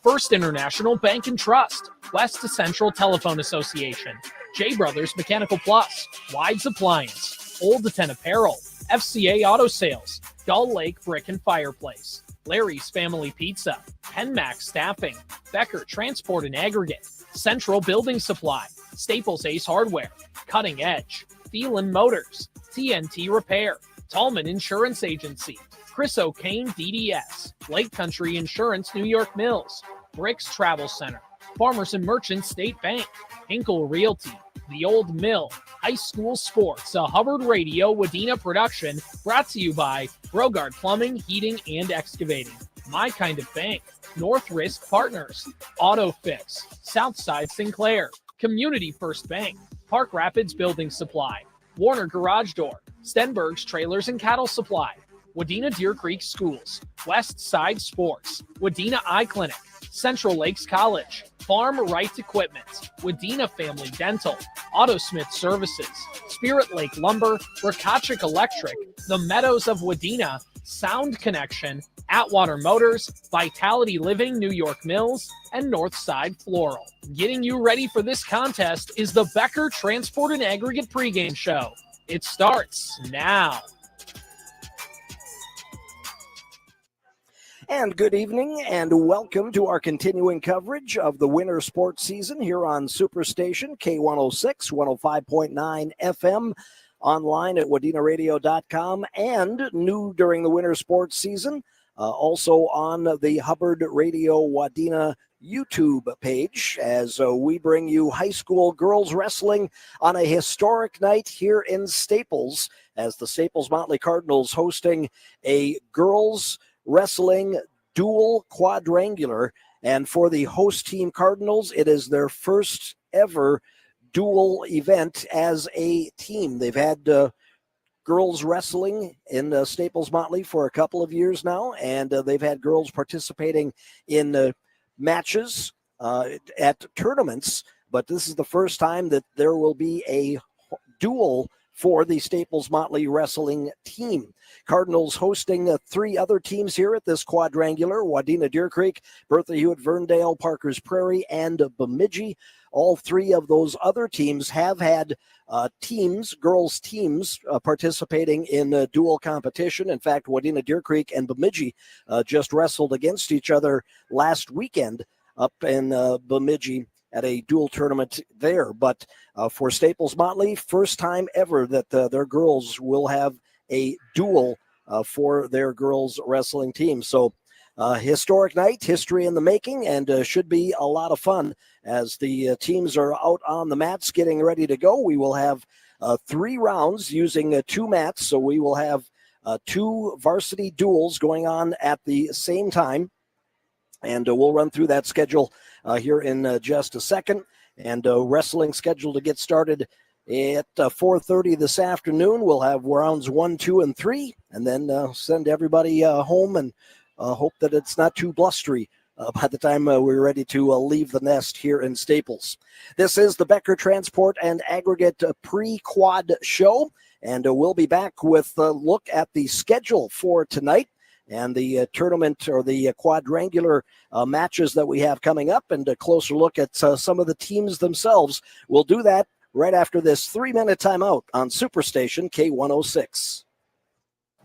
First International Bank and Trust, West to Central Telephone Association, J Brothers Mechanical Plus, Wides Appliance, Old 10 Apparel, FCA Auto Sales, Gull Lake Brick and Fireplace, Larry's Family Pizza, Penmax Staffing, Becker Transport and Aggregate, Central Building Supply, Staples Ace Hardware, Cutting Edge, Thielen Motors, TNT Repair, Tallman Insurance Agency, Chris O'Kane DDS, Lake Country Insurance New York Mills, Bricks Travel Center, Farmers and Merchants State Bank, Hinkle Realty, The Old Mill, High School Sports, a Hubbard Radio-Wadena production brought to you by Brogard Plumbing, Heating, and Excavating, My Kind of Bank, North Risk Partners, Auto Fix, Southside Sinclair, Community First Bank, Park Rapids Building Supply, Warner Garage Door, Stenberg's Trailers and Cattle Supply, Wadena Deer Creek Schools, West Side Sports, Wadena Eye Clinic, Central Lakes College, Farm Right Equipment, Wadena Family Dental, Autosmith Services, Spirit Lake Lumber, Rakachik Electric, The Meadows of Wadena, Sound Connection, Atwater Motors, Vitality Living New York Mills, and Northside Floral. Getting you ready for this contest is the Becker Transport and Aggregate pregame show. It starts now. And good evening and welcome to our continuing coverage of the winter sports season here on Superstation K106, 105.9 FM, online at WadenaRadio.com, and new during the winter sports season, also on the Hubbard Radio-Wadena YouTube page as we bring you high school girls wrestling on a historic night here in Staples as the Staples-Motley Cardinals hosting a girls wrestling dual quadrangular, and for the host team Cardinals, it is their first ever dual event as a team. They've had girls wrestling in Staples-Motley for a couple of years now, and they've had girls participating in matches at tournaments, but this is the first time that there will be a dual for the Staples-Motley wrestling team. Cardinals hosting three other teams here at this quadrangular: Wadena Deer Creek, Bertha Hewitt Verndale, Parker's Prairie, and Bemidji. All three of those other teams have had girls teams participating in dual competition. In fact, Wadena Deer Creek and Bemidji just wrestled against each other last weekend up in Bemidji at a dual tournament there. But for Staples-Motley, first time ever that their girls will have a duel for their girls wrestling team. So historic night, history in the making, and should be a lot of fun as the teams are out on the mats getting ready to go. We will have 3 rounds using 2 mats, so we will have 2 varsity duels going on at the same time. And we'll run through that schedule here in just a second. And wrestling scheduled to get started at 4:30 this afternoon. We'll have rounds 1, 2, and 3, and then send everybody home and hope that it's not too blustery by the time we're ready to leave the nest here in Staples. This is the Becker Transport and Aggregate pre-quad show, and we'll be back with a look at the schedule for tonight and the tournament or the quadrangular matches that we have coming up, and a closer look at some of the teams themselves. We'll do that right after this 3-minute timeout on Superstation K106.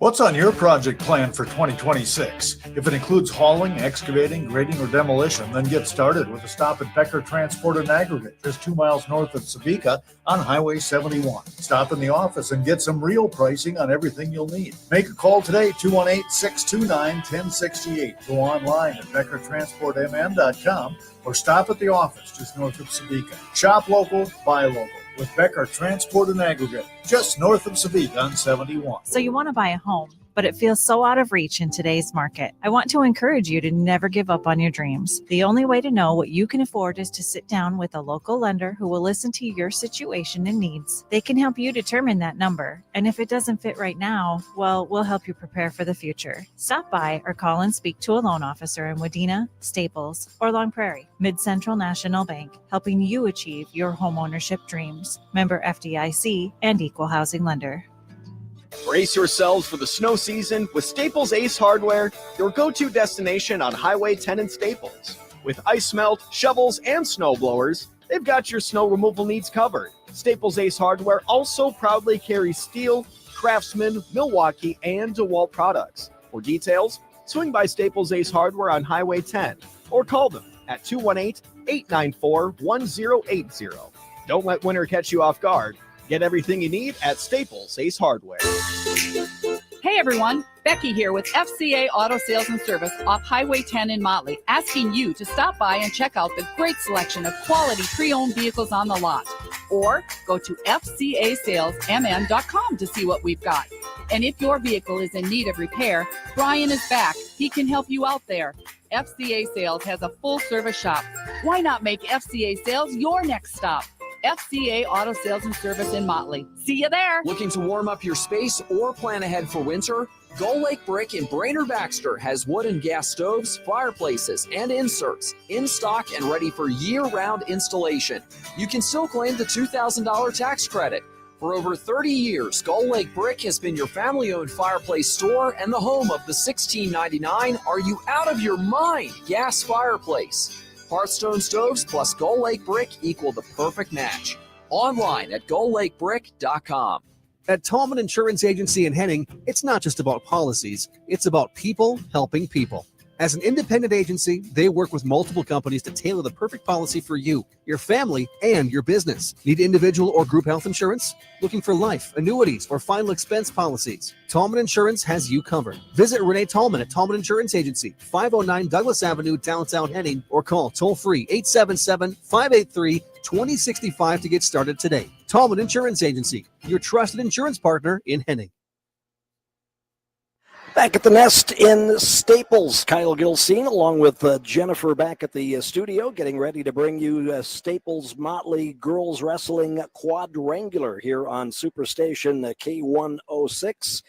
What's on your project plan for 2026? If it includes hauling, excavating, grading, or demolition, then get started with a stop at Becker Transport and Aggregate, just 2 miles north of Sabika on Highway 71. Stop in the office and get some real pricing on everything you'll need. Make a call today, 218-629-1068. Go online at BeckerTransportMN.com or stop at the office just north of Sabika. Shop local, buy local with Becker Transport and Aggregate, just north of Sabika on 71. So you want to buy a home, but it feels so out of reach in today's market. I want to encourage you to never give up on your dreams. The only way to know what you can afford is to sit down with a local lender who will listen to your situation and needs. They can help you determine that number. And if it doesn't fit right now, well, we'll help you prepare for the future. Stop by or call and speak to a loan officer in Wadena, Staples, or Long Prairie. Mid-Central National Bank, helping you achieve your homeownership dreams. Member FDIC and Equal Housing Lender. Brace yourselves for the snow season with Staples Ace Hardware, your go-to destination on Highway 10 in Staples. With ice melt, shovels, and snow blowers, they've got your snow removal needs covered. Staples Ace Hardware also proudly carries Steel, Craftsman, Milwaukee, and DeWalt products. For details, swing by Staples Ace Hardware on Highway 10 or call them at 218-894-1080. Don't let winter catch you off guard. Get everything you need at Staples Ace Hardware. Hey everyone, Becky here with FCA Auto Sales and Service off Highway 10 in Motley, asking you to stop by and check out the great selection of quality pre-owned vehicles on the lot. Or go to fcasalesmn.com to see what we've got. And if your vehicle is in need of repair, Brian is back. He can help you out there. FCA Sales has a full service shop. Why not make FCA Sales your next stop? FCA Auto Sales and Service in Motley. See you there. Looking to warm up your space or plan ahead for winter? Gull Lake Brick in Brainerd Baxter has wood and gas stoves, fireplaces, and inserts in stock and ready for year-round installation. You can still claim the $2,000 tax credit. For over 30 years, Gull Lake Brick has been your family-owned fireplace store and the home of the $16.99 Are You Out of Your Mind gas fireplace. Hearthstone stoves plus Gull Lake Brick equal the perfect match. Online at GullLakeBrick.com. At Tallman Insurance Agency in Henning, it's not just about policies, it's about people helping people. As an independent agency, they work with multiple companies to tailor the perfect policy for you, your family, and your business. Need individual or group health insurance? Looking for life, annuities, or final expense policies? Tallman Insurance has you covered. Visit Renee Tallman at Tallman Insurance Agency, 509 Douglas Avenue, downtown Henning, or call toll-free 877-583-2065 to get started today. Tallman Insurance Agency, your trusted insurance partner in Henning. Back at the nest in Staples, Kyle Gilsine along with Jennifer back at the studio, getting ready to bring you Staples-Motley Girls Wrestling Quadrangular here on Superstation K106.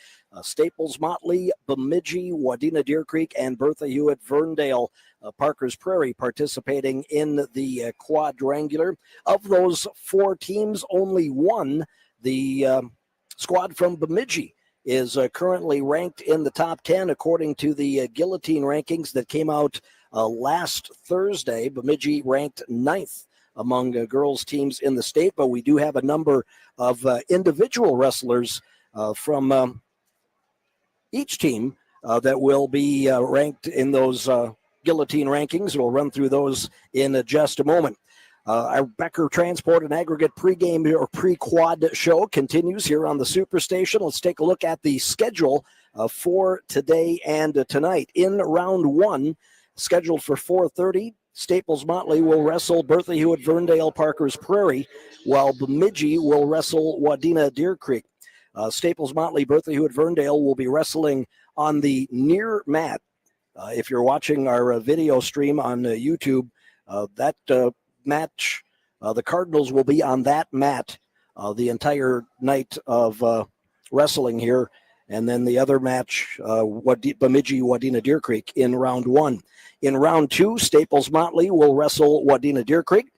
Staples-Motley, Bemidji, Wadena Deer Creek, and Bertha Hewitt Ferndale, Parker's Prairie participating in the Quadrangular. Of those four teams, only one, the squad from Bemidji, is currently ranked in the top 10 according to the Guillotine rankings that came out last Thursday. Bemidji ranked 9th among girls teams in the state, but we do have a number of individual wrestlers from each team that will be ranked in those Guillotine rankings. We'll run through those in just a moment. Our Becker Transport and Aggregate pregame or pre-quad show continues here on the Superstation. Let's take a look at the schedule for today and tonight. In round one, scheduled for 4:30, Staples-Motley will wrestle Bertha Hewitt Ferndale Parker's Prairie, while Bemidji will wrestle Wadena Deer Creek. Staples-Motley, Bertha Hewitt Ferndale will be wrestling on the near mat. If you're watching our video stream on YouTube, that match, the Cardinals will be on that mat the entire night of wrestling here, and then the other match, Bemidji Wadena Deer Creek in round one. In round two, Staples-Motley will wrestle Wadena Deer Creek,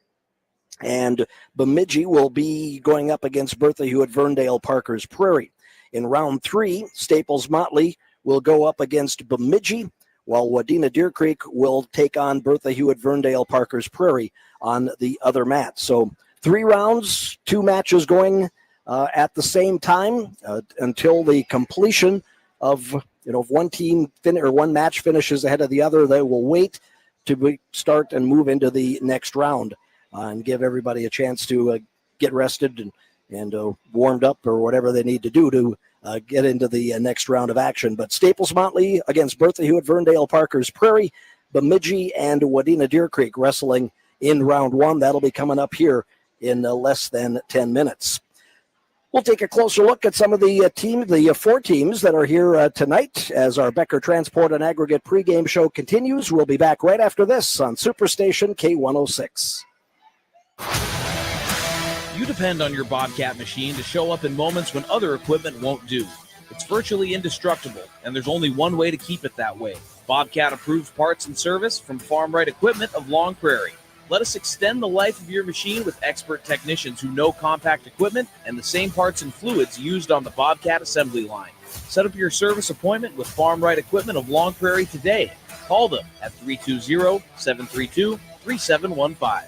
and Bemidji will be going up against Bertha Hewitt Ferndale Parker's Prairie. In round three, Staples-Motley will go up against Bemidji, while Wadena Deer Creek will take on Bertha Hewitt Ferndale Parker's Prairie on the other mat. So 3 rounds, 2 matches going at the same time until the completion of, if one team or one match finishes ahead of the other, they will wait to start and move into the next round and give everybody a chance to get rested and warmed up or whatever they need to do to get into the next round of action. But Staples-Motley against Bertha Hewitt Ferndale Parker's Prairie, Bemidji and Wadena Deer Creek wrestling in round one. That'll be coming up here in less than 10 minutes. We'll take a closer look at some of the 4 teams that are here tonight as our Becker Transport and Aggregate pregame show continues. We'll be back right after this on Superstation K106. You depend on your Bobcat machine to show up in moments when other equipment won't do. It's virtually indestructible, and there's only one way to keep it that way. Bobcat approved parts and service from Farm Right Equipment of Long Prairie. Let us extend the life of your machine with expert technicians who know compact equipment and the same parts and fluids used on the Bobcat assembly line. Set up your service appointment with Farm Right Equipment of Long Prairie today. Call them at 320-732-3715.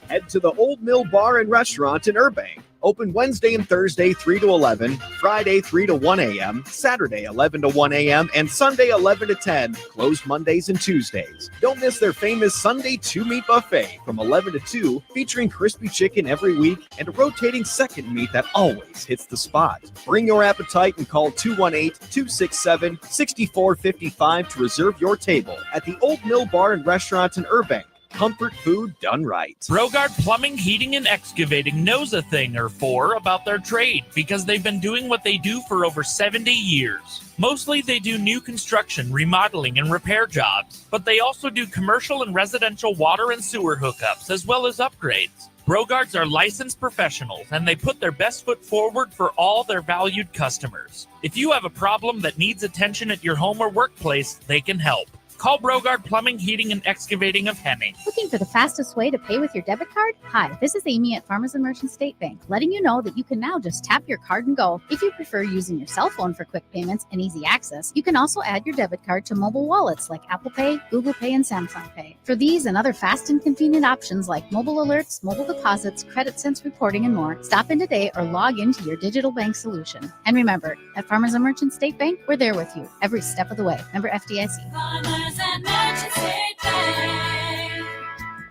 Head to the Old Mill Bar and Restaurant in Irving. Open Wednesday and Thursday 3 to 11, Friday 3 to 1 a.m., Saturday 11 to 1 a.m., and Sunday 11 to 10. Closed Mondays and Tuesdays. Don't miss their famous Sunday 2-meat buffet from 11 to 2, featuring crispy chicken every week and a rotating second meat that always hits the spot. Bring your appetite and call 218-267-6455 to reserve your table at the Old Mill Bar and Restaurant in Irving. Comfort food done right. Brogard Plumbing, Heating, and Excavating knows a thing or four about their trade because they've been doing what they do for over 70 years. Mostly they do new construction, remodeling, and repair jobs, but they also do commercial and residential water and sewer hookups as well as upgrades. Brogards are licensed professionals, and they put their best foot forward for all their valued customers. If you have a problem that needs attention at your home or workplace, they can help. Call Brogard Plumbing, Heating, and Excavating of Henning. Looking for the fastest way to pay with your debit card? Hi, this is Amy at Farmers and Merchant State Bank, letting you know that you can now just tap your card and go. If you prefer using your cell phone for quick payments and easy access, you can also add your debit card to mobile wallets like Apple Pay, Google Pay, and Samsung Pay. For these and other fast and convenient options like mobile alerts, mobile deposits, credit sense reporting, and more, stop in today or log into your digital bank solution. And remember, at Farmers and Merchant State Bank, we're there with you every step of the way. Member FDIC. Farmers and Merchant State Bank.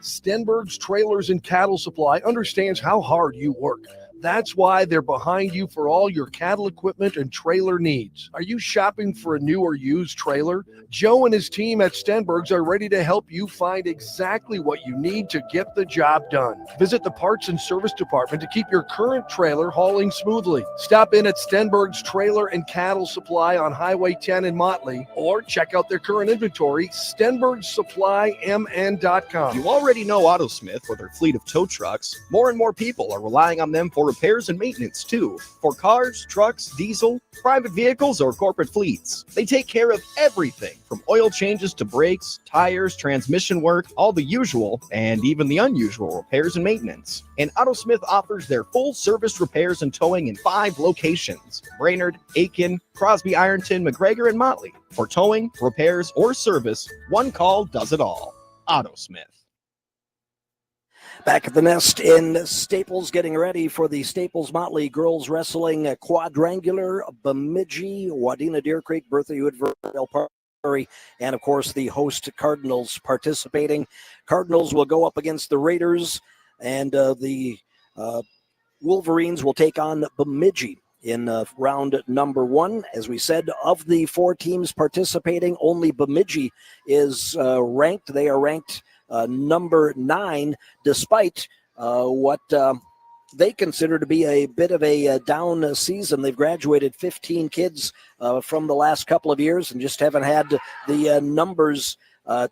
Stenberg's Trailers and Cattle Supply understands how hard you work. That's why they're behind you for all your cattle equipment and trailer needs. Are you shopping for a new or used trailer? Joe and his team at Stenberg's are ready to help you find exactly what you need to get the job done. Visit the parts and service department to keep your current trailer hauling smoothly. Stop in at Stenberg's Trailer and Cattle Supply on Highway 10 in Motley, or check out their current inventory, StenbergSupplyMN.com. You already know AutoSmith with their fleet of tow trucks. More and more people are relying on them for repairs and maintenance too, for cars, trucks, diesel, private vehicles, or corporate fleets. They take care of everything from oil changes to brakes, tires, transmission work, all the usual and even the unusual repairs and maintenance. And AutoSmith offers their full service repairs and towing in 5 locations: Brainerd, Aiken, Crosby, Ironton, McGregor, and Motley. For towing, repairs, or service, one call does it all. AutoSmith. Back at the nest in Staples, getting ready for the Staples-Motley girls wrestling quadrangular. Bemidji, Wadena, Deer Creek, Bertha Hewitt, Del Prairie, and of course the host Cardinals participating. Cardinals will go up against the Raiders, and the Wolverines will take on Bemidji in round number 1. As we said, of the 4 teams participating, only Bemidji is ranked. They are ranked number 9, despite what they consider to be a bit of a down season. They've graduated 15 kids from the last couple of years and just haven't had the numbers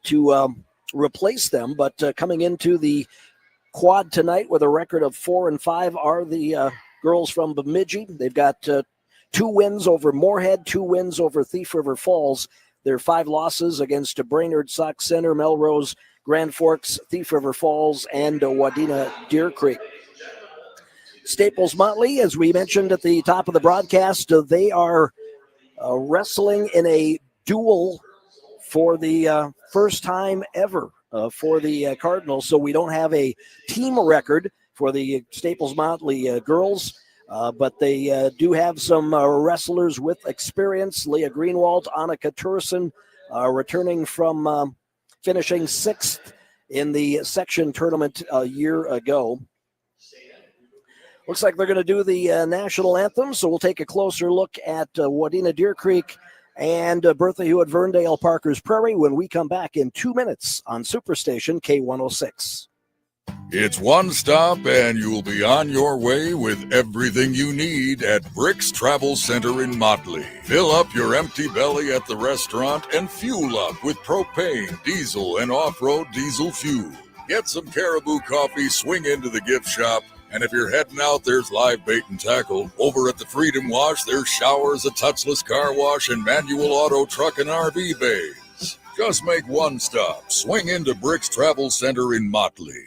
to replace them. But coming into the quad tonight with a record of 4-5 are the girls from Bemidji. They've got 2 wins over Moorhead, 2 wins over Thief River Falls. Their 5 losses against Brainerd, Sauk Center, Melrose, Grand Forks, Thief River Falls, and Wadena Deer Creek. Staples-Motley, as we mentioned at the top of the broadcast, they are wrestling in a duel for the first time ever for the Cardinals. So we don't have a team record for the Staples-Motley girls, but they do have some wrestlers with experience. Leah Greenwald, Annika Turson, returning from finishing 6th in the section tournament a year ago. Looks like they're going to do the national anthem, so we'll take a closer look at Wadena Deer Creek and Bertha Hewitt Verndale Parker's Prairie when we come back in 2 minutes on Superstation K106. It's one stop and you'll be on your way with everything you need at Bricks Travel Center in Motley. Fill up your empty belly at the restaurant and fuel up with propane, diesel, and off-road diesel fuel. Get some Caribou coffee, swing into the gift shop, and if you're heading out, there's live bait and tackle. Over at the Freedom Wash, there's showers, a touchless car wash, and manual auto truck and RV bays. Just make one stop. Swing into Bricks Travel Center in Motley.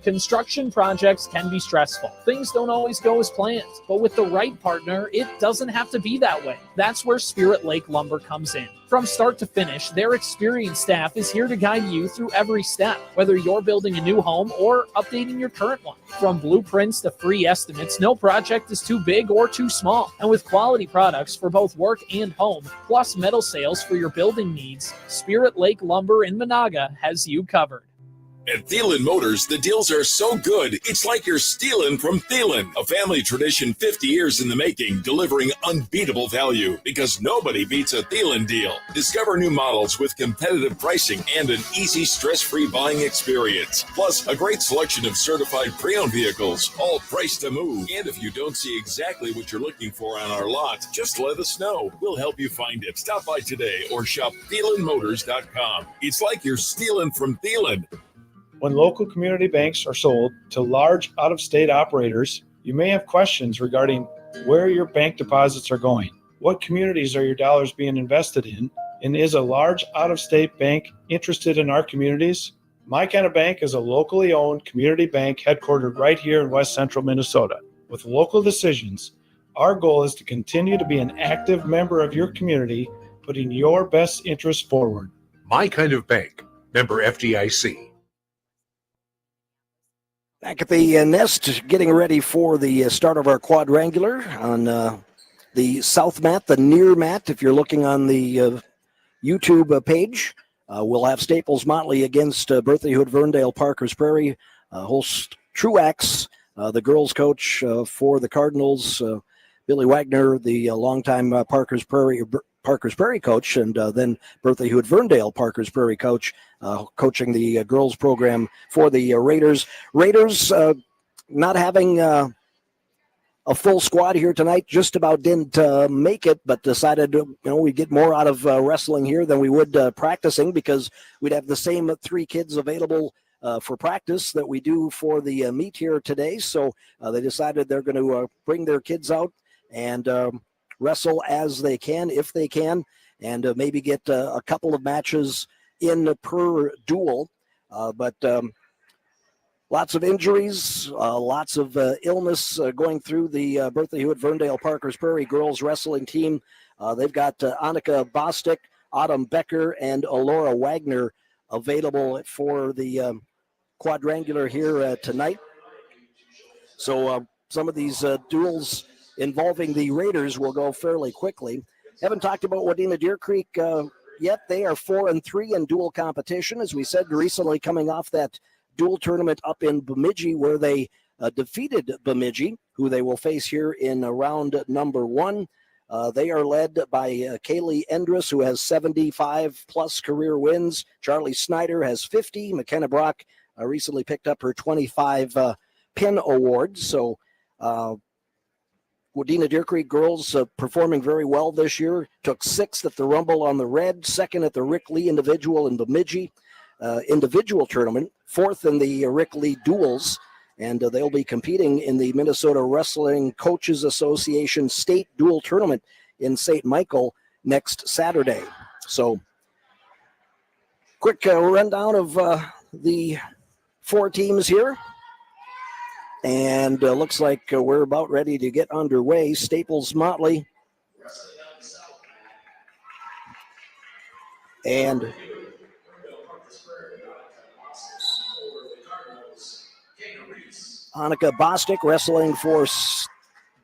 Construction projects can be stressful. Things don't always go as planned, but with the right partner, it doesn't have to be that way. That's where Spirit Lake Lumber comes in. From start to finish, their experienced staff is here to guide you through every step, whether you're building a new home or updating your current one. From blueprints to free estimates, no project is too big or too small. And with quality products for both work and home, plus metal sales for your building needs, Spirit Lake Lumber in Monaga has you covered. At Thielen Motors, the deals are so good, it's like you're stealing from Thielen. A family tradition 50 years in the making, delivering unbeatable value because nobody beats a Thielen deal. Discover new models with competitive pricing and an easy, stress-free buying experience. Plus, a great selection of certified pre-owned vehicles, all priced to move. And if you don't see exactly what you're looking for on our lot, just let us know. We'll help you find it. Stop by today or shop ThielenMotors.com. It's like you're stealing from Thielen. When local community banks are sold to large out-of-state operators, you may have questions regarding where your bank deposits are going. What communities are your dollars being invested in? And is a large out-of-state bank interested in our communities? My Kind of Bank is a locally owned community bank headquartered right here in West Central Minnesota. With local decisions, our goal is to continue to be an active member of your community, putting your best interests forward. My Kind of Bank, member FDIC. Back at the nest, getting ready for the start of our quadrangular on the south mat, the near mat. If you're looking on the YouTube page, we'll have Staples-Motley against Bertha Hood Verndale Parkers Prairie. Host Truax, the girls coach for the Cardinals, Billy Wagner, the longtime Parkers Prairie coach, and then Bertha Hood Verndale Parkers Prairie coach, coaching the girls program for the Raiders. Raiders not having a full squad here tonight, just about didn't make it, but decided we'd get more out of wrestling here than we would practicing, because we'd have the same 3 kids available for practice that we do for the meet here today. So they decided they're going to bring their kids out and wrestle as they can, if they can, and maybe get a couple of matches in per duel. But lots of injuries, lots of illness going through the Bertha Hewitt Verndale Parkers Prairie girls wrestling team. They've got Annika Bostic, Autumn Becker, and Alora Wagner available for the quadrangular here tonight. So some of these duels involving the Raiders will go fairly quickly. Haven't talked about Wadena Deer Creek yet. They are 4-3 in dual competition, as we said, recently coming off that dual tournament up in Bemidji, where they defeated Bemidji, who they will face here in round number 1. They are led by Kaylee Endress, who has 75-plus career wins. Charlie Snyder has 50. McKenna Brock recently picked up her 25 pin award. So Wadena Deer Creek girls performing very well this year. Took 6th at the Rumble on the Red, 2nd at the Rick Lee individual in Bemidji individual tournament, 4th in the Rick Lee duels, and they'll be competing in the Minnesota Wrestling Coaches Association State Dual Tournament in St. Michael next Saturday. So quick rundown of the 4 teams here. And looks like we're about ready to get underway. Staples-Motley and Annika Bostic wrestling for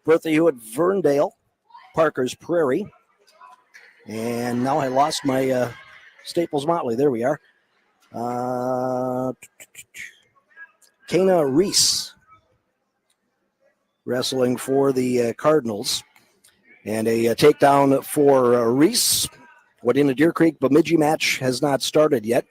Bertha Hewitt Verndale Parkers Prairie. And now I lost my Staples-Motley. There we are. Kana Reese wrestling for the Cardinals. And a takedown for Reese. Wadena Deer Creek Bemidji match has not started yet.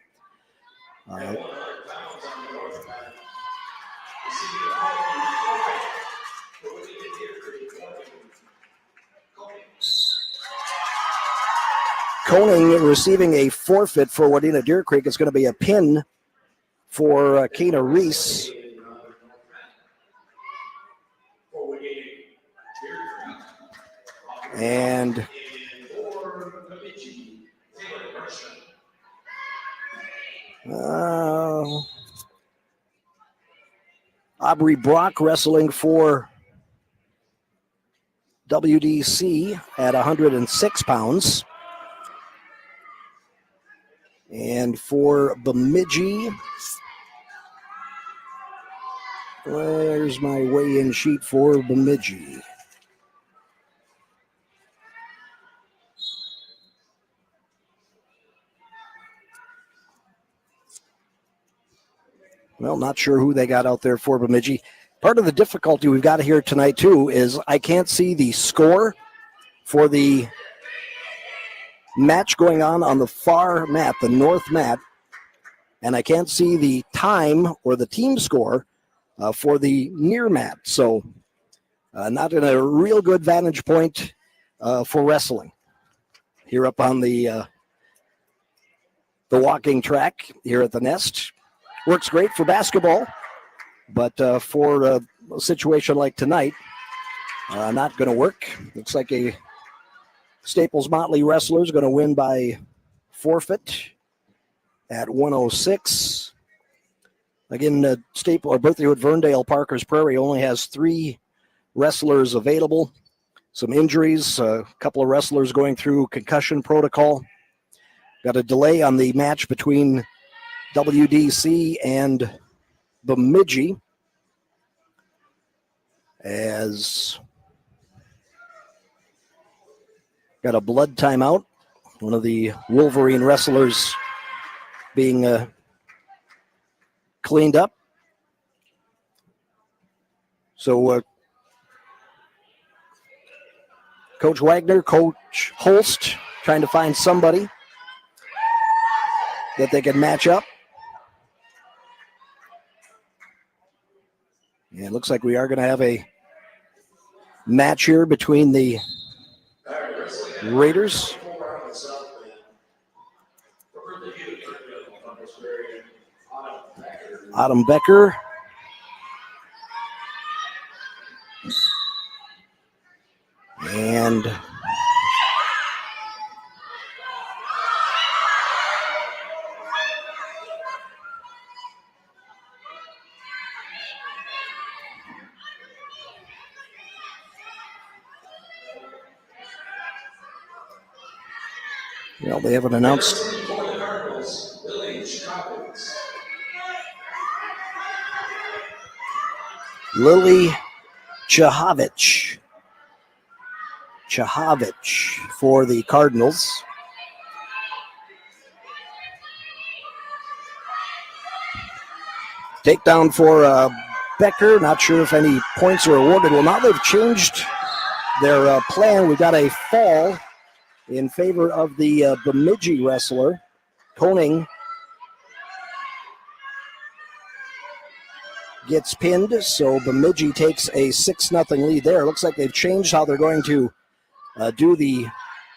Koning receiving a forfeit for Wadena Deer Creek. It's going to be a pin for Kana Reese. And Aubrey Brock wrestling for WDC at 106 pounds. And for Bemidji, where's my weigh-in sheet for Bemidji? Well, not sure who they got out there for Bemidji. Part of the difficulty we've got here tonight, too, is I can't see the score for the match going on the far mat, the north mat, and I can't see the time or the team score for the near mat. So not in a real good vantage point for wrestling. Here up on the walking track here at the Nest. Works great for basketball, but for a situation like tonight, not going to work. Looks like a Staples-Motley wrestler is going to win by forfeit at 106. Again, Berthier Verndale Parker's Prairie only has 3 wrestlers available. Some injuries, a couple of wrestlers going through concussion protocol. Got a delay on the match between WDC and Bemidji as got a blood timeout. One of the Wolverine wrestlers being cleaned up. So Coach Wagner, Coach Holst trying to find somebody that they can match up. Yeah, it looks like we are going to have a match here between the Raiders. Autumn Becker. And well, they haven't announced. Lily Chahovich for the Cardinals. Takedown for Becker. Not sure if any points are awarded. Well, now they've changed their plan. We've got a fall in favor of the Bemidji wrestler. Koning gets pinned, so Bemidji takes a 6-0 lead there. Looks like they've changed how they're going to do the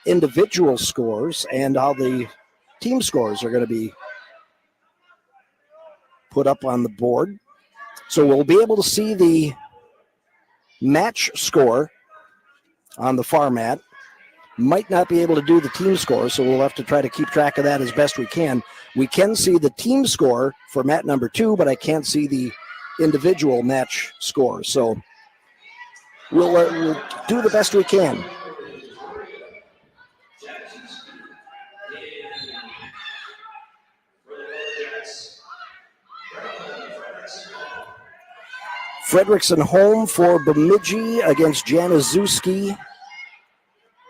individual scores and how the team scores are going to be put up on the board. So we'll be able to see the match score on the far mat. Might not be able to do the team score, so we'll have to try to keep track of that as best we can. We can see the team score for mat number 2, but I can't see the individual match score. So we'll do the best we can. Fredrickson home for Bemidji against Januszewski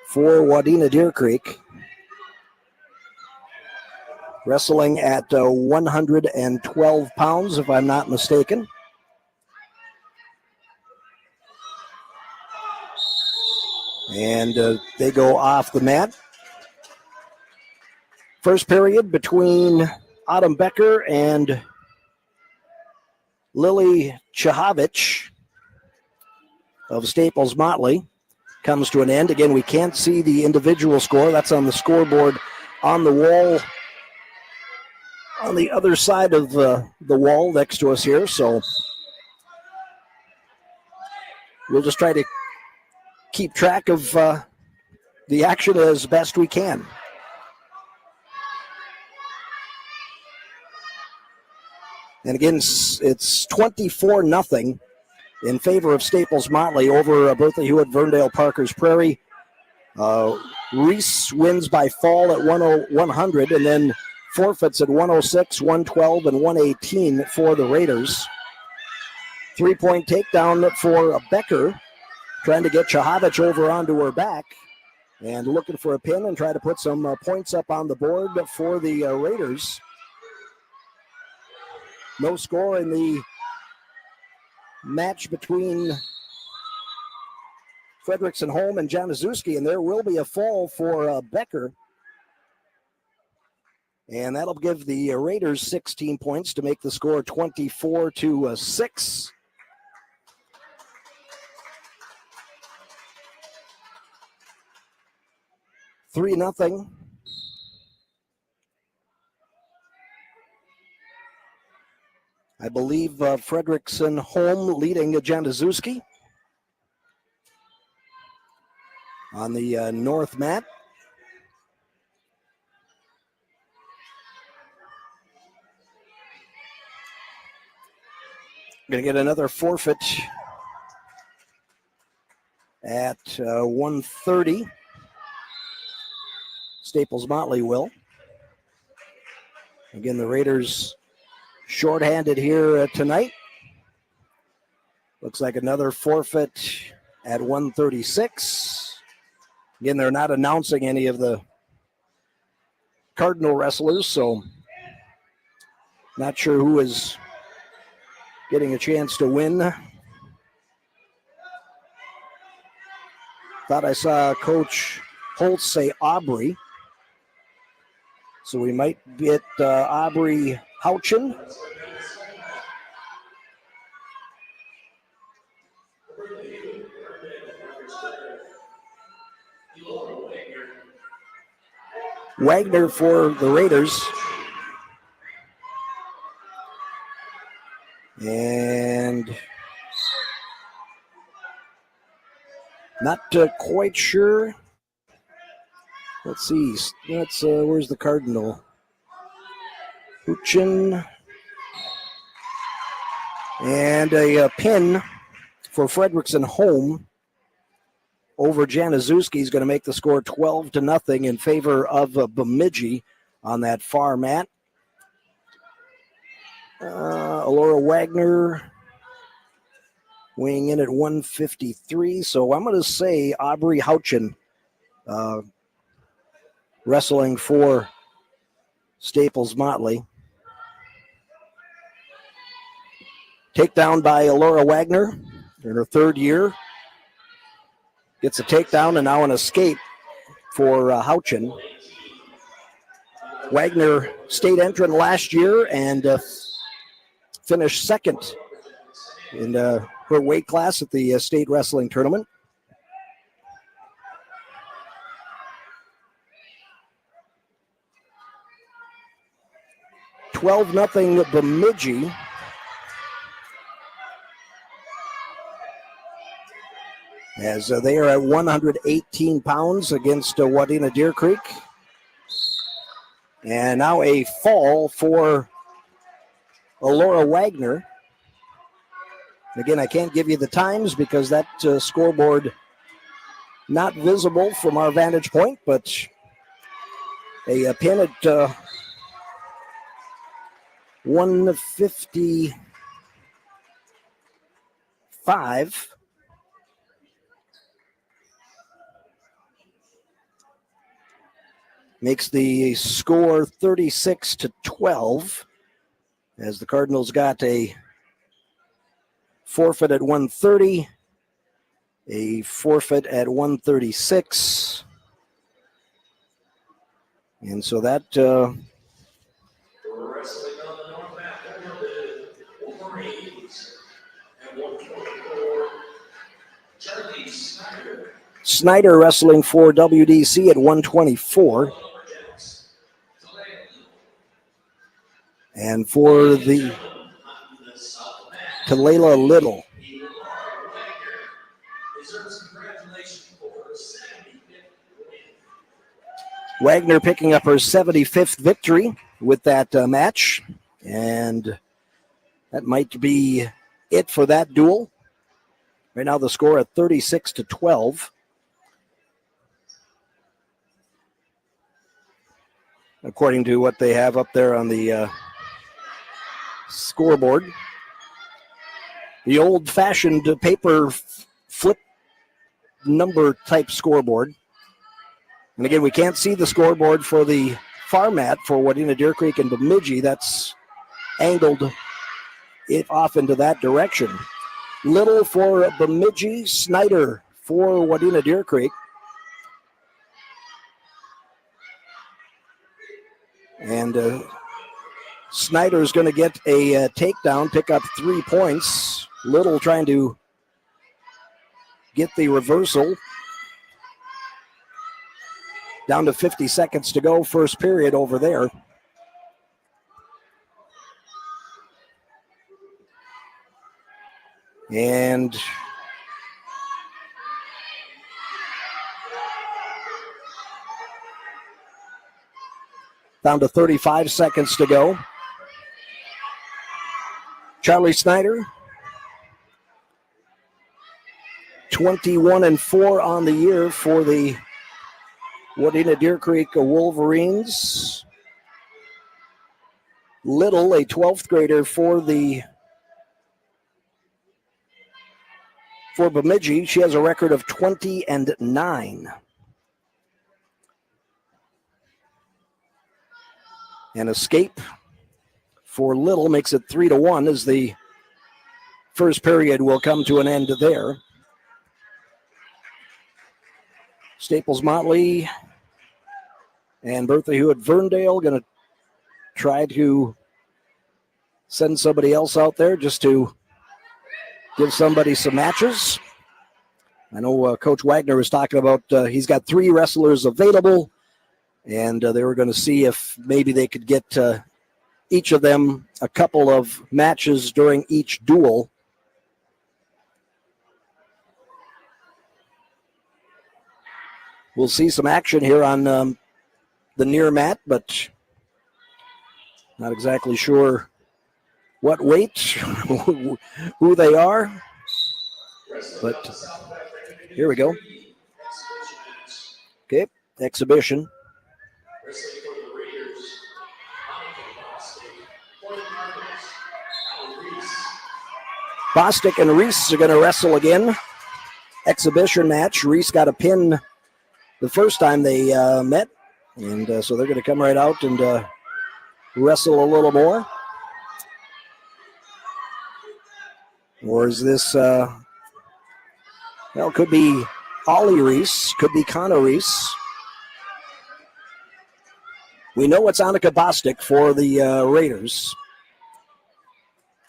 for Wadena Deer Creek. Wrestling at 112 pounds, if I'm not mistaken. And they go off the mat. First period between Autumn Becker and Lily Chahovich of Staples-Motley comes to an end. Again, we can't see the individual score. That's on the scoreboard on the wall on the other side of the wall next to us here. So we'll just try to keep track of the action as best we can. And again, it's 24-0 in favor of Staples-Motley over Bertha Hewitt, Verndale, Parkers Prairie. Reese wins by fall at 100 and then forfeits at 106, 112, and 118 for the Raiders. 3-point takedown for Becker, trying to get Chahavich over onto her back and looking for a pin and try to put some points up on the board for the Raiders. No score in the match between Frederickson-Holm and Januszewski, and there will be a fall for Becker. And that'll give the Raiders 16 points to make the score 24-6. $3-0. I believe Frederickson-Holm leading Januszewski on the north mat. Going to get another forfeit at 1:30. Staples-Motley will. Again, the Raiders shorthanded here tonight. Looks like another forfeit at 1:36. Again, they're not announcing any of the Cardinal wrestlers, so not sure who is getting a chance to win. Thought I saw Coach Holtz say Aubrey. So we might get Aubrey Houchin. Wagner for the Raiders. And not quite sure. Let's see. That's where's the Cardinal? Huchin. And a pin for Frederickson-Holm over Januszewski is going to make the score 12-0 in favor of Bemidji on that far mat. Alora Wagner weighing in at 153. So I'm going to say Aubrey Houchin wrestling for Staples-Motley. Takedown by Alora Wagner in her third year. Gets a takedown and now an escape for Houchin. Wagner state entrant last year and finished second in her weight class at the state wrestling tournament. $12-0 Bemidji. As they are at 118 pounds against Wadena Deer Creek. And now a fall for Alora Wagner. Again, I can't give you the times because that scoreboard not visible from our vantage point, but a pin at 155. Makes the score 36-12 as the Cardinals got a forfeit at 130, a forfeit at 136. And so that Snyder wrestling for WDC at 124. And for the Talela Little. Wagner picking up her 75th victory with that match. And that might be it for that duel. Right now the score at 36-12. According to what they have up there on the scoreboard. The old-fashioned paper flip number type scoreboard. And again, we can't see the scoreboard for the far mat for Wadena, Deer Creek, and Bemidji. That's angled it off into that direction. Little for Bemidji, Snyder for Wadena, Deer Creek. And Snyder's going to get a takedown, pick up 3 points. Little trying to get the reversal. Down to 50 seconds to go, first period over there. And down to 35 seconds to go. Charlie Snyder, 21-4 on the year for the Wadena Deer Creek Wolverines. Little, a 12th grader for Bemidji. She has a record of 20-9. An escape for Little makes it 3-1 as the first period will come to an end there. Staples-Motley and Bertha Hewitt Verndale going to try to send somebody else out there just to give somebody some matches. I know Coach Wagner was talking about he's got 3 wrestlers available, and they were going to see if maybe they could get each of them a couple of matches during each duel. We'll see some action here on the near mat, but not exactly sure what weight, who they are. But here we go. Okay, exhibition. Bostic and Reese are going to wrestle again. Exhibition match. Reese got a pin the first time they met, and so they're going to come right out and wrestle a little more. Or is this, could be Ollie Reese, could be Connor Reese. We know it's Annika Bostic for the Raiders.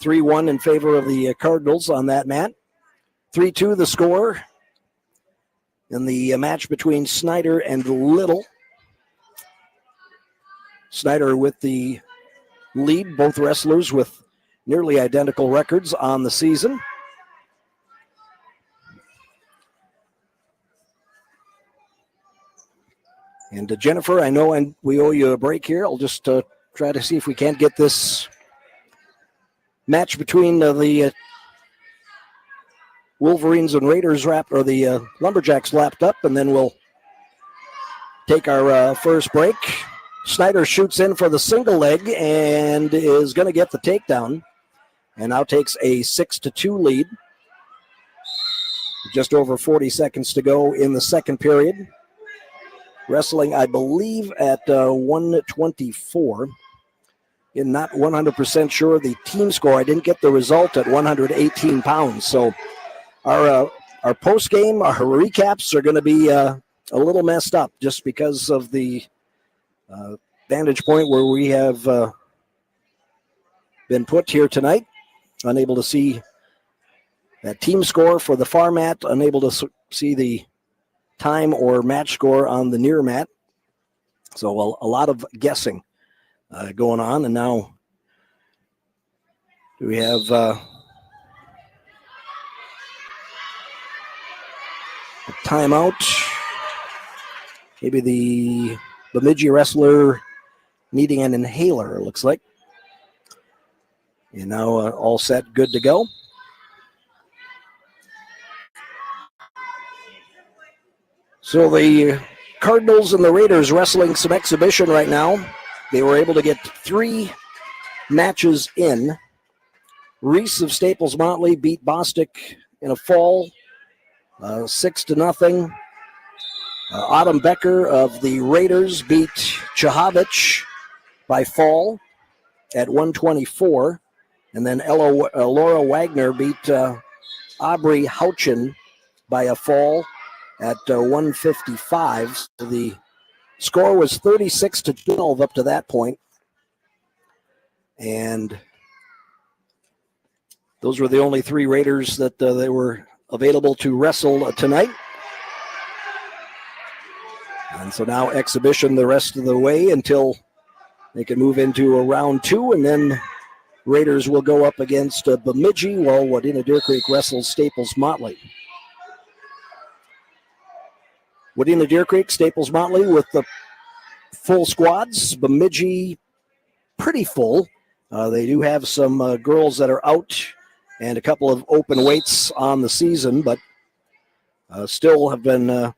3-1 in favor of the Cardinals on that mat. 3-2 the score in the match between Snyder and Little. Snyder with the lead, both wrestlers with nearly identical records on the season. And Jennifer, I know we owe you a break here. I'll just try to see if we can't get this match between the Wolverines and Raiders or the Lumberjacks lapped up, and then we'll take our first break. Snyder shoots in for the single leg and is going to get the takedown, and now takes a 6-2 lead. Just over 40 seconds to go in the second period. Wrestling, I believe, at 124. I'm not 100% sure the team score. I didn't get the result at 118 pounds. So our post-game, our recaps are going to be a little messed up just because of the vantage point where we have been put here tonight. Unable to see that team score for the far mat, unable to see the time or match score on the near mat. So a lot of guessing going on. And now do we have a timeout? Maybe the Bemidji wrestler needing an inhaler, it looks like. And now all set, good to go. So the Cardinals and the Raiders wrestling some exhibition right now. They were able to get 3 matches in. Reese of Staples-Motley beat Bostic in a fall, 6-0. Autumn Becker of the Raiders beat Chahovich by fall at 124. And then Laura Wagner beat Aubrey Houchin by a fall at 155. So the score was 36-12 up to that point. And those were the only 3 Raiders that they were available to wrestle tonight. And so now exhibition the rest of the way until they can move into a round 2, and then Raiders will go up against Bemidji while Wadena Deer Creek wrestles Staples-Motley. Wadena Deer Creek, Staples-Motley with the full squads. Bemidji pretty full. They do have some girls that are out and a couple of open weights on the season, but still have been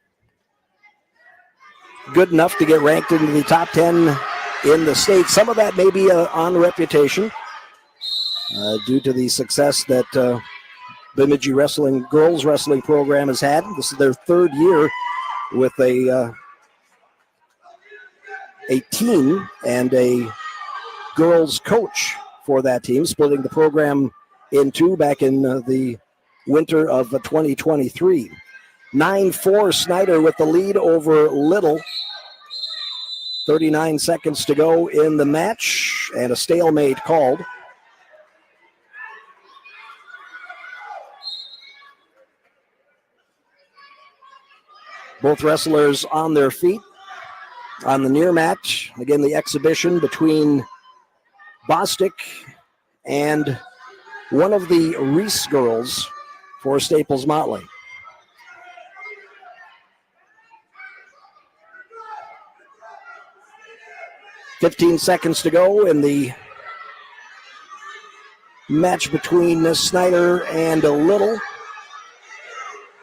good enough to get ranked into the top 10 in the state. Some of that may be on reputation due to the success that Bemidji girls wrestling program has had. This is their 3rd year with a team and a girls coach for that team, splitting the program in 2 back in the winter of 2023. 9-4 Snyder with the lead over Little. 39 seconds to go in the match and a stalemate called. Both wrestlers on their feet on the near match. Again, the exhibition between Bostic and one of the Reese girls for Staples-Motley. $15 seconds to go in the match between Snyder and Little.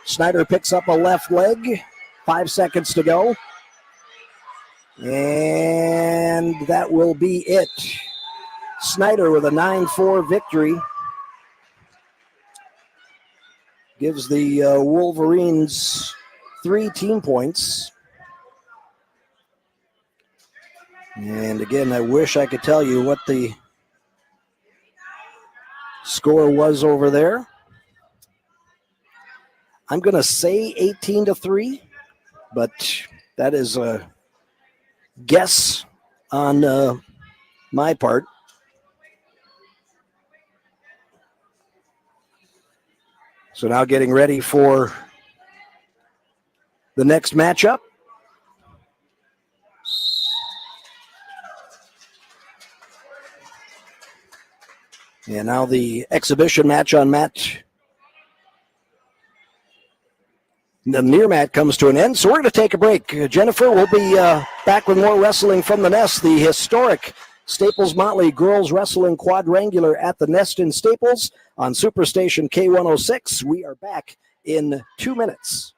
Snyder picks up a left leg. 5 seconds to go. And that will be it. Snyder with a 9-4 victory. Gives the Wolverines 3 team points. And again, I wish I could tell you what the score was over there. I'm going to say 18-3, but that is a guess on my part. So now getting ready for the next matchup. And now the exhibition match on mat. The near mat comes to an end, so we're going to take a break. Jennifer, we'll be back with more wrestling from the Nest, the historic Staples-Motley Girls Wrestling Quadrangular at the Nest in Staples on Superstation K106. We are back in 2 minutes.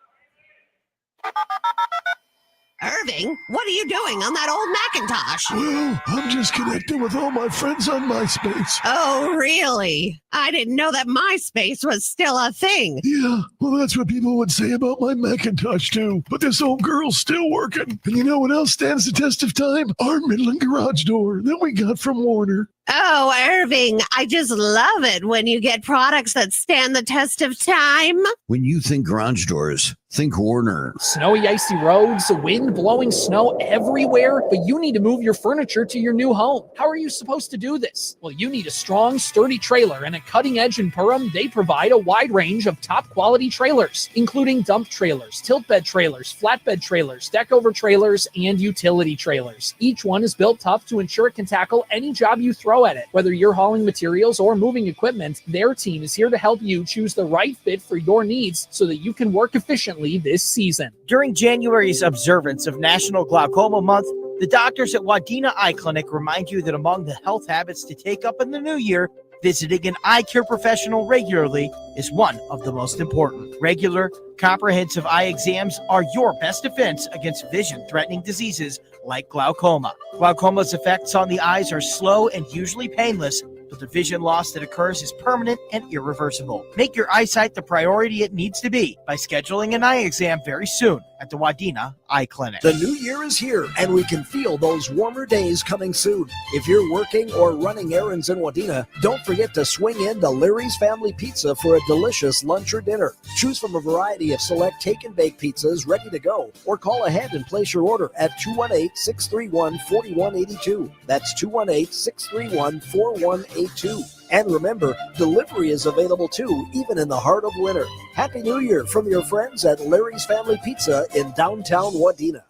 Irving, what are you doing on that old Macintosh? Well, I'm just connecting with all my friends on MySpace. Oh, really? I didn't know that MySpace was still a thing. Yeah, well, that's what people would say about my Macintosh, too. But this old girl's still working. And you know what else stands the test of time? Our Midland garage door that we got from Warner. Oh, Irving, I just love it when you get products that stand the test of time. When you think garage doors, think Warner. Snowy, icy roads, wind blowing snow everywhere, but you need to move your furniture to your new home. How are you supposed to do this? Well, you need a strong, sturdy trailer, and at Cutting Edge in Perham, they provide a wide range of top-quality trailers, including dump trailers, tilt-bed trailers, flatbed trailers, deck-over trailers, and utility trailers. Each one is built tough to ensure it can tackle any job you throw at it. Whether you're hauling materials or moving equipment, their team is here to help you choose the right fit for your needs so that you can work efficiently this season. During January's observance of National Glaucoma Month, the doctors at Wadena Eye Clinic remind you that among the health habits to take up in the new year visiting an eye care professional regularly is one of the most important. Regular, comprehensive eye exams are your best defense against vision-threatening diseases like glaucoma. Glaucoma's effects on the eyes are slow and usually painless, but the vision loss that occurs is permanent and irreversible. Make your eyesight the priority it needs to be by scheduling an eye exam very soon at the Wadena Eye Clinic. The new year is here, and we can feel those warmer days coming soon. If you're working or running errands in Wadena, don't forget to swing in to Larry's Family Pizza for a delicious lunch or dinner. Choose from a variety of select take-and-bake pizzas ready to go, or call ahead and place your order at 218-631-4182. That's 218-631-4182. And remember, delivery is available too, even in the heart of winter. Happy New Year from your friends at Larry's Family Pizza in downtown Wadena.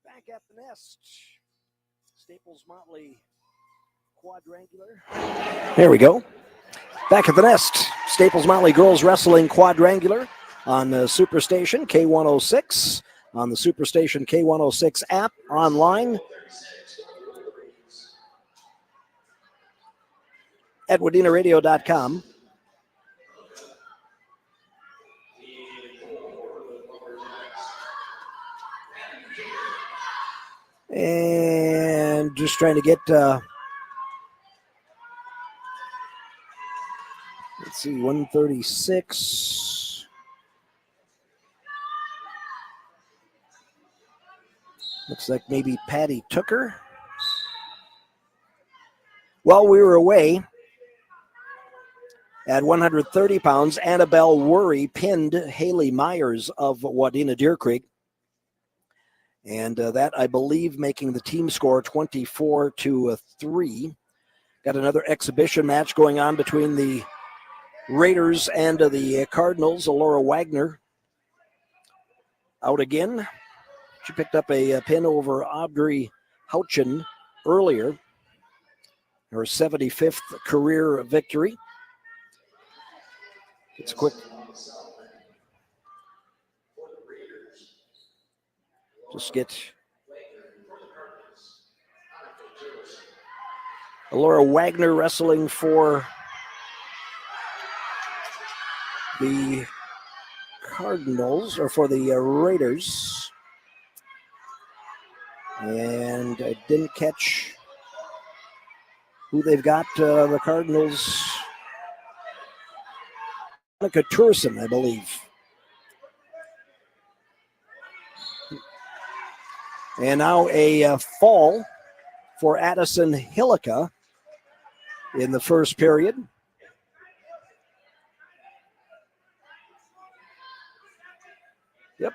Back at the nest, Staples-Motley Quadrangular. There we go. Back at the nest, Staples-Motley Girls Wrestling Quadrangular on Superstation K106, on the Superstation K106 app, online at WadenaRadio.com. And just trying to get, let's see, 136. Looks like maybe Patty took her. While we were away, at 130 pounds, Annabelle Worry pinned Haley Myers of Wadena Deer Creek. And that, I believe, making the team score 24-3. Got another exhibition match going on between the Raiders and the Cardinals. Laura Wagner out again. She picked up a pin over Audrey Houchin earlier. Her 75th career victory. It's quick. Just get Laura Wagner wrestling for the Cardinals, or for the Raiders. And I didn't catch who they've got, the Cardinals. Monica Turson, I believe. And now a fall for Addison Hillica in the first period. Yep.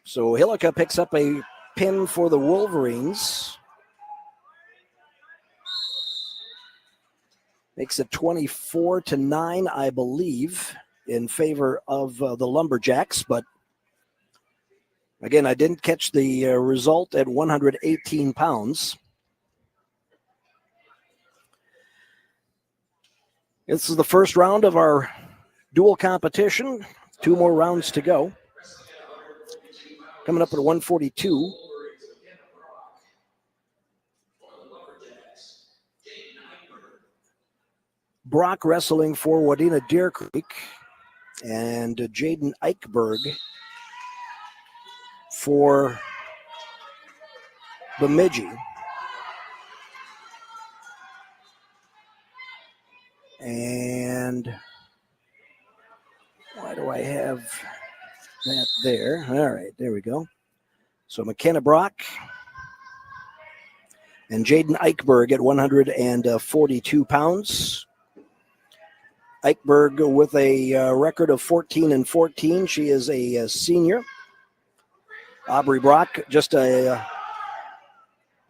So Hillica picks up a pin for the Wolverines. Makes it 24-9, I believe, in favor of the Lumberjacks. But again, I didn't catch the result at 118 pounds. This is the first round of our dual competition. 2 more rounds to go. Coming up at 142. Brock wrestling for Wadena Deer Creek, and Jaden Eichberg for Bemidji. And why do I have that there? All right, there we go. So McKenna Brock and Jaden Eichberg at 142 pounds. Eichberg with a record of 14-14. She is a senior. Aubrey Brock just is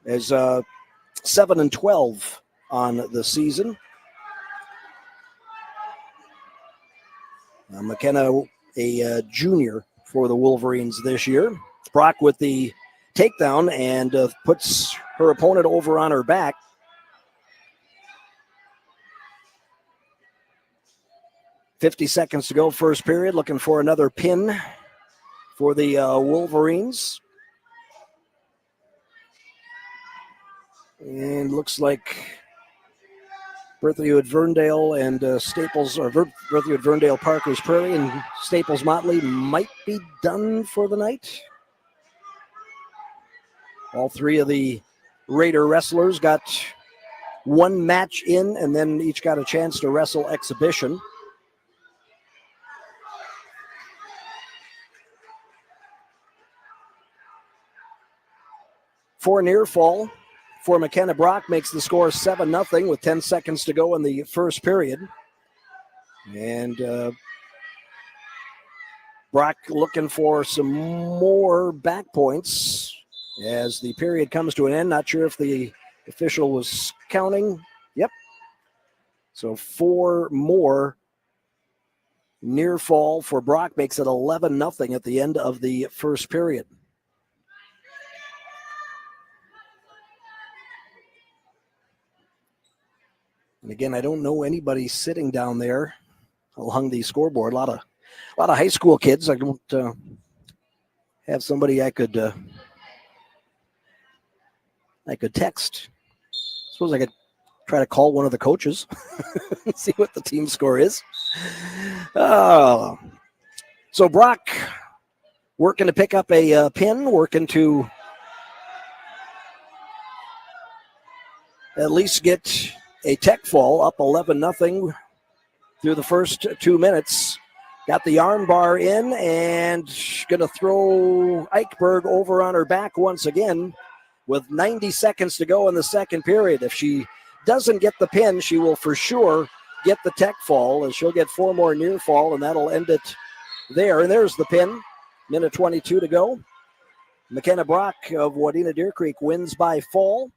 7-12 on the season. McKenna, a junior for the Wolverines this year. Brock with the takedown and puts her opponent over on her back. .50 seconds to go, first period. Looking for another pin for the Wolverines. And looks like Berthoud Verndale and Berthoud Verndale Parker's Prairie and Staples-Motley might be done for the night. All three of the Raider wrestlers got one match in, and then each got a chance to wrestle exhibition. For near fall for McKenna Brock makes the score 7-0 with 10 seconds to go in the first period. And Brock looking for some more back points as the period comes to an end. Not sure if the official was counting. Yep. So 4 more near fall for Brock makes it 11-0 at the end of the first period. And again, I don't know anybody sitting down there along the scoreboard. A lot of high school kids. I don't have somebody I could text. Suppose I could try to call one of the coaches and see what the team score is. So Brock working to pick up a pin, working to at least get a tech fall, up 11-0 through the first 2 minutes. Got the arm bar in and going to throw Eichberg over on her back once again with 90 seconds to go in the second period. If she doesn't get the pin, she will for sure get the tech fall, and she'll get 4 more near fall, and that'll end it there. And there's the pin. Minute 22 to go. McKenna Brock of Wadena Deer Creek wins by fall,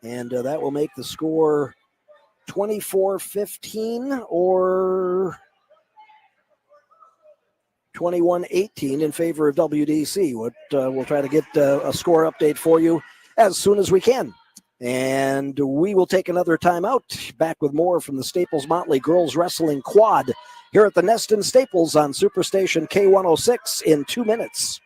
and that will make the score 24-15 or 21-18 in favor of WDC. We'll try to get a score update for you as soon as we can. And we will take another timeout. Back with more from the Staples-Motley Girls Wrestling Quad here at the Neston Staples on Superstation K106 in 2 minutes.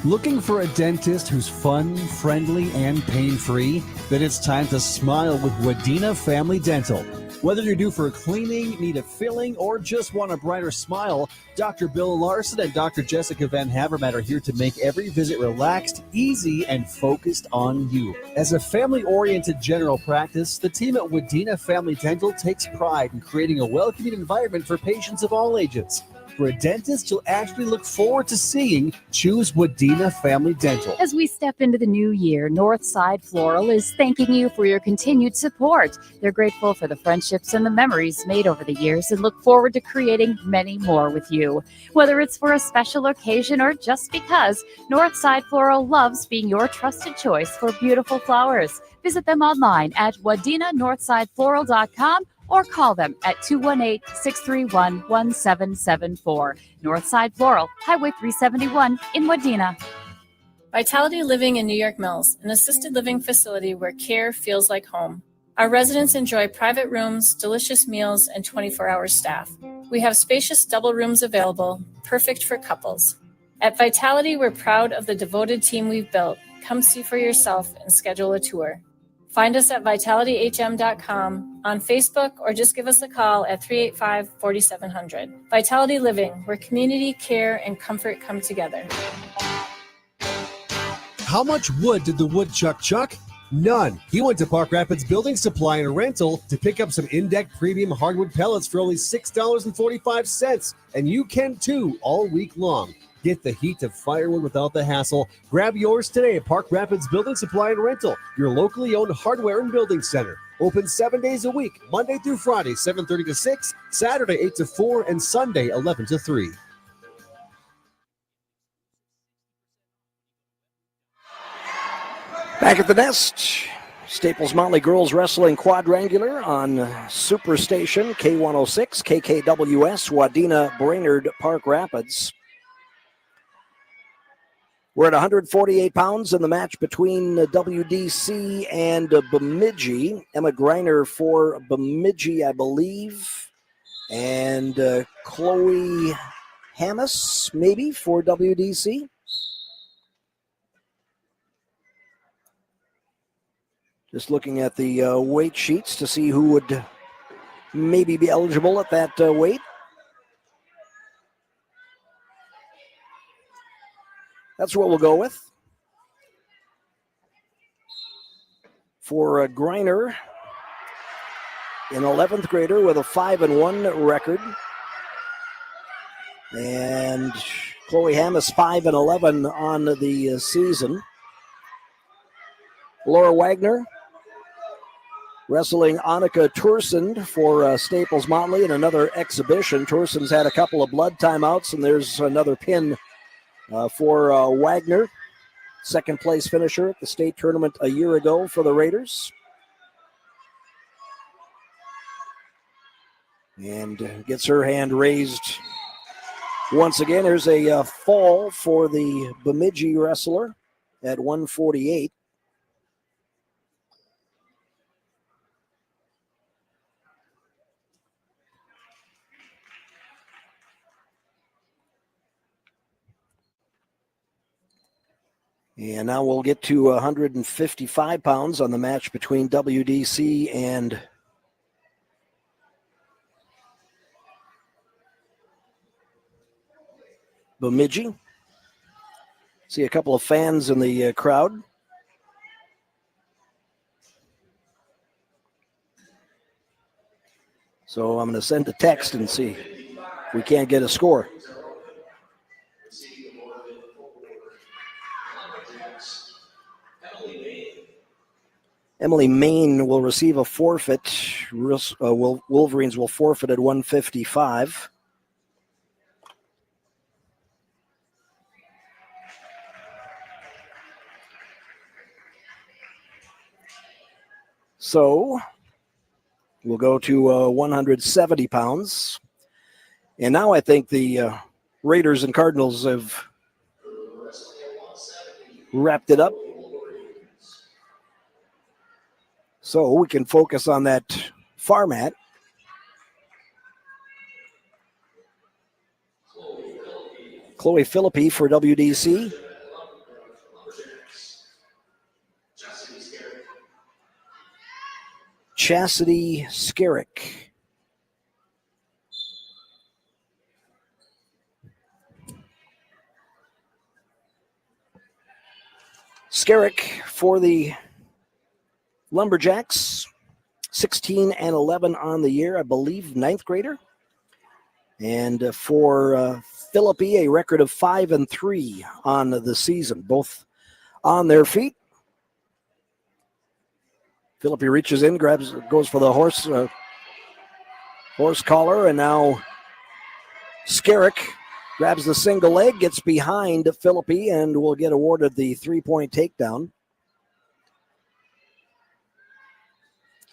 Looking for a dentist who's fun, friendly, and pain-free? Then it's time to smile with Wadena Family Dental. Whether you're due for a cleaning, need a filling, or just want a brighter smile, Dr. Bill Larson and Dr. Jessica Van Havermaet are here to make every visit relaxed, easy, and focused on you. As a family-oriented general practice, the team at Wadena Family Dental takes pride in creating a welcoming environment for patients of all ages. For a dentist you'll actually look forward to seeing, choose Wadena Family Dental. As we step into the new year, Northside Floral is thanking you for your continued support. They're grateful for the friendships and the memories made over the years and look forward to creating many more with you. Whether it's for a special occasion or just because, Northside Floral loves being your trusted choice for beautiful flowers. Visit them online at wadenanorthsidefloral.com or call them at 218-631-1774. Northside Floral, Highway 371 in Wadena. Vitality Living in New York Mills, an assisted living facility where care feels like home. Our residents enjoy private rooms, delicious meals, and 24-hour staff. We have spacious double rooms available, perfect for couples. At Vitality, we're proud of the devoted team we've built. Come see for yourself and schedule a tour. Find us at vitalityhm.com, on Facebook, or just give us a call at 385-4700. Vitality Living, where community, care, and comfort come together. How much wood did the woodchuck chuck? None. He went to Park Rapids Building Supply and Rental to pick up some Indeck Premium Hardwood Pellets for only $6.45, and you can too all week long. Get the heat of firewood without the hassle. Grab yours today at Park Rapids Building Supply and Rental, your locally owned hardware and building center. Open 7 days a week, Monday through Friday, 7:30 to 6, Saturday 8 to 4, and Sunday 11 to 3. Back at the Nest, Staples-Motley Girls Wrestling Quadrangular on Superstation K106, KKWS, Wadena, Brainerd, Park Rapids. We're at 148 pounds in the match between WDC and Bemidji. Emma Greiner for Bemidji, I believe. And Chloe Hammis, maybe, for WDC. Just looking at the weight sheets to see who would maybe be eligible at that weight. That's what we'll go with. For Greiner, an 11th grader with a 5-1 record. And Chloe Hammes 5-11 on the season. Laura Wagner wrestling Annika Tursund for Staples-Motley in another exhibition. Tursund's had a couple of blood timeouts, and there's another pin for Wagner. Second place finisher at the state tournament a year ago for the Raiders. And gets her hand raised once again. There's a fall for the Bemidji wrestler at 148. And now we'll get to 155 pounds on the match between WDC and Bemidji. See a couple of fans in the crowd. So I'm going to send a text and see if we can't get a score. Emily Main will receive a forfeit. Wolverines will forfeit at 155. So we'll go to 170 pounds. And now I think the Raiders and Cardinals have wrapped it up. So we can focus on that far mat. Chloe Philippi for WDC. Chastity Skerrick. Skerrick for the Lumberjacks, 16-11 on the year, I believe, 9th grader. And for Philippi, a record of 5-3 on the season, both on their feet. Philippi reaches in, goes for the horse collar, and now Skerrick grabs the single leg, gets behind Philippi, and will get awarded the 3-point takedown.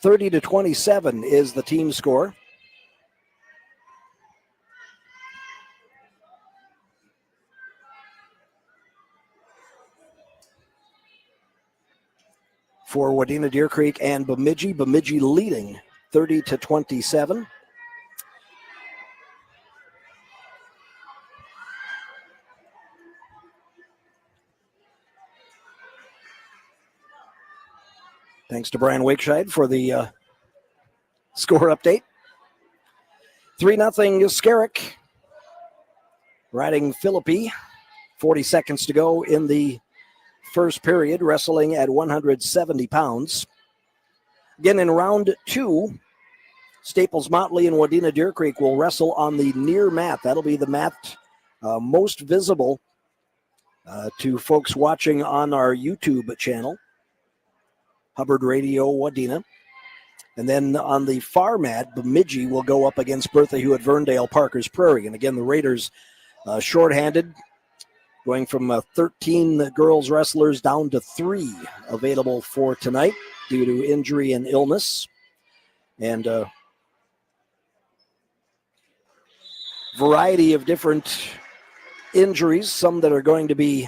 30-27 is the team score. For Wadena, Deer Creek, and Bemidji. Bemidji leading 30-27. Thanks to Brian Wakescheid for the score update. 3-0 Skerrick riding Philippi. 40 seconds to go in the first period, wrestling at 170 pounds. Again, in round 2, Staples-Motley and Wadena Deer Creek will wrestle on the near mat. That'll be the mat most visible to folks watching on our YouTube channel, Hubbard Radio-Wadena. And then on the far mat, Bemidji will go up against Bertha Hewitt Verndale Parker's Prairie. And again, the Raiders shorthanded, going from 13 girls wrestlers down to 3 available for tonight due to injury and illness. And a variety of different injuries, some that are going to be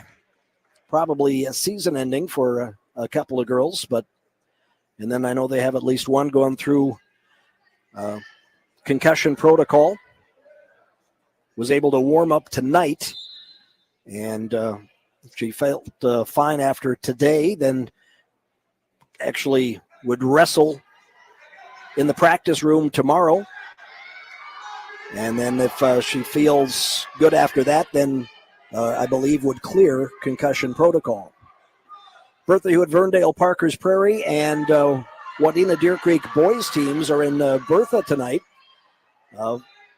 probably a season ending for a couple of girls, and then I know they have at least one going through concussion protocol. Was able to warm up tonight, and she felt fine after today. Then actually would wrestle in the practice room tomorrow. And then if she feels good after that, then I believe would clear concussion protocol. Bertha Hewitt, Verndale, Parkers Prairie, and Wadena Deer Creek boys teams are in Bertha tonight.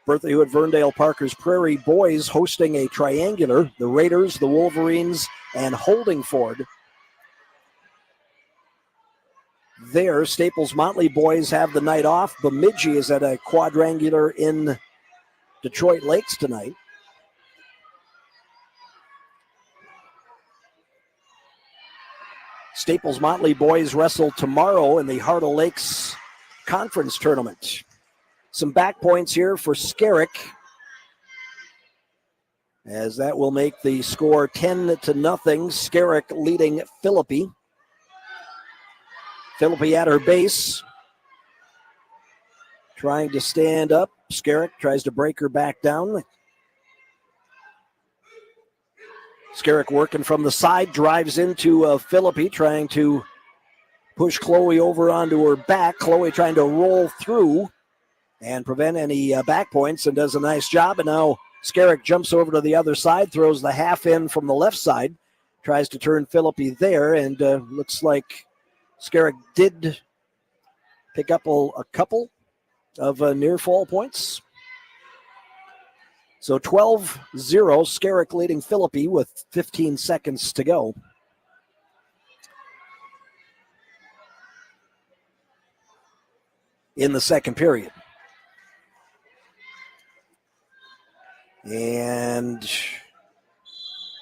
Bertha Hewitt, Verndale, Parkers Prairie boys hosting a triangular. The Raiders, the Wolverines, and Holdingford. There, Staples-Motley boys have the night off. Bemidji is at a quadrangular in Detroit Lakes tonight. Staples-Motley boys wrestle tomorrow in the Heart of Lakes Conference Tournament. Some back points here for Skerrick, as that will make the score 10-0. Skerrick leading Philippi. Philippi at her base, trying to stand up. Skerrick tries to break her back down. Skerrick working from the side, drives into Philippi, trying to push Chloe over onto her back. Chloe trying to roll through and prevent any back points, and does a nice job. And now Skerrick jumps over to the other side, throws the half in from the left side, tries to turn Philippi there, and looks like Skerrick did pick up a couple of near fall points. So 12-0, Skerrick leading Philippi with 15 seconds to go. In the second period. And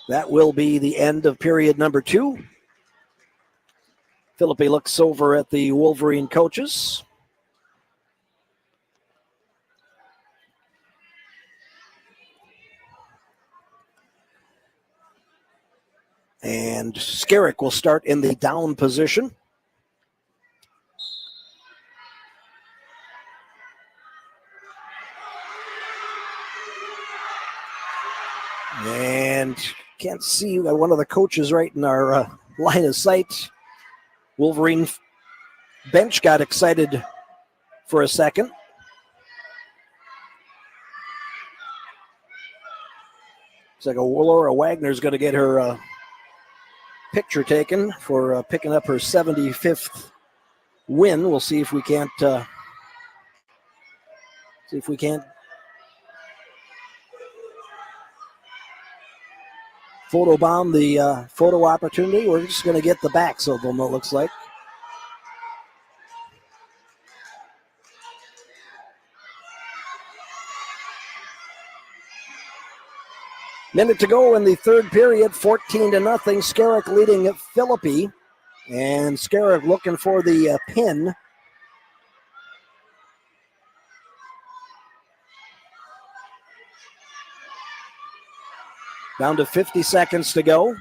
that will be the end of period number 2. Philippi looks over at the Wolverine coaches. And Skerrick will start in the down position. And can't see one of the coaches right in our line of sight. Wolverine bench got excited for a second. Looks like Laura Wagner's going to get her picture taken for picking up her 75th win. We'll see if we can't photobomb the photo opportunity. We're just going to get the backs of them, it looks like. Minute to go in the third period, 14-0. Skerrick leading Philippi. And Skerrick looking for the pin. Down to 50 seconds to go.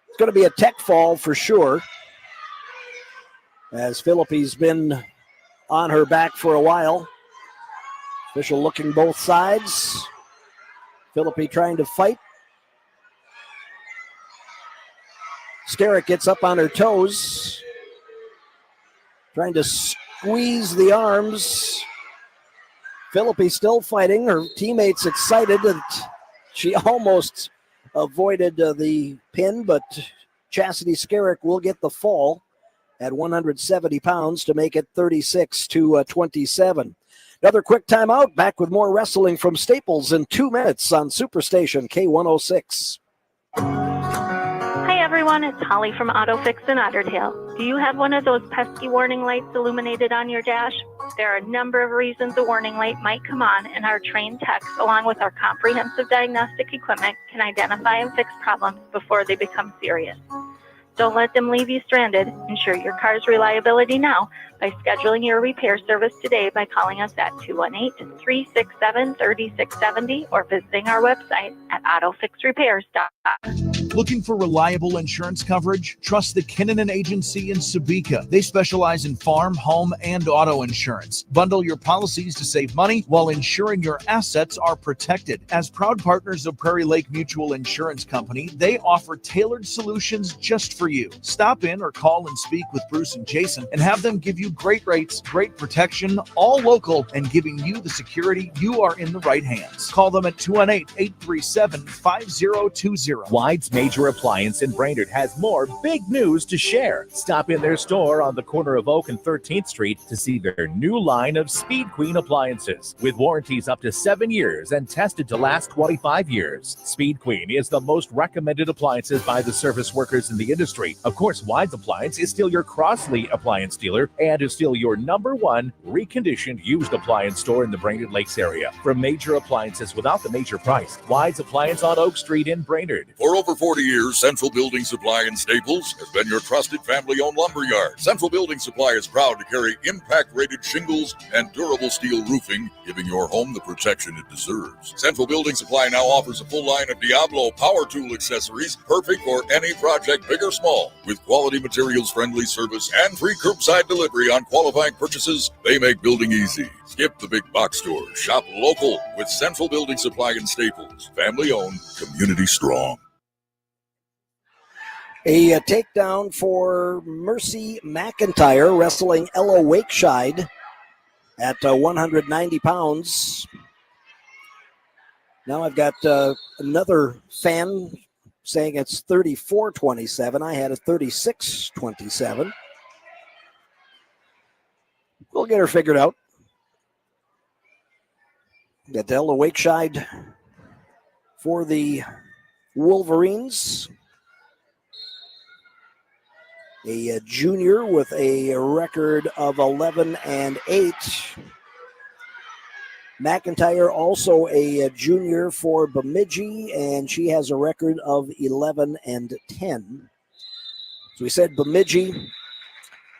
It's going to be a tech fall for sure, as Philippi's been on her back for a while. Official looking both sides. Philippi trying to fight. Skerrick gets up on her toes, trying to squeeze the arms. Philippi still fighting. Her teammates excited that she almost avoided the pin, but Chastity Skerrick will get the fall at 170 pounds to make it 36-27. Another quick timeout. Back with more wrestling from Staples in 2 minutes on Superstation K106. Hi everyone, it's Holly from Auto Fix in Ottertail. Do you have one of those pesky warning lights illuminated on your dash? There are a number of reasons a warning light might come on, and our trained techs, along with our comprehensive diagnostic equipment, can identify and fix problems before they become serious. Don't let them leave you stranded. Ensure your car's reliability now by scheduling your repair service today by calling us at 218-367-3670 or visiting our website at autofixrepairs.com. Looking for reliable insurance coverage? Trust the Kinnanen Agency in Sabika. They specialize in farm, home, and auto insurance. Bundle your policies to save money while ensuring your assets are protected. As proud partners of Prairie Lake Mutual Insurance Company, they offer tailored solutions just for you. Stop in or call and speak with Bruce and Jason and have them give you great rates, great protection, all local, and giving you the security you are in the right hands. Call them at 218-837-5020. Wide's Major Appliance in Brainerd has more big news to share. Stop in their store on the corner of Oak and 13th Street to see their new line of Speed Queen appliances. With warranties up to 7 years and tested to last 25 years. Speed Queen is the most recommended appliances by the service workers in the industry. Of course, Wide's Appliance is still your Crossley appliance dealer and is still your #1 reconditioned used appliance store in the Brainerd Lakes area. For major appliances without the major price, Wide's Appliance on Oak Street in Brainerd. For over 40 years, Central Building Supply in Staples has been your trusted family-owned lumberyard. Central Building Supply is proud to carry impact-rated shingles and durable steel roofing, giving your home the protection it deserves. Central Building Supply now offers a full line of Diablo power tool accessories, perfect for any project, big or small. With quality materials, friendly service, and free curbside delivery on qualifying purchases, they make building easy. Skip the big box stores. Shop local with Central Building Supply in Staples. Family-owned, community strong. A takedown for Mercy McIntyre, wrestling Ella Wakescheid at 190 pounds. Now I've got another fan saying it's 34-27. I had a 36-27. We'll get her figured out. Got Ella Wakescheid for the Wolverines. A junior with a record of 11-8. McIntyre also a junior for Bemidji, and she has a record of 11-10. So we said Bemidji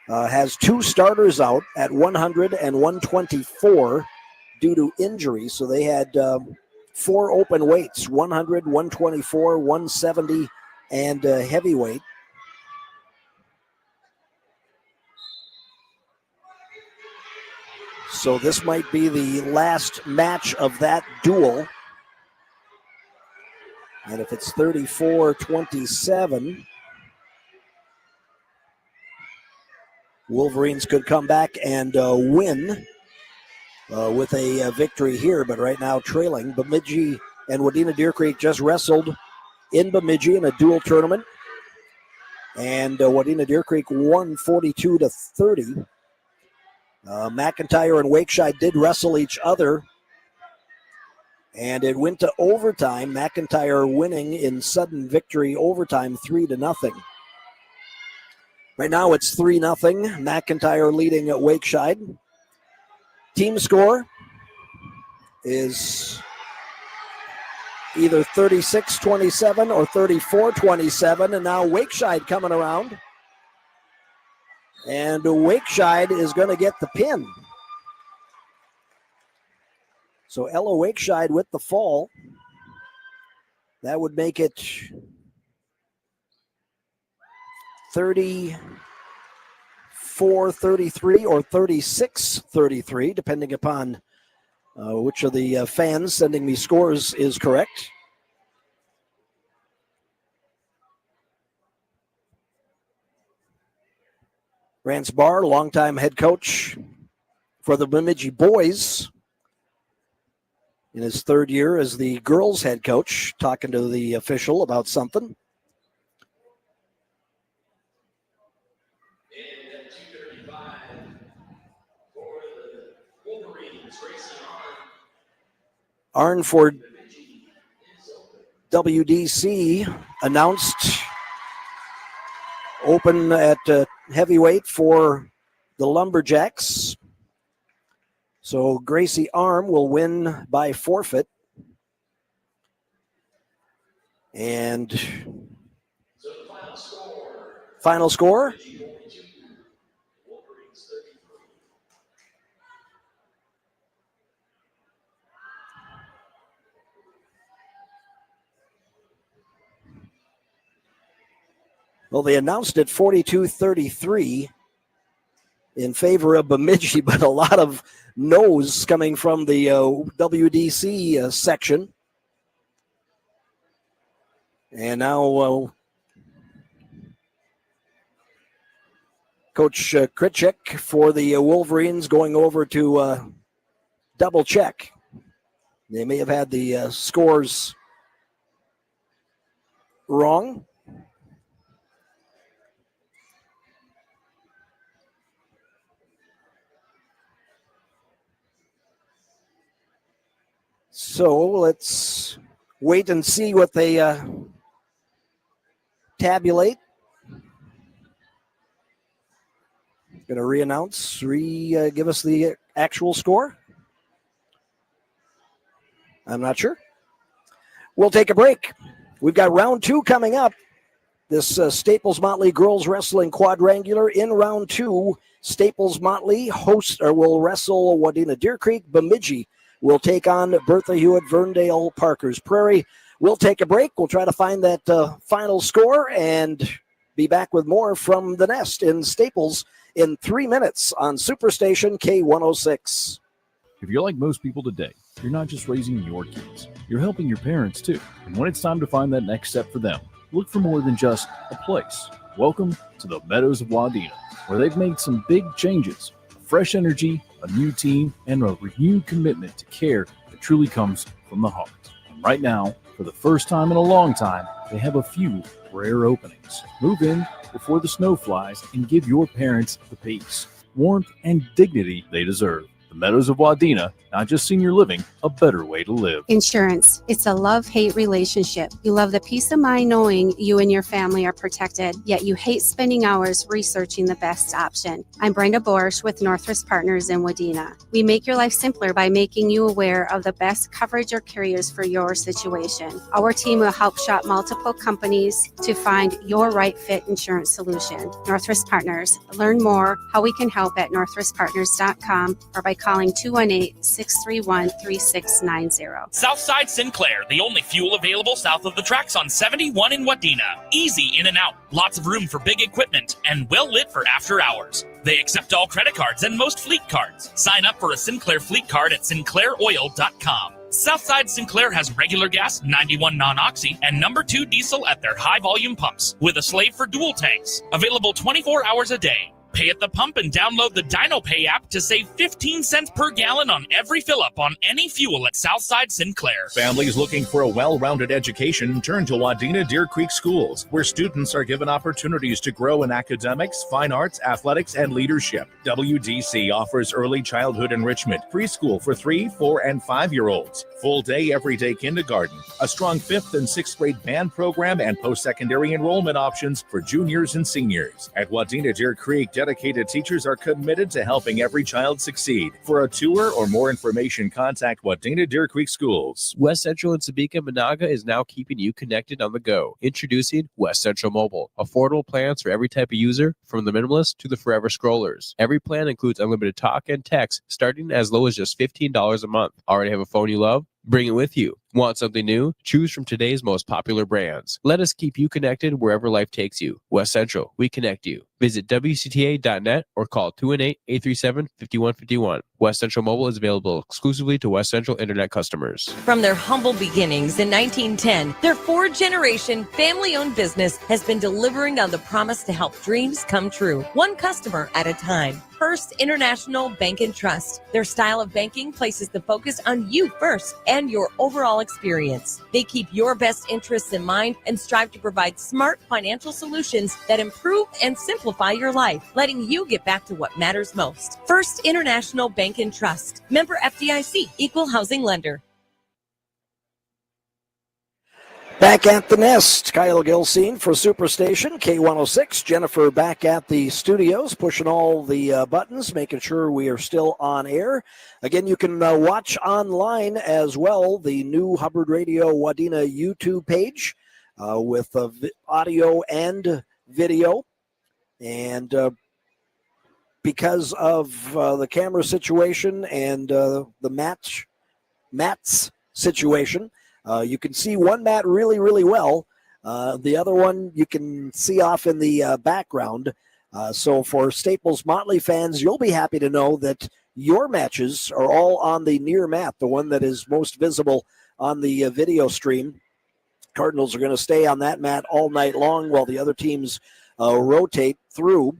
has two starters out at 100 and 124 due to injury. So they had 4 open weights, 100, 124, 170, and heavyweight. So this might be the last match of that duel. And if it's 34-27, Wolverines could come back and win with a victory here. But right now trailing. Bemidji and Wadena Deer Creek just wrestled in Bemidji in a dual tournament. And Wadena Deer Creek won 42-30. McIntyre and Wakescheid did wrestle each other, and it went to overtime. McIntyre winning in sudden victory overtime 3-0. Right now it's 3-0. McIntyre leading at Wakescheid. Team score is either 36-27 or 34-27, and now Wakescheid coming around. And Wakescheid is going to get the pin. So Ella Wakescheid with the fall. That would make it 34-33 or 36-33, depending upon which of the fans sending me scores is correct. Rance Barr, longtime head coach for the Bemidji boys, in his third year as the girls head coach, talking to the official about something. Arn for WDC announced open at heavyweight for the Lumberjacks. So Gracie Arm will win by forfeit. And final score? Well, they announced it 42-33 in favor of Bemidji, but a lot of no's coming from the WDC section. And now Coach Kritchik for the Wolverines going over to double check. They may have had the scores wrong. So let's wait and see what they tabulate. Going to re-announce, give us the actual score. I'm not sure. We'll take a break. We've got round 2 coming up. This Staples-Motley girls wrestling quadrangular. In round 2, Staples-Motley will wrestle Wadena Deer Creek. Bemidji will take on Bertha Hewitt Verndale Parkers Prairie. We'll take a break. We'll try to find that final score and be back with more from the Nest in Staples in 3 minutes on Superstation K106. If you're like most people today, you're not just raising your kids, you're helping your parents too. And when it's time to find that next step for them, look for more than just a place. Welcome to the Meadows of Wadena, where they've made some big changes, fresh energy, a new team, and a renewed commitment to care that truly comes from the heart. And right now, for the first time in a long time, they have a few rare openings. Move in before the snow flies and give your parents the peace, warmth, and dignity they deserve. The Meadows of Wadena, not just senior living, a better way to live. Insurance. It's a love-hate relationship. You love the peace of mind knowing you and your family are protected, yet you hate spending hours researching the best option. I'm Brenda Borsch with Northwest Partners in Wadena. We make your life simpler by making you aware of the best coverage or carriers for your situation. Our team will help shop multiple companies to find your right fit insurance solution. Northwest Partners. Learn more how we can help at northwestpartners.com or by calling 218-631-3690. Southside Sinclair, the only fuel available south of the tracks on 71 in Wadena. Easy in and out, lots of room for big equipment, and well lit for after hours. They accept all credit cards and most fleet cards. Sign up for a Sinclair fleet card at sinclairoil.com. Southside Sinclair has regular gas, 91 non-oxy, and number 2 diesel at their high-volume pumps, with a slave for dual tanks. Available 24 hours a day. Pay at the pump and download the DinoPay app to save 15 cents per gallon on every fill-up on any fuel at Southside Sinclair. Families looking for a well-rounded education turn to Wadena Deer Creek Schools, where students are given opportunities to grow in academics, fine arts, athletics, and leadership. WDC offers early childhood enrichment, preschool for 3, 4, and 5-year-olds, full-day, everyday kindergarten, a strong 5th and 6th grade band program, and post-secondary enrollment options for juniors and seniors. At Wadena Deer Creek, dedicated teachers are committed to helping every child succeed. For a tour or more information, contact Wadena Deer Creek Schools. West Central and Sabika Monaga is now keeping you connected on the go. Introducing West Central Mobile. Affordable plans for every type of user, from the minimalist to the forever scrollers. Every plan includes unlimited talk and text, starting as low as just $15 a month. Already have a phone you love? Bring it with you. Want something new? Choose from today's most popular brands. Let us keep you connected wherever life takes you. West Central, we connect you. Visit WCTA.net or call 218-837-5151. West Central Mobile is available exclusively to West Central Internet customers. From their humble beginnings in 1910, their 4-generation family-owned business has been delivering on the promise to help dreams come true, one customer at a time. First International Bank and Trust. Their style of banking places the focus on you first and your overall experience. They keep your best interests in mind and strive to provide smart financial solutions that improve and simplify your life, letting you get back to what matters most. First International Bank and Trust. Member FDIC, Equal Housing Lender. Back at the Nest, Kyle Gilsine for Superstation K106. Jennifer back at the studios, pushing all the buttons, making sure we are still on air. Again, you can watch online as well the new Hubbard Radio Wadena YouTube page with audio and video. And because of the camera situation and the mats situation, you can see one mat really, really well. The other one you can see off in the background. So for Staples-Motley fans, you'll be happy to know that your matches are all on the near mat, the one that is most visible on the video stream. Cardinals are going to stay on that mat all night long while the other teams rotate through.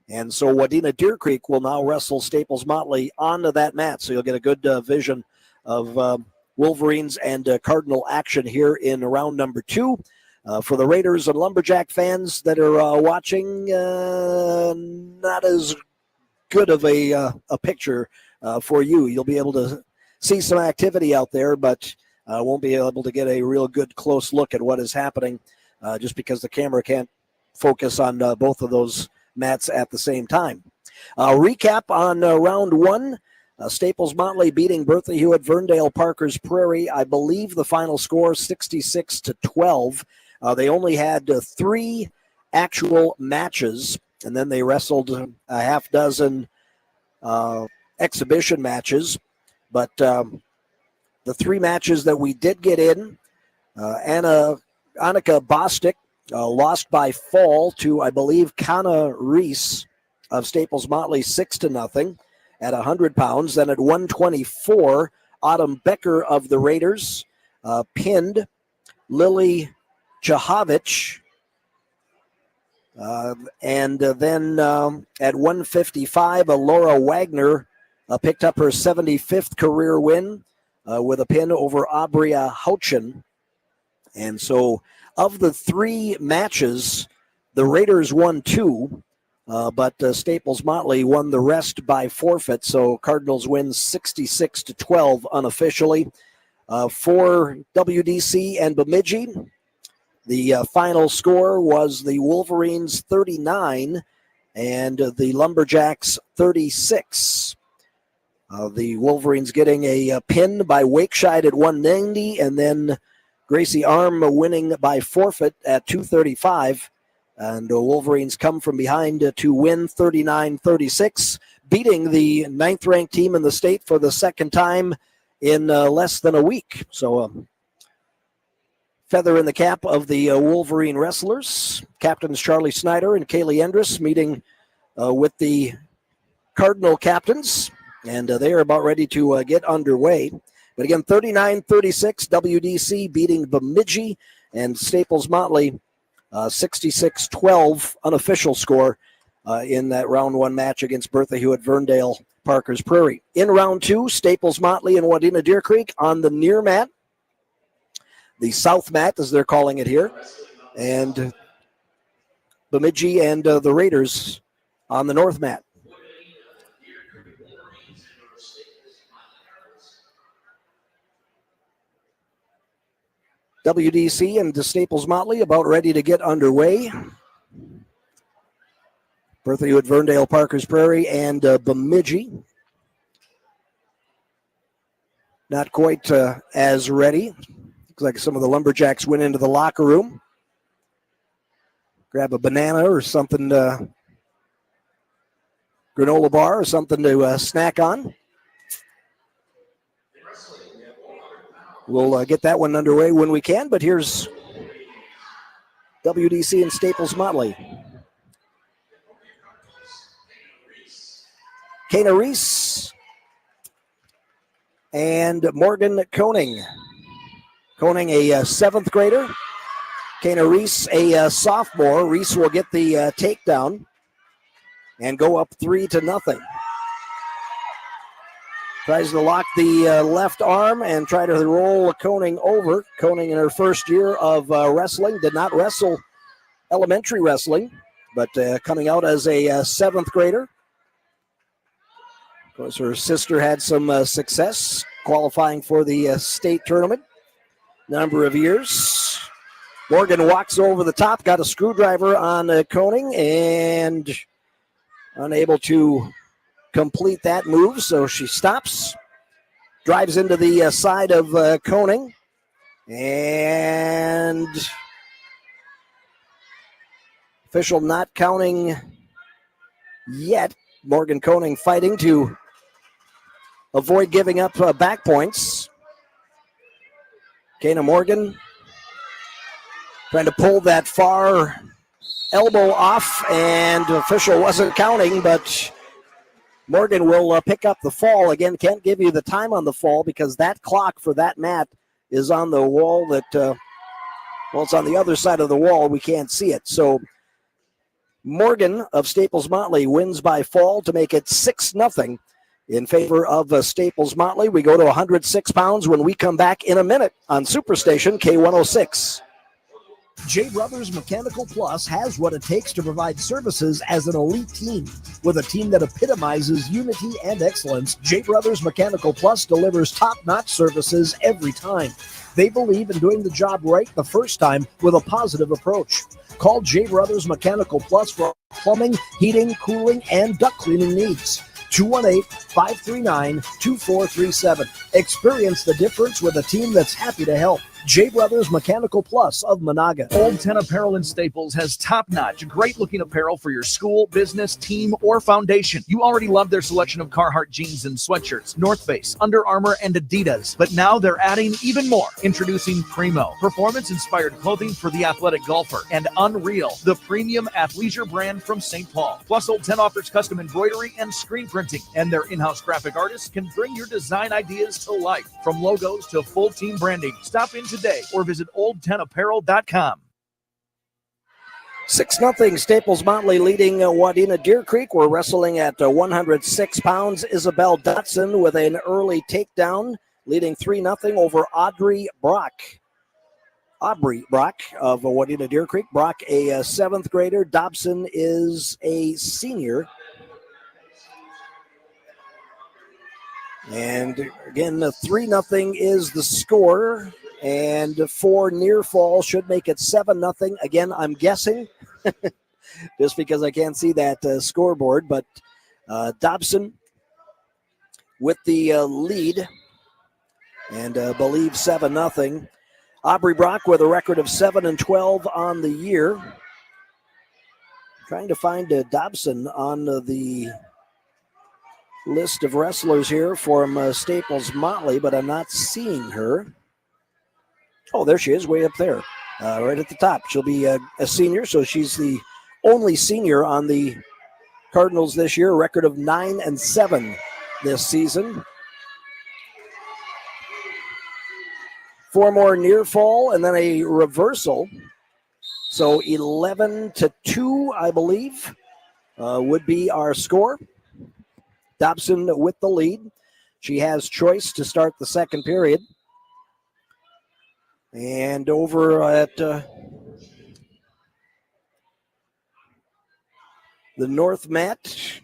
And so Wadena Deer Creek will now wrestle Staples-Motley onto that mat. So you'll get a good vision of Wolverines and Cardinal action here in round number 2. For the Raiders and Lumberjack fans that are watching, not as good of a picture for you. You'll be able to see some activity out there, but won't be able to get a real good close look at what is happening just because the camera can't focus on both of those mats at the same time. Recap on round 1. Staples-Motley beating Bertha Hewitt Verndale Parkers Prairie. I believe the final score 66-12. They only had 3 actual matches, and then they wrestled a half dozen exhibition matches. But the 3 matches that we did get in, Annika Bostic lost by fall to, I believe, Kana Reese of Staples-Motley 6-0 at 100 pounds. Then at 124, Autumn Becker of the Raiders pinned Lily Jahovich. And then at 155, Laura Wagner picked up her 75th career win with a pin over Abria Houchin. And so of the 3 matches, the Raiders won 2, but Staples-Motley won the rest by forfeit. So Cardinals win 66-12 unofficially. For WDC and Bemidji, the final score was the Wolverines 39 and the Lumberjacks 36. The Wolverines getting a pin by Wakescheid at 190, and then Gracie Arm winning by forfeit at 235. And the Wolverines come from behind to win 39-36, beating the 9th-ranked team in the state for the second time in less than a week. So feather in the cap of the Wolverine wrestlers. Captains Charlie Snyder and Kaylee Endress meeting with the Cardinal captains, and they are about ready to get underway. But again, 39-36, WDC beating Bemidji, and Staples-Motley 66-12 unofficial score in that round 1 match against Bertha Hewitt Verndale Parkers Prairie. In round 2, Staples-Motley and Wadena Deer Creek on the near mat, the south mat as they're calling it here, and Bemidji and the Raiders on the north mat. WDC and the Staples-Motley about ready to get underway. Bertha Hewitt Verndale Parkers Prairie and Bemidji not quite as ready. Looks like some of the Lumberjacks went into the locker room. Grab a banana or something, granola bar or something to snack on. We'll get that one underway when we can, but here's WDC and Staples-Motley. Kana Reese and Morgan Koning. Koning, a 7th grader. Kana Reese, a sophomore. Reese will get the takedown and go up 3-0. Tries to lock the left arm and try to roll Koning over. Koning in her first year of wrestling. Did not wrestle elementary wrestling, but coming out as a 7th grader. Of course, her sister had some success qualifying for the state tournament. Number of years. Morgan walks over the top, got a screwdriver on Koning, and unable to complete that move, so she stops, drives into the side of Koning, and official not counting yet. Morgan Koning fighting to avoid giving up back points. Kana Morgan Trying to pull that far elbow off, and the official wasn't counting, but Morgan will pick up the fall. Again, can't give you the time on the fall because that clock for that mat is on the wall that, it's on the other side of the wall. We can't see it. So Morgan of Staples-Motley wins by fall to make it 6-0 in favor of Staples-Motley. We go to 106 pounds when we come back in a minute on Superstation K106. J Brothers Mechanical Plus has what it takes to provide services as an elite team. With a team that epitomizes unity and excellence, J Brothers Mechanical Plus delivers top-notch services every time. They believe in doing the job right the first time with a positive approach. Call J Brothers Mechanical Plus for plumbing, heating, cooling, and duct cleaning needs. 218-539-2437. Experience the difference with a team that's happy to help. J Brothers Mechanical Plus of Monaga. Old 10 Apparel in Staples has top-notch, great-looking apparel for your school, business, team, or foundation. You already love their selection of Carhartt jeans and sweatshirts, North Face, Under Armour, and Adidas. But now they're adding even more. Introducing Primo, performance-inspired clothing for the athletic golfer, and Unreal, the premium athleisure brand from St. Paul. Plus, Old 10 offers custom embroidery and screen printing, and their in-house graphic artists can bring your design ideas to life. From logos to full team branding, stop in today or visit old10apparel.com. 6-0 Staples-Motley leading Wadena Deer Creek. We're wrestling at 106 pounds. Isabel Dotson with an early takedown, leading 3-0 over Aubrey Brock of Wadena Deer Creek. Brock, a 7th grader. Dobson is a senior. And again, 3-0 is the score. And 4 near fall should make it 7-0. Again, I'm guessing just because I can't see that scoreboard. But Dobson with the lead and believe 7-0. Aubrey Brock with a record of 7-12 on the year. Trying to find Dobson on the list of wrestlers here from Staples-Motley, but I'm not seeing her. Oh, there she is, way up there, right at the top. She'll be a senior, so she's the only senior on the Cardinals this year. A record of 9-7 this season. 4 more near fall, and then a reversal. So 11-2, I believe, would be our score. Dobson with the lead. She has choice to start the second period. And over at the North Mat,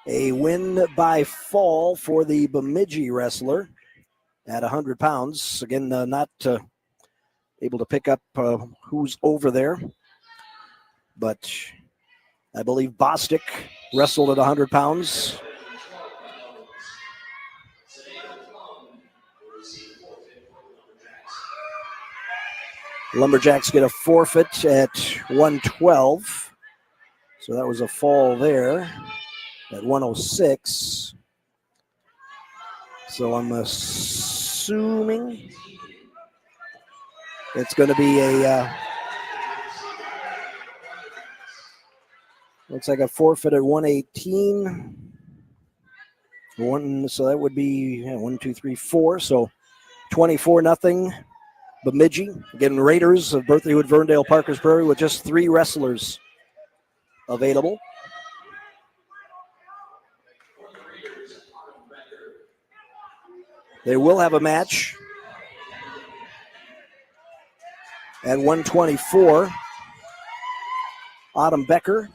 a win by fall for the Bemidji wrestler at 100 pounds. Again, not able to pick up who's over there. But I believe Bostic wrestled at 100 pounds. Lumberjacks get a forfeit at 112. So that was a fall there at 106. So I'm assuming it's going to be a, looks like a forfeit at 118. So that would be 1, 2, 3, 4. So 24-0. Bemidji, again, Raiders of Berthoud, Verndale, Parkers Prairie with just 3 wrestlers available. They will have a match at 124. Autumn Becker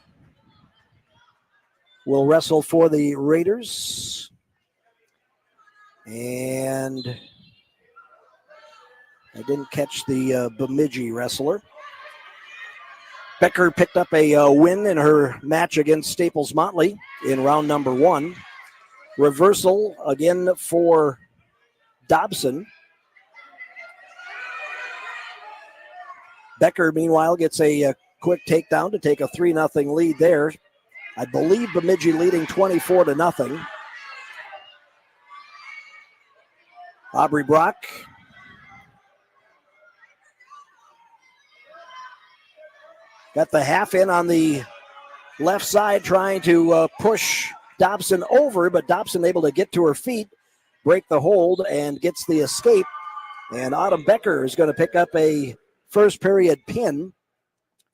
will wrestle for the Raiders. And I didn't catch the Bemidji wrestler. Becker picked up a win in her match against Staples-Motley in round number 1. Reversal again for Dobson. Becker, meanwhile, gets a quick takedown to take a 3-0 lead there. I believe Bemidji leading 24-0. Aubrey Brock Got the half in on the left side, trying to push Dobson over, but Dobson able to get to her feet, break the hold, and gets the escape. And Autumn Becker is going to pick up a first period pin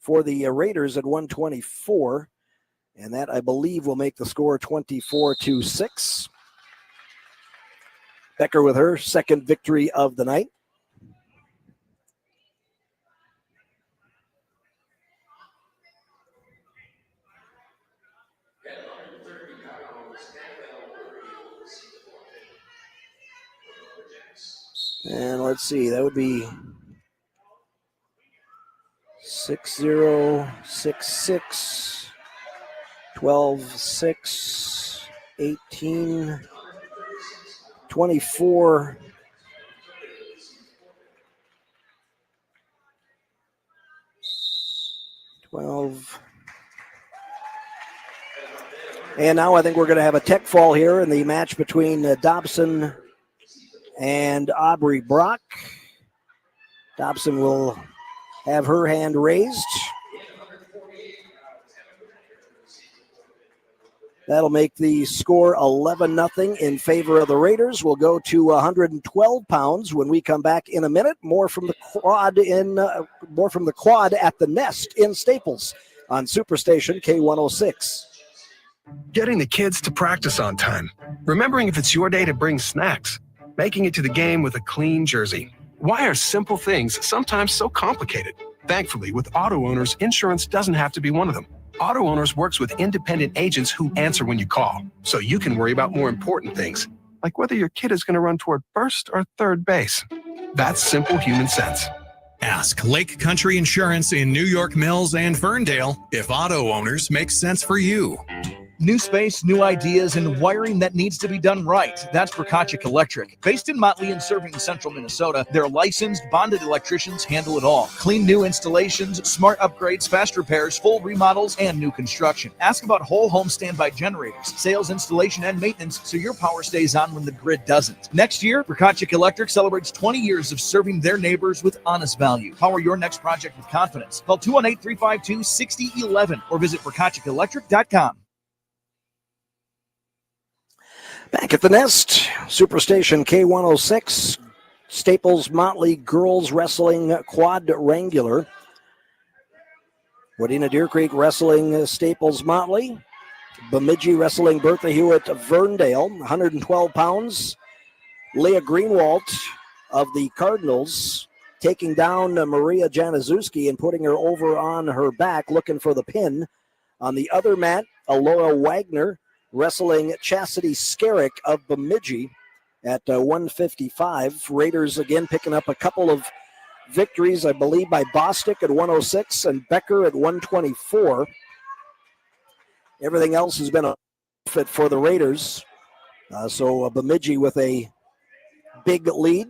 for the Raiders at 124. And that, I believe, will make the score 24-6. Becker with her second victory of the night. And let's see, that would be 6-0, 6-6, 12-6, 18, 24. And now I think we're going to have a tech fall here in the match between Dobson and Aubrey Brock. Dobson will have her hand raised. That'll make the score 11-0 in favor of the Raiders. We'll go to 112 pounds when we come back in a minute. More from the quad at the Nest in Staples on Superstation K106. Getting the kids to practice on time. Remembering if it's your day to bring snacks. Making it to the game with a clean jersey. Why are simple things sometimes so complicated? Thankfully, with Auto Owners, insurance doesn't have to be one of them. Auto Owners works with independent agents who answer when you call, so you can worry about more important things, like whether your kid is going to run toward first or third base. That's simple human sense. Ask Lake Country Insurance in New York Mills and Ferndale if Auto Owners makes sense for you. New space, new ideas, and wiring that needs to be done right. That's Prokachik Electric. Based in Motley and serving central Minnesota, their licensed, bonded electricians handle it all. Clean new installations, smart upgrades, fast repairs, full remodels, and new construction. Ask about whole home standby generators, sales, installation, and maintenance so your power stays on when the grid doesn't. Next year, Prokachik Electric celebrates 20 years of serving their neighbors with honest value. Power your next project with confidence. Call 218-352-6011 or visit ProkachikElectric.com. Back at the Nest, Superstation K106, Staples-Motley Girls Wrestling Quadrangular. Wadena Deer Creek wrestling Staples-Motley. Bemidji wrestling Bertha Hewitt of Verndale, 112 pounds. Leah Greenwald of the Cardinals taking down Maria Januszewski and putting her over on her back, looking for the pin. On the other mat, Alora Wagner wrestling Chastity Skerrick of Bemidji at 155. Raiders again picking up a couple of victories, I believe, by Bostic at 106 and Becker at 124. Everything else has been a fit for the Raiders. So Bemidji with a big lead.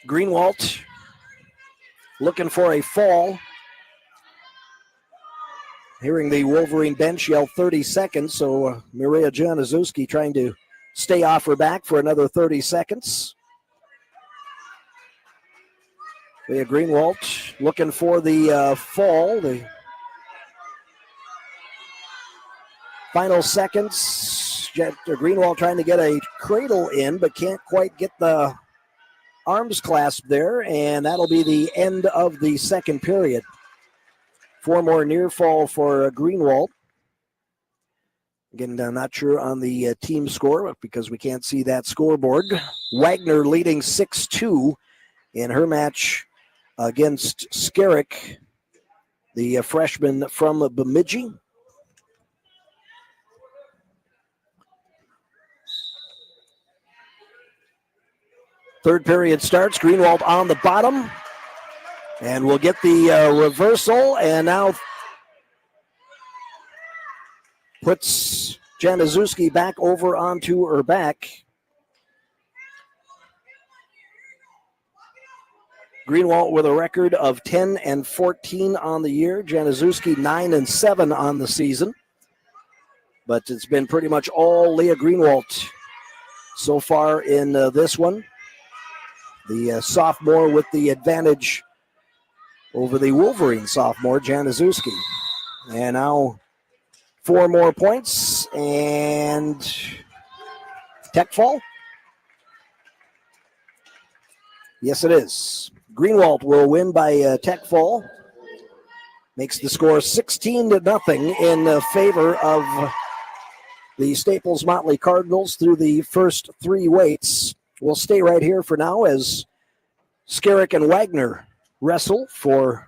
Greenwald looking for a fall. Hearing the Wolverine bench yell 30 seconds, so Maria Januszewski trying to stay off her back for another 30 seconds. Leah Greenwald looking for the fall. The final seconds. Greenwald trying to get a cradle in, but can't quite get the arms clasped there, and that'll be the end of the second period. 4 more near fall for Greenwald. Again, I'm not sure on the team score because we can't see that scoreboard. Wagner leading 6-2 in her match against Skerrick, the freshman from Bemidji. Third period starts. Greenwald on the bottom. And we'll get the reversal, and now puts Januszewski back over onto her back. Greenwald with a record of 10-14 on the year. Januszewski 9-7 on the season. But it's been pretty much all Leah Greenwald so far in this one. the sophomore with the advantage over the Wolverine sophomore, Januszewski. And now 4 more points and tech fall. Yes, it is. Greenwald will win by tech fall. Makes the score 16-0 in favor of the Staples-Motley Cardinals through the first 3 weights. We'll stay right here for now as Skerrick and Wagner wrestle for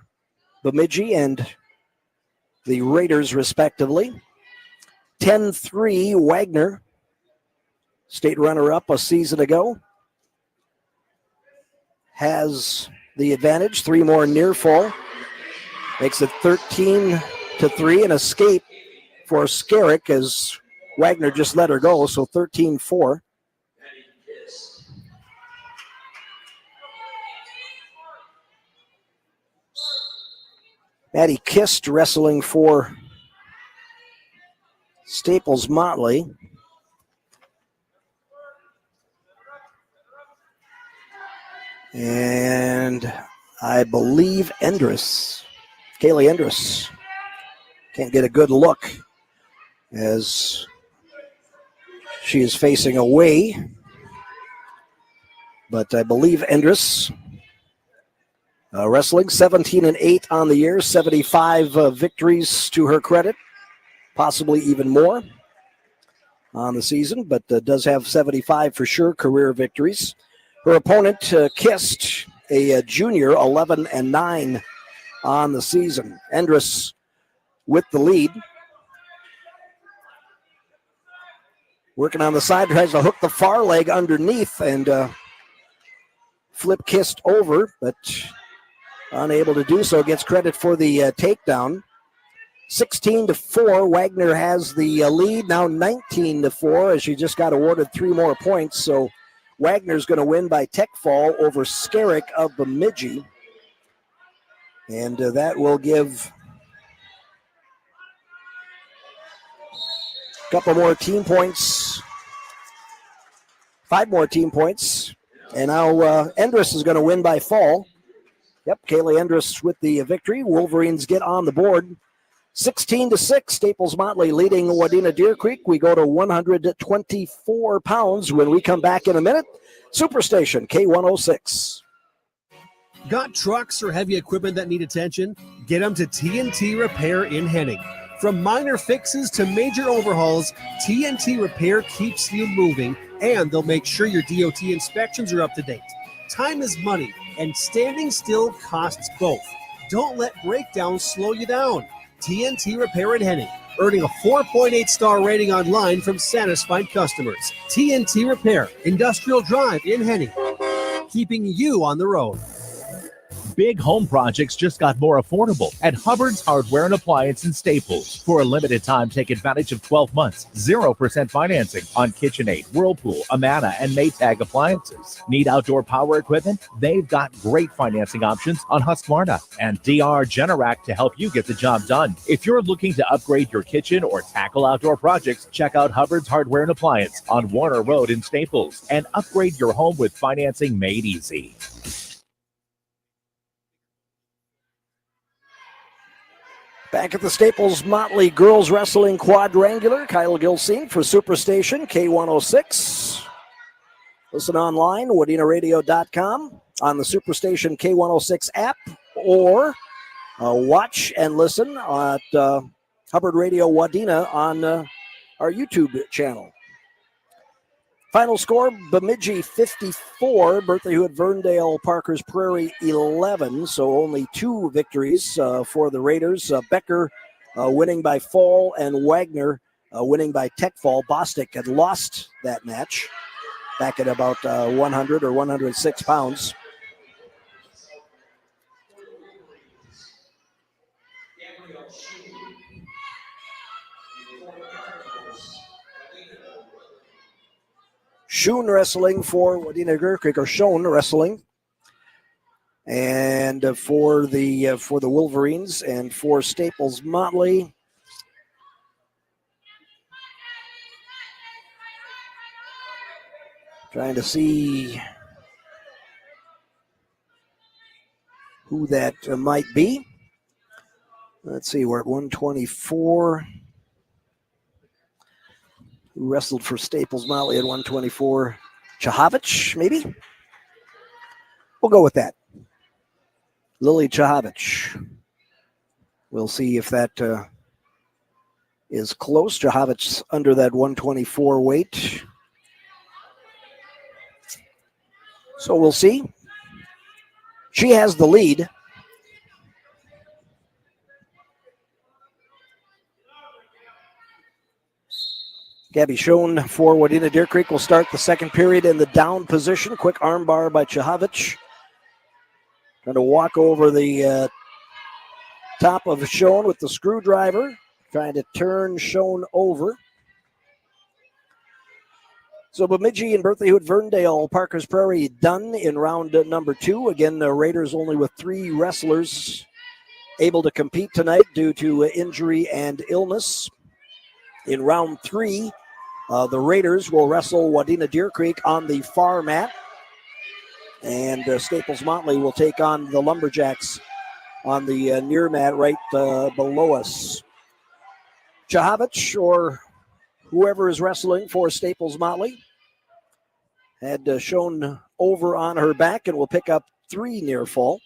Bemidji and the Raiders, respectively. 10-3, Wagner, state runner-up a season ago, has the advantage. 3 more near fall. Makes it 13-3, an escape for Skerrick as Wagner just let her go, so 13-4. Maddie Kist wrestling for Staples-Motley. And I believe Kaylee Endress, can't get a good look as she is facing away. But I believe Endress wrestling 17-8 on the year, 75 victories to her credit, possibly even more on the season, but does have 75 for sure career victories. Her opponent, Kist, a junior, 11-9 on the season. Endress with the lead. Working on the side, tries to hook the far leg underneath and flip Kist over, but unable to do so. Gets credit for the takedown. 16-4, Wagner has the lead, now 19-4 as she just got awarded 3 more points. So Wagner's going to win by tech fall over Skerrick of Bemidji. And that will give a couple more team points, 5 more team points. And now Endress is going to win by fall. Yep, Kaylee Endress with the victory. Wolverines get on the board. 16-6, Staples-Motley leading Wadena Deer Creek. We go to 124 pounds when we come back in a minute. Superstation K106. Got trucks or heavy equipment that need attention? Get them to TNT Repair in Henning. From minor fixes to major overhauls, TNT Repair keeps you moving, and they'll make sure your DOT inspections are up to date. Time is money, and standing still costs both. Don't let breakdowns slow you down. TNT Repair in Henning, earning a 4.8 star rating online from satisfied customers. TNT Repair, Industrial Drive in Henning, keeping you on the road. Big home projects just got more affordable at Hubbard's Hardware and Appliance in Staples. For a limited time, take advantage of 12 months, 0% financing on KitchenAid, Whirlpool, Amana, and Maytag appliances. Need outdoor power equipment? They've got great financing options on Husqvarna and DR Generac to help you get the job done. If you're looking to upgrade your kitchen or tackle outdoor projects, check out Hubbard's Hardware and Appliance on Warner Road in Staples and upgrade your home with financing made easy. Back at the Staples-Motley Girls Wrestling Quadrangular, Kyle Gilsing for Superstation K106. Listen online, WadenaRadio.com, on the Superstation K106 app, or watch and listen at Hubbard Radio Wadena on our YouTube channel. Final score, Bemidji 54, Bertha Hewitt Verndale Parker's Prairie 11, so only 2 victories for the Raiders. Becker winning by fall and Wagner winning by tech fall. Bostic had lost that match back at about 100 or 106 pounds. Schoen wrestling for Wadena Deer Creek, or Schoen wrestling, and for the Wolverines, and for Staples-Motley. Trying to see who that might be. Let's see, we're at 124. Who wrestled for Staples-Motley at 124? Chahovich, maybe? We'll go with that. Lily Chahovich. We'll see if that is close. Chahovich's under that 124 weight. So we'll see. She has the lead. Gabby Schoen for Wadena Deer Creek will start the second period in the down position. Quick armbar by Chahovich. Trying to walk over the top of Schoen with the screwdriver. Trying to turn Schoen over. So Bemidji and Bertha Hood Verndale, Parkers Prairie done in round number 2. Again, the Raiders only with 3 wrestlers able to compete tonight due to injury and illness. In round 3, the Raiders will wrestle Wadena Deer Creek on the far mat. And Staples-Motley will take on the Lumberjacks on the near mat right below us. Chahovich, or whoever is wrestling for Staples-Motley, had shown over on her back and will pick up 3 near fall.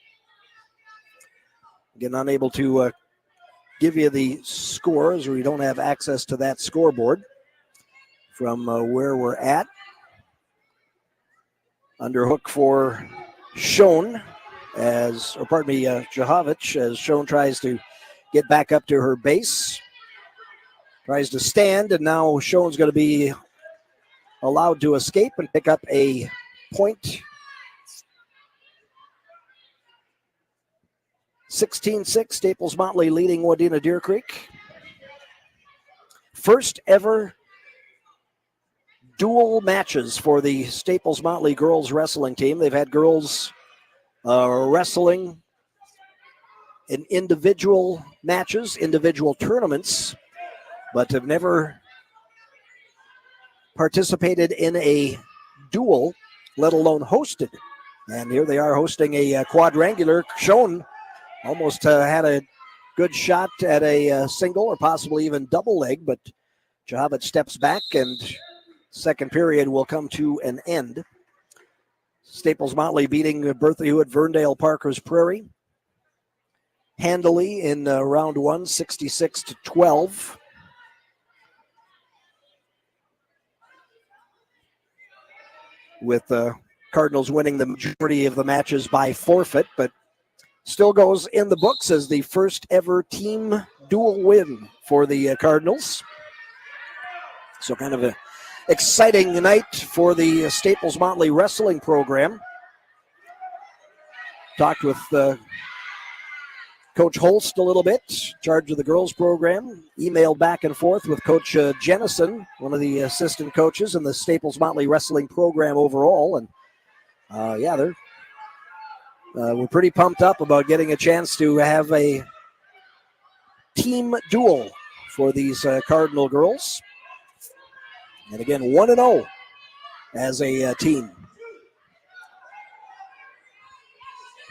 Again, unable to give you the scores, or we don't have access to that scoreboard from where we're at. Underhook for Schoen Chahovich, as Schoen tries to get back up to her base. Tries to stand, and now Schoen's going to be allowed to escape and pick up a point. 16-6, Staples-Motley leading Wadena Deer Creek. First ever dual matches for the Staples-Motley girls wrestling team. They've had girls wrestling in individual matches, individual tournaments, but have never participated in a duel, let alone hosted. And here they are hosting a quadrangular. Schoen almost had a good shot at a single or possibly even double leg, but Chahovich steps back and second period will come to an end. Staples-Motley beating Bertha Hewitt Verndale Parkers Prairie handily in round 1, 66-12. With Cardinals winning the majority of the matches by forfeit, but still goes in the books as the first ever team dual win for the Cardinals. So kind of an exciting night for the Staples-Motley wrestling program. Talked with Coach Holst a little bit, in charge of the girls program. Emailed back and forth with Coach Jennison, one of the assistant coaches in the Staples-Motley wrestling program overall. And we're pretty pumped up about getting a chance to have a team duel for these Cardinal girls. And again, 1-0 as a team.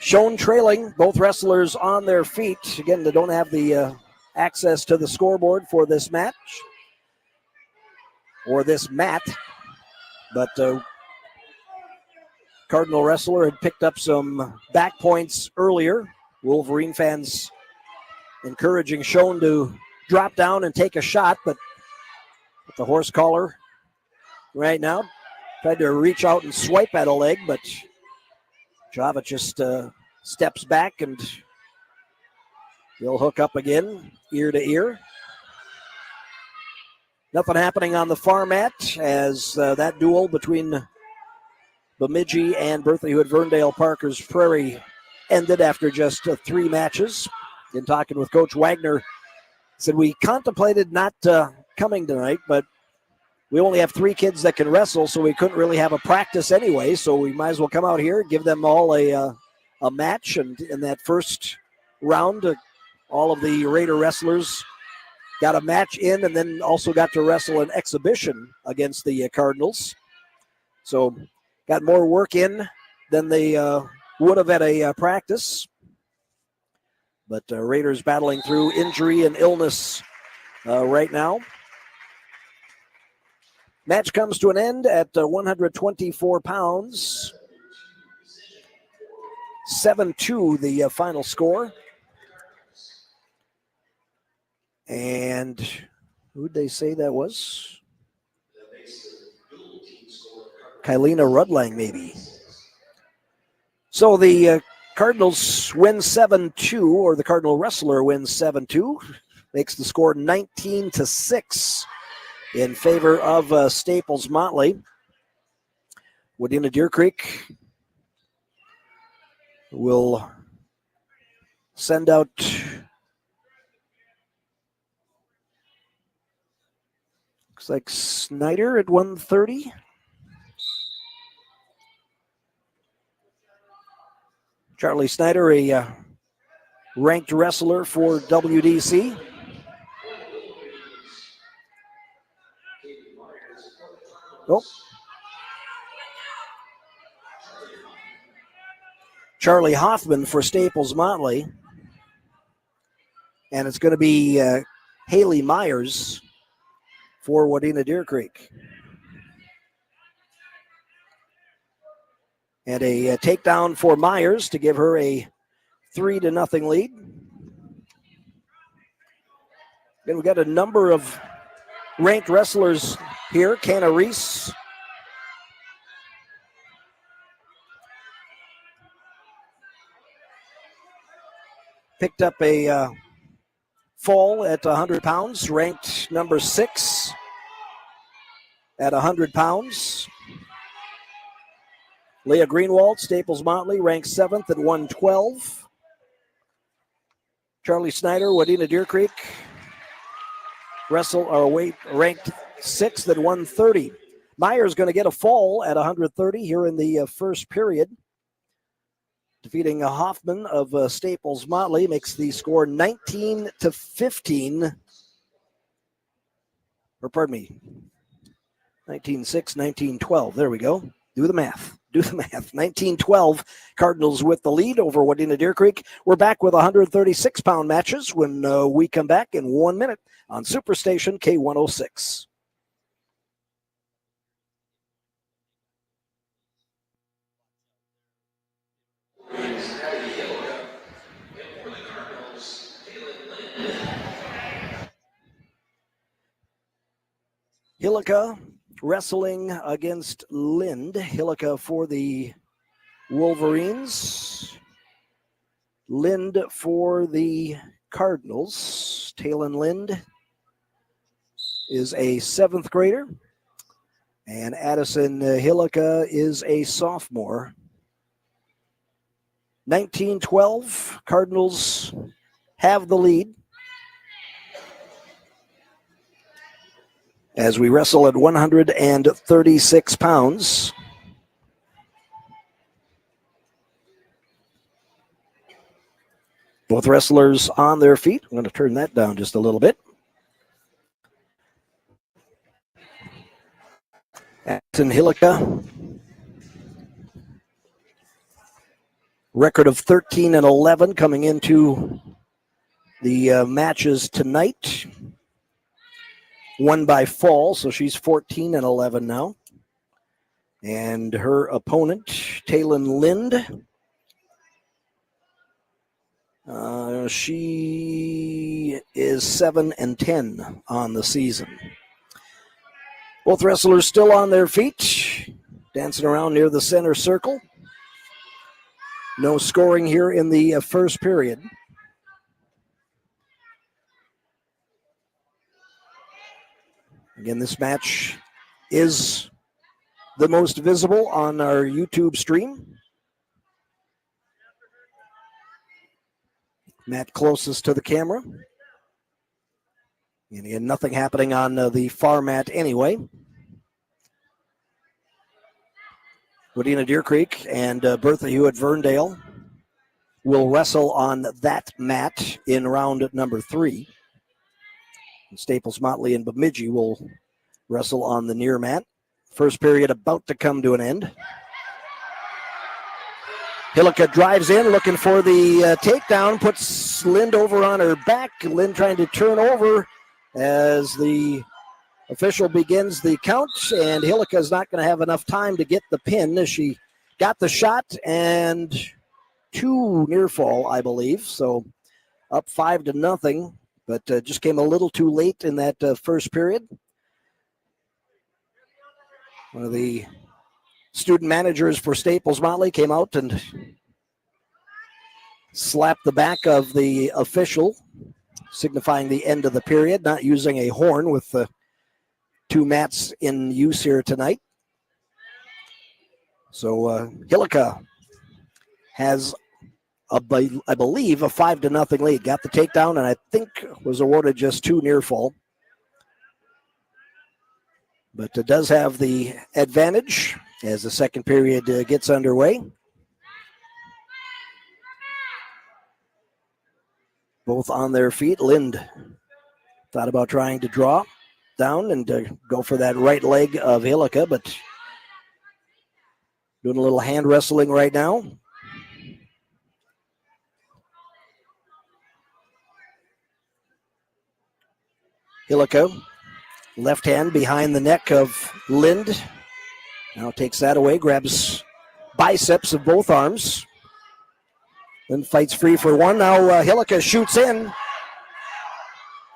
Schoen trailing, both wrestlers on their feet. Again, they don't have the access to the scoreboard for this match or this mat, but Cardinal wrestler had picked up some back points earlier. Wolverine fans encouraging Schoen to drop down and take a shot, but with the horse collar right now, tried to reach out and swipe at a leg, but Java just steps back and they'll hook up again, ear to ear. Nothing happening on the far mat as that duel between Bemidji and Bertha Hewitt Verndale Parkers Prairie ended after just 3 matches. In talking with Coach Wagner, said we contemplated not coming tonight, but we only have 3 kids that can wrestle, so we couldn't really have a practice anyway, so we might as well come out here, give them all a match. And in that first round, all of the Raider wrestlers got a match in and then also got to wrestle an exhibition against the Cardinals. So got more work in than they would have at a practice. But Raiders battling through injury and illness right now. Match comes to an end at 124 pounds. 7-2 the final score. And who'd they say that was? Kylina Rudlang, maybe. So the Cardinals win 7-2, or the Cardinal wrestler wins 7-2. Makes the score 19-6 in favor of Staples-Motley. Wadena Deer Creek will send out looks like Snyder at 1:30. Charlie Snyder, a ranked wrestler for WDC. Oh. Charlie Hoffman for Staples-Motley. And it's going to be Haley Myers for Wadena Deer Creek. And a takedown for Myers to give her a 3-0 lead. Then we got a number of ranked wrestlers here. Canna Reese. Picked up a fall at 100 pounds, ranked number 6 at 100 pounds. Leah Greenwald, Staples-Motley, ranked 7th at 112. Charlie Snyder, Wadena Deer Creek, ranked 6th at 130. Myers going to get a fall at 130 here in the first period. Defeating Hoffman of Staples-Motley makes the score 19-15. Or pardon me, 19-6, 19-12. There we go. Do the math. 19-12. Cardinals with the lead over Wadena Deer Creek. We're back with 136-pound matches when we come back in 1 minute on Superstation K106. Hillica wrestling against Lind. Hillica for the Wolverines. Lind for the Cardinals. Talon Lind is a 7th grader. And Addison Hillica is a sophomore. 19-12. Cardinals have the lead. As we wrestle at 136 pounds. Both wrestlers on their feet. I'm going to turn that down just a little bit. Addison Hillica. Record of 13-11 coming into the matches tonight. Won by fall, so she's 14-11 now. And her opponent, Talon Lind, she is 7-10 on the season. Both wrestlers still on their feet, dancing around near the center circle. No scoring here in the first period. Again, this match is the most visible on our YouTube stream. Matt closest to the camera. And again, nothing happening on the far mat anyway. Wadena Deer Creek and Bertha Hewitt-Verndale will wrestle on that mat in round number 3. And Staples-Motley and Bemidji will wrestle on the near mat. First period about to come to an end. Hillica drives in, looking for the takedown, puts Lind over on her back. Lind trying to turn over as the official begins the count, and Hillica is not going to have enough time to get the pin as she got the shot and 2 near fall, I believe. So up 5-0, but just came a little too late in that first period. One of the student managers for Staples-Motley came out and slapped the back of the official, signifying the end of the period, not using a horn with the 2 mats in use here tonight. So Hillica has, I believe, a 5-0 lead. Got the takedown, and I think was awarded just 2 near fall. But it does have the advantage as the second period gets underway. Both on their feet. Lind thought about trying to draw down and go for that right leg of Hillica, but doing a little hand wrestling right now. Hillica, left hand behind the neck of Lind. Now takes that away, grabs biceps of both arms. Then fights free for one. Now Hillica shoots in.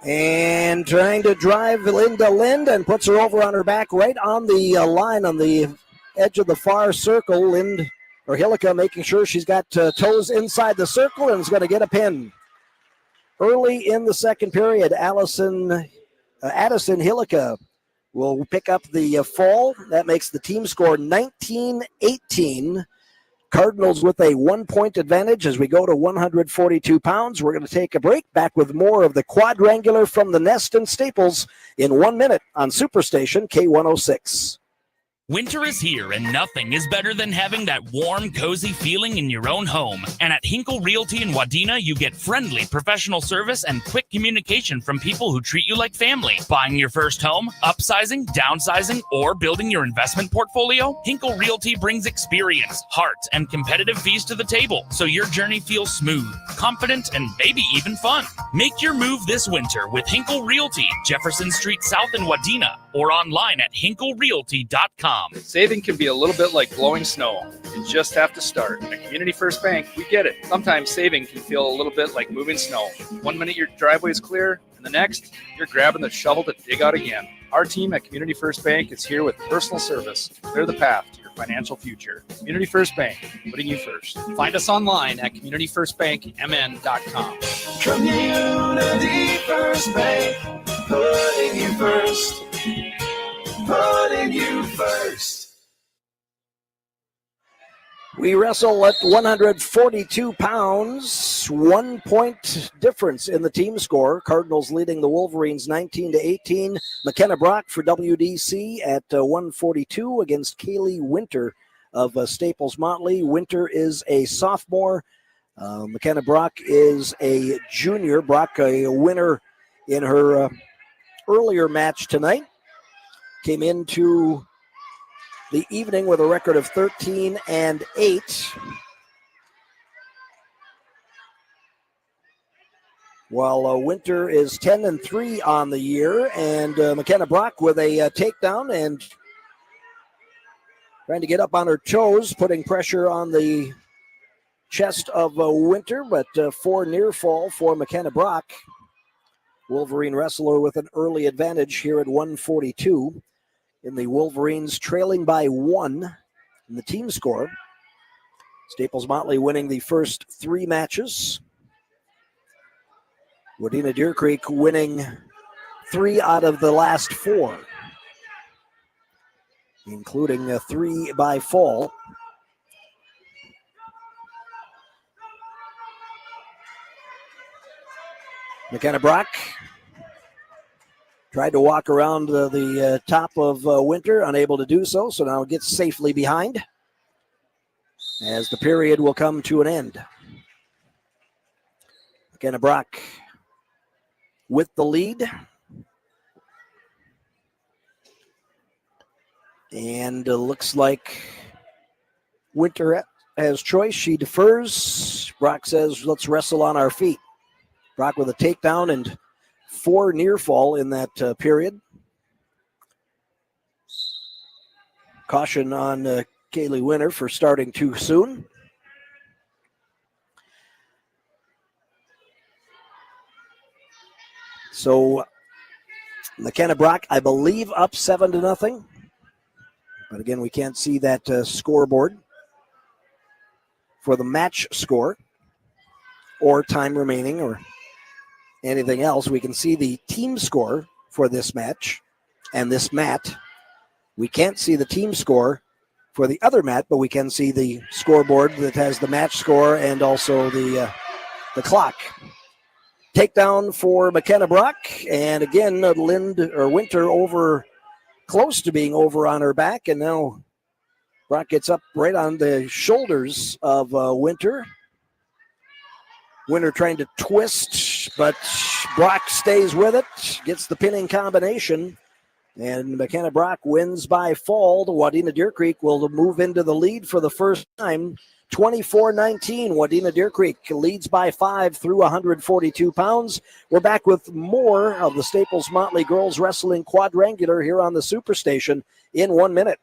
And trying to drive Lind to Lind and puts her over on her back right on the line on the edge of the far circle. Hillica making sure she's got toes inside the circle and is going to get a pin. Early in the second period, Addison Hillica will pick up the fall. That makes the team score 19-18. Cardinals with a 1-point advantage as we go to 142 pounds. We're going to take a break. Back with more of the Quadrangular from the Nest and Staples in 1 minute on Superstation K106. Winter is here, and nothing is better than having that warm, cozy feeling in your own home. And at Hinkle Realty in Wadena, you get friendly professional service and quick communication from people who treat you like family. Buying your first home, upsizing, downsizing, or building your investment portfolio? Hinkle Realty brings experience, heart, and competitive fees to the table, so your journey feels smooth, confident, and maybe even fun. Make your move this winter with Hinkle Realty, Jefferson Street South in Wadena, or online at hinklerealty.com. Saving can be a little bit like blowing snow. You just have to start. At Community First Bank, we get it. Sometimes saving can feel a little bit like moving snow. 1 minute your driveway is clear, and the next, you're grabbing the shovel to dig out again. Our team at Community First Bank is here with personal service to clear the path to your financial future. Community First Bank, putting you first. Find us online at communityfirstbankmn.com. Community First Bank, putting you first. Putting you first. We wrestle at 142 pounds. 1 point difference in the team score. Cardinals leading the Wolverines 19-18. McKenna Brock for WDC at 142 against Kaylee Winter of Staples-Motley. Winter is a sophomore. McKenna Brock is a junior. Brock a winner in her earlier match tonight. Came into the evening with a record of 13-8. While Winter is 10-3 on the year, and McKenna Brock with a takedown and trying to get up on her toes, putting pressure on the chest of Winter, but 4 near fall for McKenna Brock. Wolverine wrestler with an early advantage here at 142. In the Wolverines trailing by 1 in the team score. Staples-Motley winning the first 3 matches. Wadena Deer Creek winning 3 out of the last 4, including a 3 by fall. McKenna Brock tried to walk around the top of Winter, unable to do so, so now gets safely behind as the period will come to an end. McKenna Brock with the lead. And looks like Winter has choice. She defers. Brock says, let's wrestle on our feet. Brock with a takedown and 4 near fall in that period. Caution on Kaylee Winter for starting too soon. So McKenna Brock, I believe, up 7-0. But again, we can't see that scoreboard for the match score or time remaining or anything else. We can see the team score for this match and this mat. We can't see the team score for the other mat, but we can see the scoreboard that has the match score and also the clock. Takedown for McKenna Brock, and again, Winter over, close to being over on her back, and now Brock gets up right on the shoulders of Winter. Winter trying to twist, but Brock stays with it, gets the pinning combination, and McKenna Brock wins by fall. The Wadena Deer Creek will move into the lead for the first time. 24-19, Wadena Deer Creek leads by 5 through 142 pounds. We're back with more of the Staples-Motley Girls Wrestling Quadrangular here on the Superstation in 1 minute.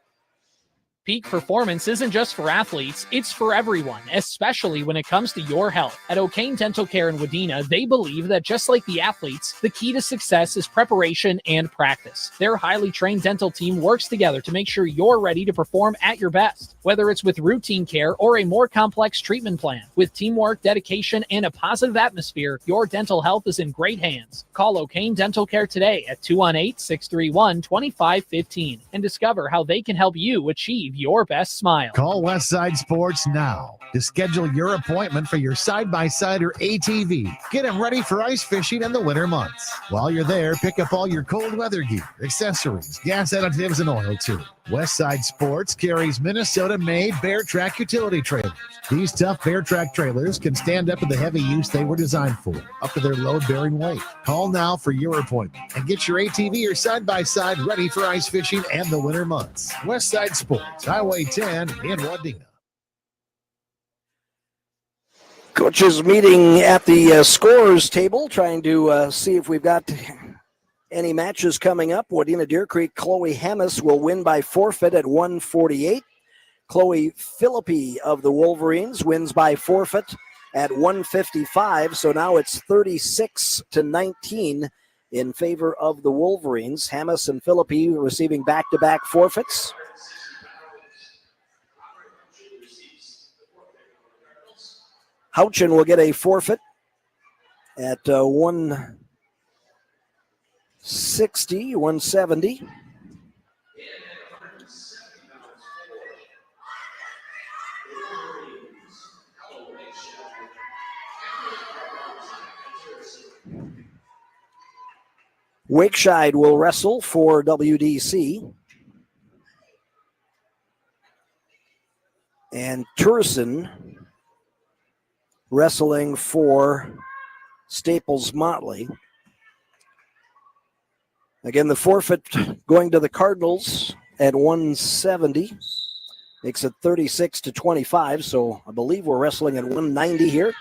Peak performance isn't just for athletes, it's for everyone, especially when it comes to your health. At O'Kane Dental Care in Wadena, they believe that just like the athletes, the key to success is preparation and practice. Their highly trained dental team works together to make sure you're ready to perform at your best, whether it's with routine care or a more complex treatment plan. With teamwork, dedication, and a positive atmosphere, your dental health is in great hands. Call O'Kane Dental Care today at 218-631-2515 and discover how they can help you achieve your best smile. Call Westside Sports now to schedule your appointment for your side-by-side or ATV. Get them ready for ice fishing in the winter months. While you're there, pick up all your cold weather gear, accessories, gas additives, and oil too. Westside Sports carries Minnesota-made Bear Track utility trailers. These tough Bear Track trailers can stand up to the heavy use they were designed for, up to their load-bearing weight. Call now for your appointment and get your ATV or side-by-side ready for ice fishing and the winter months. Westside Sports, Highway 10 in Wadena. Coaches meeting at the scorers table, trying to see if we've got any matches coming up. Wadena Deer Creek, Chloe Hammis will win by forfeit at 148. Chloe Philippi of the Wolverines wins by forfeit at 155. So now it's 36-19 in favor of the Wolverines. Hammis and Philippi receiving back-to-back forfeits. Houchin will get a forfeit at 160, 170. Wakescheid will wrestle for WDC. And Turson wrestling for Staples-Motley. Again, the forfeit going to the Cardinals at 170. Makes it 36-25, so I believe we're wrestling at 190 here.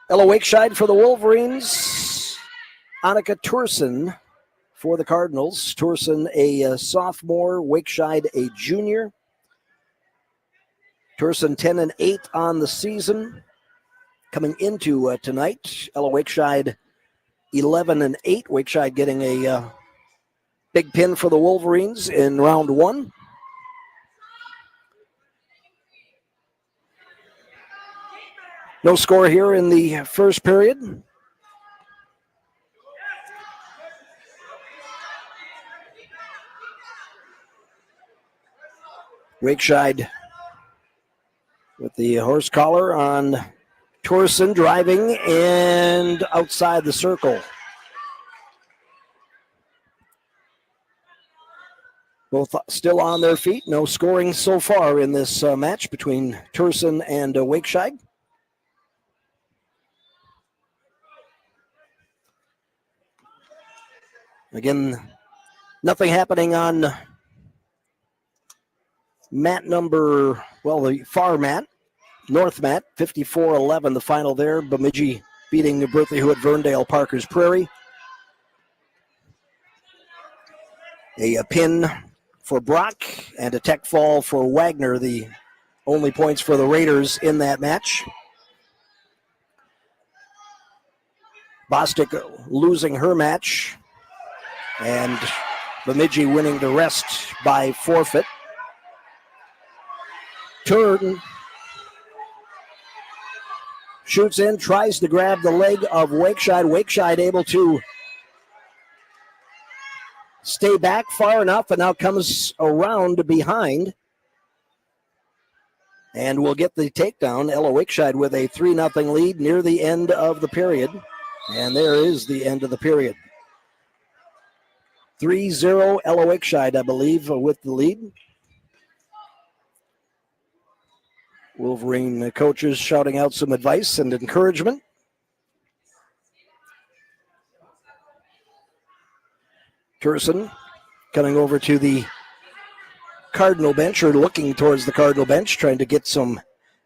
Ella Wakescheid for the Wolverines. Annika Turson for the Cardinals. Turson a sophomore, Wakescheid a junior. Turson 10-8 on the season. Coming into tonight, Ella Wakescheid 11-8. Wakescheid getting a big pin for the Wolverines in round one. No score here in the first period. Wakescheid with the horse collar on Torsen, driving and outside the circle. Both still on their feet. No scoring so far in this match between Turson and Wakescheid. Again, nothing happening on mat number, the far mat, north mat, 54-11, the final there. Bemidji beating Bertha Hewitt Verndale Parker's Prairie. A pin for Brock and a tech fall for Wagner, the only points for the Raiders in that match. Bostic losing her match, and Bemidji winning the rest by forfeit. Turn shoots in, tries to grab the leg of Wakescheid. Wakescheid able to stay back far enough, and now comes around behind and will get the takedown. Ella Wakescheid with a 3-0 lead near the end of the period. And there is the end of the period. 3-0 Ella Wakescheid, I believe, with the lead. Wolverine coaches shouting out some advice and encouragement. Turson coming over to the Cardinal bench, or looking towards the Cardinal bench, trying to get some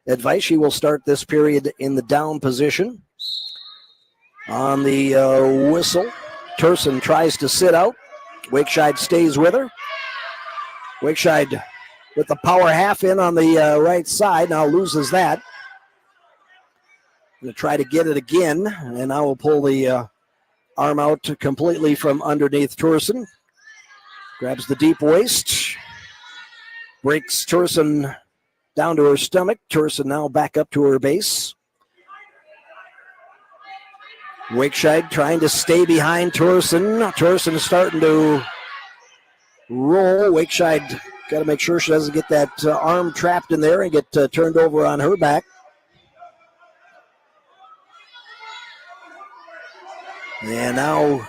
advice. She will start this period in the down position. On the whistle, Turson tries to sit out. Wakescheid stays with her. Wakescheid with the power half in on the right side, now loses that. Going to try to get it again, and now we'll pull the arm out completely from underneath Turson. Grabs the deep waist. Breaks Turson down to her stomach. Turson now back up to her base. Wakescheid trying to stay behind Turson. Turson starting to roll. Wakescheid got to make sure she doesn't get that arm trapped in there and get turned over on her back. And now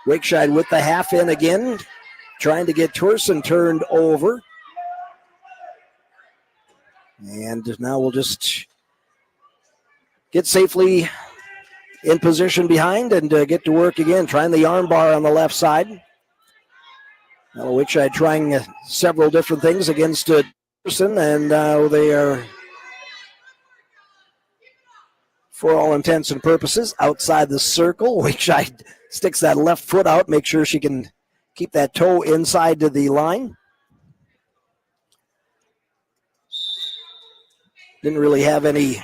Wakescheid with the half in again, trying to get Turson turned over. And now we'll just get safely in position behind and get to work again, trying the arm bar on the left side. Now Wakescheid trying several different things against Turson, and now they are, for all intents and purposes, outside the circle. Wakescheid sticks that left foot out, make sure she can keep that toe inside to the line. Didn't really have any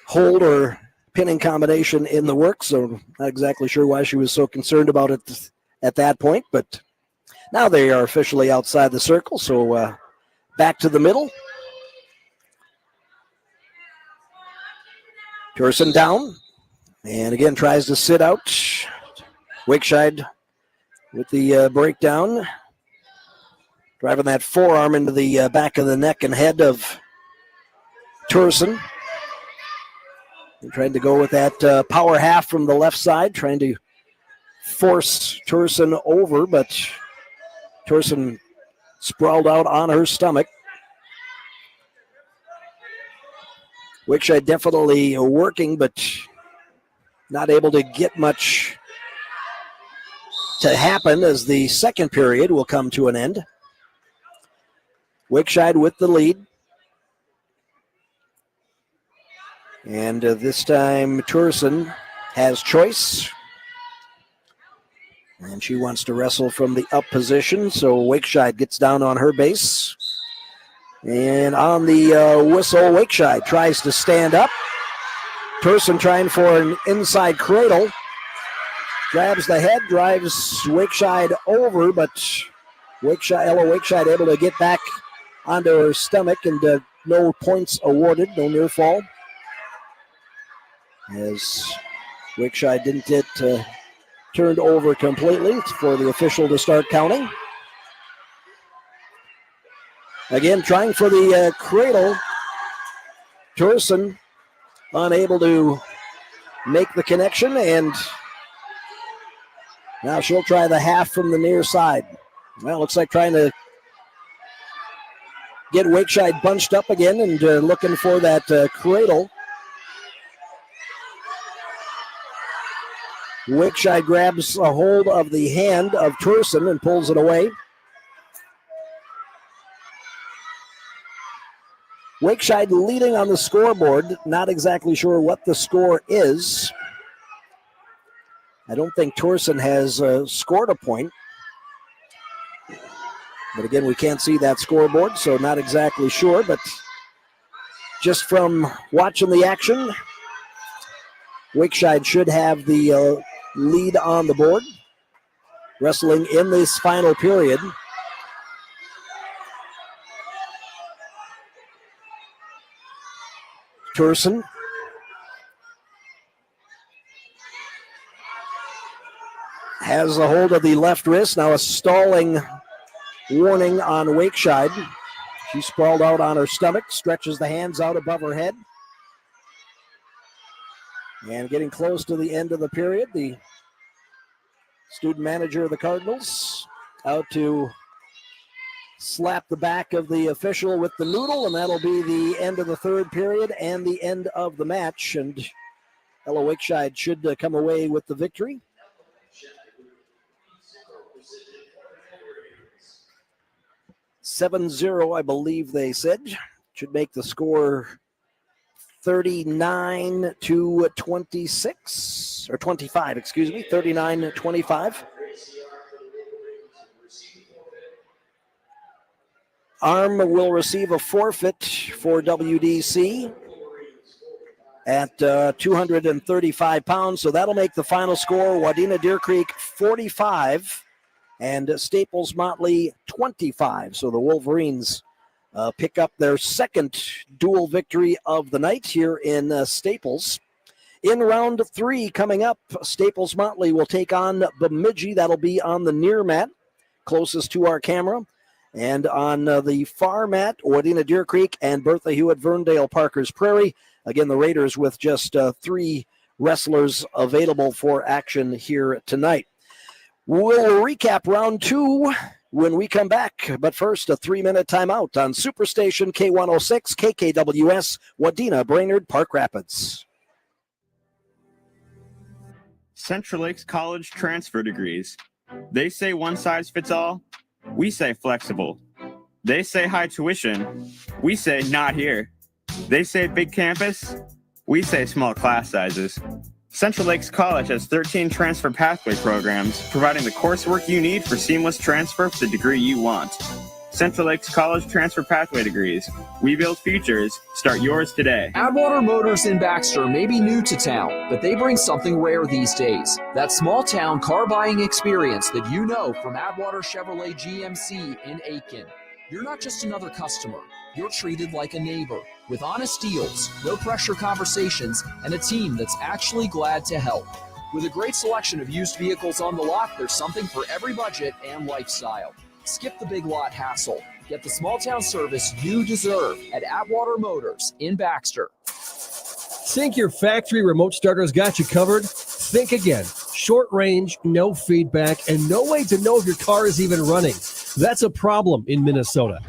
hold or pinning combination in the work, so not exactly sure why she was so concerned about it at that point, but now they are officially outside the circle, so back to the middle. Turson down, and again tries to sit out. Wakescheid with the breakdown, driving that forearm into the back of the neck and head of Turson. And trying to go with that power half from the left side, trying to force Turson over, but Turson sprawled out on her stomach. Wakescheid definitely working, but not able to get much to happen as the second period will come to an end. Wakescheid with the lead. And this time Turson has choice. And she wants to wrestle from the up position, so Wakescheid gets down on her base. And on the whistle, Wakescheid tries to stand up. Turson trying for an inside cradle. Grabs the head, drives Wakescheid over, but Ella Wakescheid able to get back onto her stomach, and no points awarded, no near fall. As Wakescheid didn't get turned over completely for the official to start counting. Again, trying for the cradle. Turson unable to make the connection, and now she'll try the half from the near side. Well, looks like trying to get Wakescheid bunched up again and looking for that cradle. Wakescheid grabs a hold of the hand of Turson and pulls it away. Wakeside leading on the scoreboard. Not exactly sure what the score is. I don't think Torsen has scored a point. But again, we can't see that scoreboard, so not exactly sure. But just from watching the action, Wakeside should have the lead on the board. Wrestling in this final period. Torsen has a hold of the left wrist. Now a stalling warning on Wakeside. She sprawled out on her stomach, stretches the hands out above her head. And getting close to the end of the period, the student manager of the Cardinals out to slap the back of the official with the noodle, and that'll be the end of the third period and the end of the match. And Ella Wakeside should come away with the victory. (7-0), I believe they said. Should make the score 39-26, or 25, excuse me, 39-25. Arm will receive a forfeit for WDC at 235 pounds, so that'll make the final score Wadena Deer Creek 45 and Staples-Motley 25. So the Wolverines pick up their second dual victory of the night here in Staples. In round 3 coming up, Staples-Motley will take on Bemidji. That'll be on the near mat, closest to our camera. And on the far mat, Wadena Deer Creek and Bertha Hewitt Verndale Parker's Prairie. Again, the Raiders with just 3 wrestlers available for action here tonight. We'll recap round 2 when we come back. But first, a 3-minute timeout on Superstation K106, KKWS, Wadena, Brainerd, Park Rapids. Central Lakes College transfer degrees. They say one size fits all. We say flexible. They say high tuition. We say not here. They say big campus. We say small class sizes. Central Lakes College has 13 transfer pathway programs, providing the coursework you need for seamless transfer for the degree you want. Central Lakes College transfer pathway degrees. We build futures. Start yours today. Atwater Motors in Baxter may be new to town, but they bring something rare these days. That small town car buying experience that you know from Atwater Chevrolet GMC in Aiken. You're not just another customer. You're treated like a neighbor with honest deals, no pressure conversations, and a team that's actually glad to help. With a great selection of used vehicles on the lot, there's something for every budget and lifestyle. Skip the big lot hassle. Get the small town service you deserve at Atwater Motors in Baxter. Think your factory remote starter's got you covered? Think again. Short range, no feedback, and no way to know if your car is even running. That's a problem in Minnesota.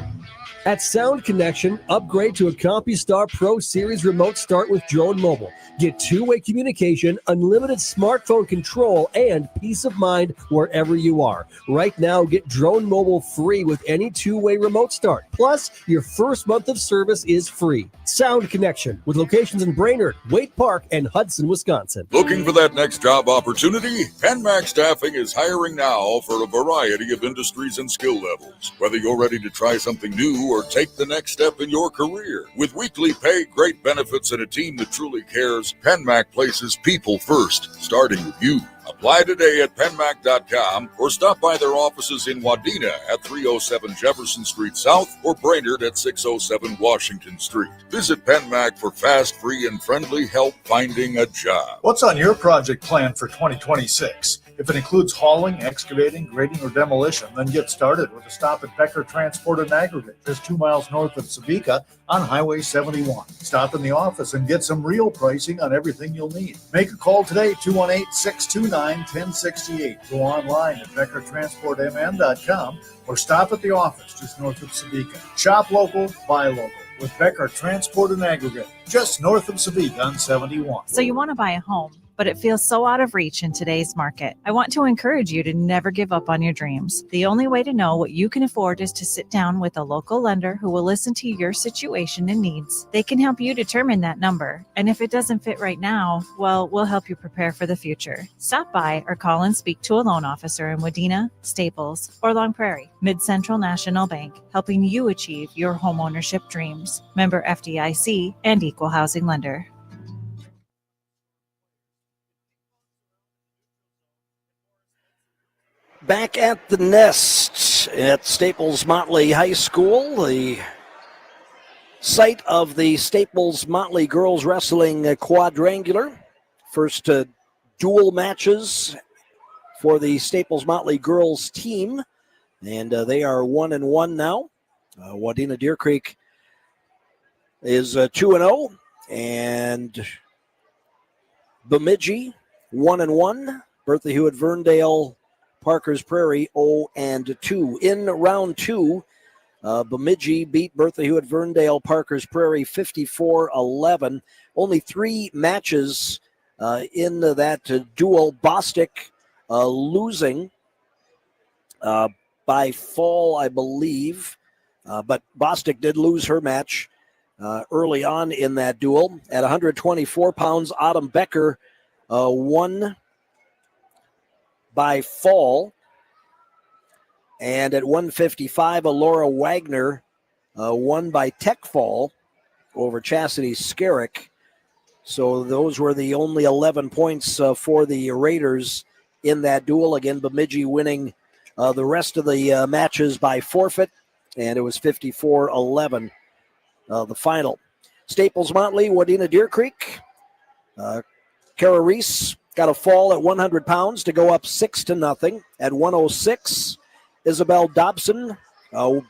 At Sound Connection, upgrade to a CompuStar Pro Series remote start with Drone Mobile. Get two-way communication, unlimited smartphone control, and peace of mind wherever you are. Right now, get Drone Mobile free with any two-way remote start. Plus, your first month of service is free. Sound Connection, with locations in Brainerd, Waite Park, and Hudson, Wisconsin. Looking for that next job opportunity? PenMac Staffing is hiring now for a variety of industries and skill levels. Whether you're ready to try something new or take the next step in your career. With weekly pay, great benefits, and a team that truly cares, PenMac places people first, starting with you. Apply today at penmac.com or stop by their offices in Wadena at 307 Jefferson Street South or Brainerd at 607 Washington Street. Visit PenMac for fast, free, and friendly help finding a job. What's on your project plan for 2026? If it includes hauling, excavating, grading, or demolition, then get started with a stop at Becker Transport and Aggregate, just 2 miles north of Sabika on Highway 71. Stop in the office and get some real pricing on everything you'll need. Make a call today, 218-629-1068. Go online at BeckerTransportMN.com or stop at the office just north of Sabika. Shop local, buy local with Becker Transport and Aggregate, just north of Sabika on 71. So you want to buy a home, but it feels so out of reach in today's market. I want to encourage you to never give up on your dreams. The only way to know what you can afford is to sit down with a local lender who will listen to your situation and needs. They can help you determine that number, and if it doesn't fit right now, well, we'll help you prepare for the future. Stop by or call and speak to a loan officer in Wadena, Staples, or Long Prairie. Mid-Central National Bank, helping you achieve your homeownership dreams. Member FDIC and Equal Housing Lender. Back at the Nest at Staples-Motley High School, the site of the Staples-Motley Girls Wrestling Quadrangular. First dual matches for the Staples-Motley girls team, and they are 1-1 now. Wadena Deer Creek is 2-0, and Bemidji 1-1. Bertha Hewitt Verndale, Parkers Prairie 0-2. In round 2, Bemidji beat Bertha Hewitt Verndale Parkers Prairie 54-11. Only 3 matches in that duel. Bostic losing by fall, I believe. But Bostic did lose her match early on in that duel. At 124 pounds, Autumn Becker won by fall. And at 155, Alora Wagner won by tech fall over Chastity Skerrick. So those were the only 11 points for the Raiders in that duel. Again, Bemidji winning the rest of the matches by forfeit, and it was 54-11, the final. Staples-Motley, Wadena Deer Creek. Kara Reese got a fall at 100 pounds to go up 6-0. At 106, Isabel Dobson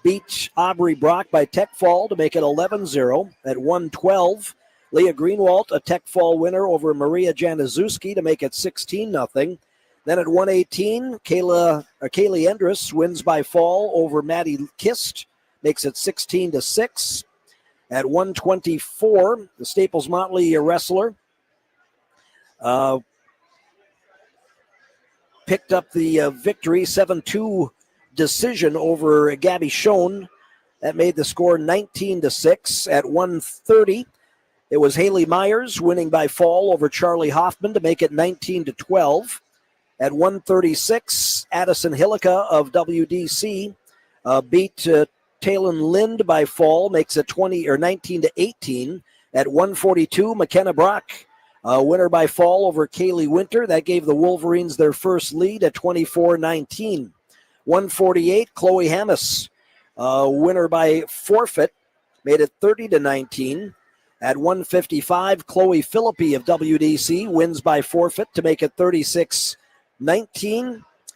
beat Aubrey Brock by tech fall to make it 11-0. At 112, Leah Greenwald, a tech fall winner over Maria Januszewski to make it 16-0. Then at 118, Kaylee Endress wins by fall over Maddie Kist, makes it 16-6. At 124, the Staples-Motley wrestler picked up the victory, 7-2 decision over Gabby Schoen. That made the score 19-6. At 130, it was Haley Myers winning by fall over Charlie Hoffman to make it 19-12. At 136, Addison Hillica of WDC beat Talon Lind by fall, makes it 19-18. At 142, McKenna Brock, winner by fall over Kaylee Winter. That gave the Wolverines their first lead at 24-19. 148, Chloe Hammis, winner by forfeit, made it 30-19. At 155, Chloe Philippi of WDC wins by forfeit to make it 36-19.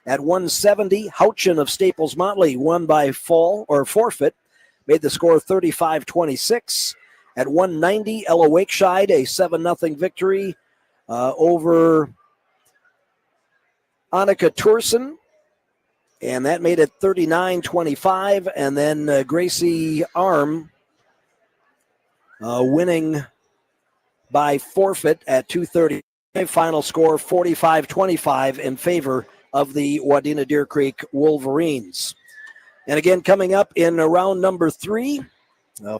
At 170, Houchin of Staples-Motley won by fall or forfeit, made the score 35-26. At 190, Ella Wakescheid, a 7-0 victory over Annika Turson, and that made it 39-25. And then Gracie Arm winning by forfeit at 2:30. Final score 45-25 in favor of the Wadena Deer Creek Wolverines. And again, coming up in round number 3,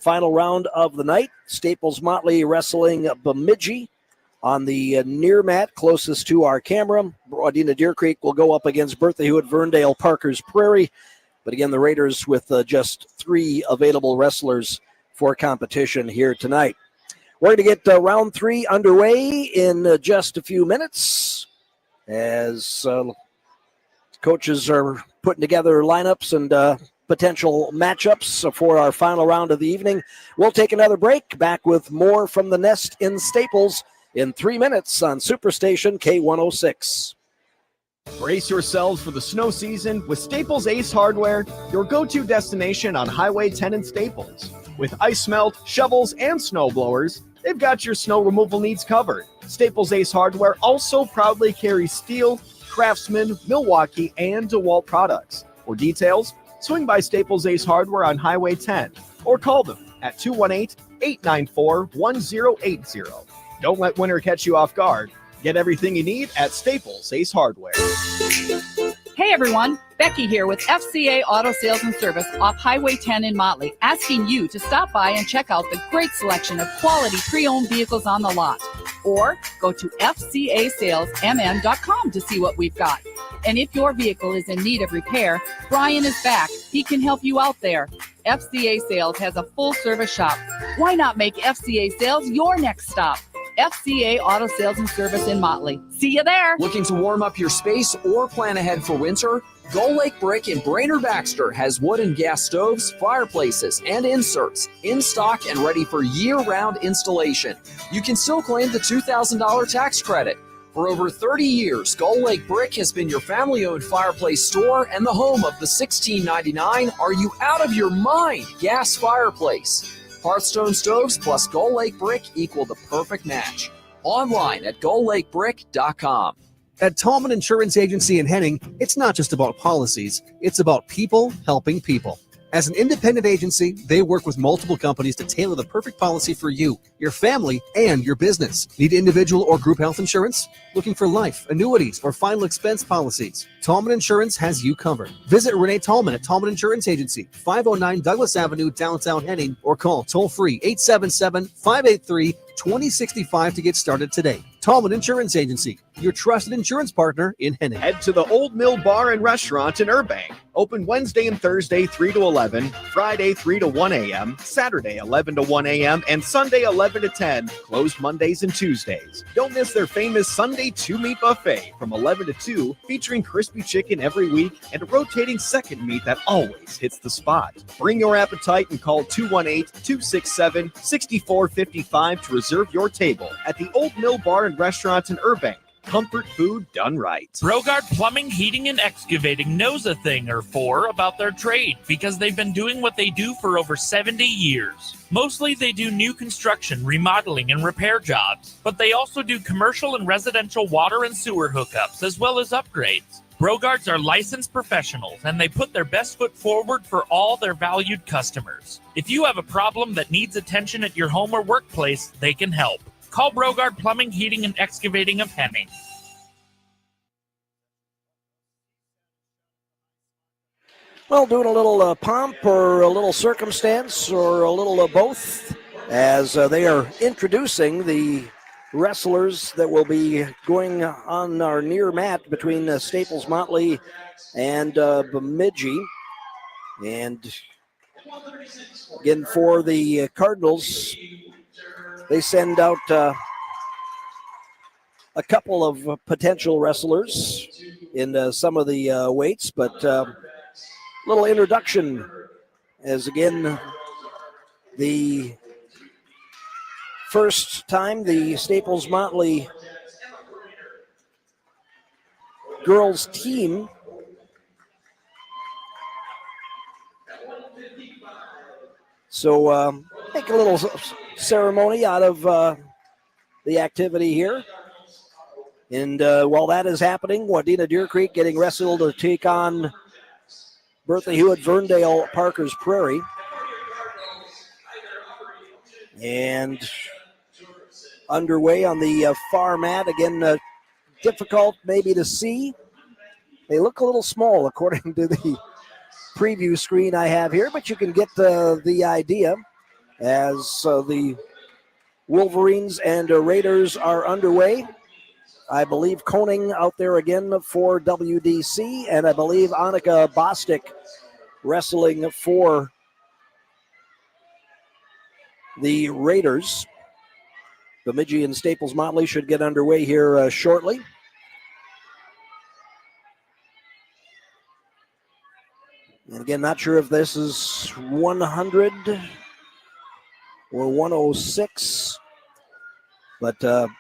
final round of the night, Staples-Motley wrestling Bemidji on the near mat closest to our camera. Wadena Deer Creek will go up against Bertha Hewitt Verndale Parkers Prairie. But again, the Raiders with just 3 available wrestlers for competition here tonight. We're going to get round 3 underway in just a few minutes as coaches are putting together lineups and potential matchups for our final round of the evening. We'll take another break. Back with more from the Nest in Staples in 3 minutes on Superstation K106. Brace yourselves for the snow season with Staples Ace Hardware, your go-to destination on Highway 10 in Staples. With ice melt, shovels, and snow blowers, they've got your snow removal needs covered. Staples Ace Hardware also proudly carries Steel, Craftsman, Milwaukee, and DeWalt products. For details, swing by Staples Ace Hardware on Highway 10 or call them at 218-894-1080. Don't let winter catch you off guard. Get everything you need at Staples Ace Hardware. Hey everyone, Becky here with FCA Auto Sales and Service off Highway 10 in Motley, asking you to stop by and check out the great selection of quality pre-owned vehicles on the lot. Or go to fcasalesmn.com to see what we've got. And if your vehicle is in need of repair, Brian is back. He can help you out there. FCA Sales has a full service shop. Why not make FCA Sales your next stop? FCA Auto Sales and Service in Motley. See you there. Looking to warm up your space or plan ahead for winter? Gull Lake Brick in Brainerd Baxter has wood and gas stoves, fireplaces, and inserts in stock and ready for year-round installation. You can still claim the $2,000 tax credit. For over 30 years, Gull Lake Brick has been your family-owned fireplace store and the home of the $16.99 Are You Out of Your Mind gas fireplace. Hearthstone stoves plus Gull Lake Brick equal the perfect match. Online at GullLakeBrick.com. At Tallman Insurance Agency in Henning, it's not just about policies, it's about people helping people. As an independent agency, they work with multiple companies to tailor the perfect policy for you, your family, and your business. Need individual or group health insurance? Looking for life, annuities, or final expense policies? Tallman Insurance has you covered. Visit Renee Tallman at Tallman Insurance Agency, 509 Douglas Avenue, downtown Henning, or call toll-free 877-583-2065 to get started today. Tallman Insurance Agency, your trusted insurance partner in Henning. Head to the Old Mill Bar and Restaurant in Irvine. Open Wednesday and Thursday 3 to 11, Friday 3 to 1 a.m., Saturday 11 to 1 a.m., and Sunday 11 to 10. Closed Mondays and Tuesdays. Don't miss their famous Sunday 2-meat buffet from 11 to 2, featuring crispy chicken every week and a rotating second meat that always hits the spot. Bring your appetite and call 218-267-6455 to reserve your table at the Old Mill Bar and Restaurant in Irvine. Comfort food done right. Brogard Plumbing, Heating, and Excavating knows a thing or four about their trade because they've been doing what they do for over 70 years. Mostly they do new construction, remodeling, and repair jobs, but they also do commercial and residential water and sewer hookups as well as upgrades. Brogards are licensed professionals, and they put their best foot forward for all their valued customers. If you have a problem that needs attention at your home or workplace, they can help. Call Brogard Plumbing, Heating, and Excavating of Henning. Well, doing a little pomp or a little circumstance or a little of both as they are introducing the wrestlers that will be going on our near mat between Staples-Motley and Bemidji. And again, for the Cardinals, they send out a couple of potential wrestlers in some of the weights, but little introduction as again the first time the Staples-Motley girls team so make a little ceremony out of the activity here. And while that is happening, Wadena Deer Creek getting wrestled to take on Bertha Hewitt Ferndale Parker's Prairie. And underway on the far mat. Again, difficult maybe to see. They look a little small according to the preview screen I have here, but you can get the idea as the Wolverines and Raiders are underway. I believe Koning out there again for WDC, and I believe Annika Bostic wrestling for the Raiders. Bemidji and Staples-Motley should get underway here shortly. And again, not sure if this is 100 or 106, but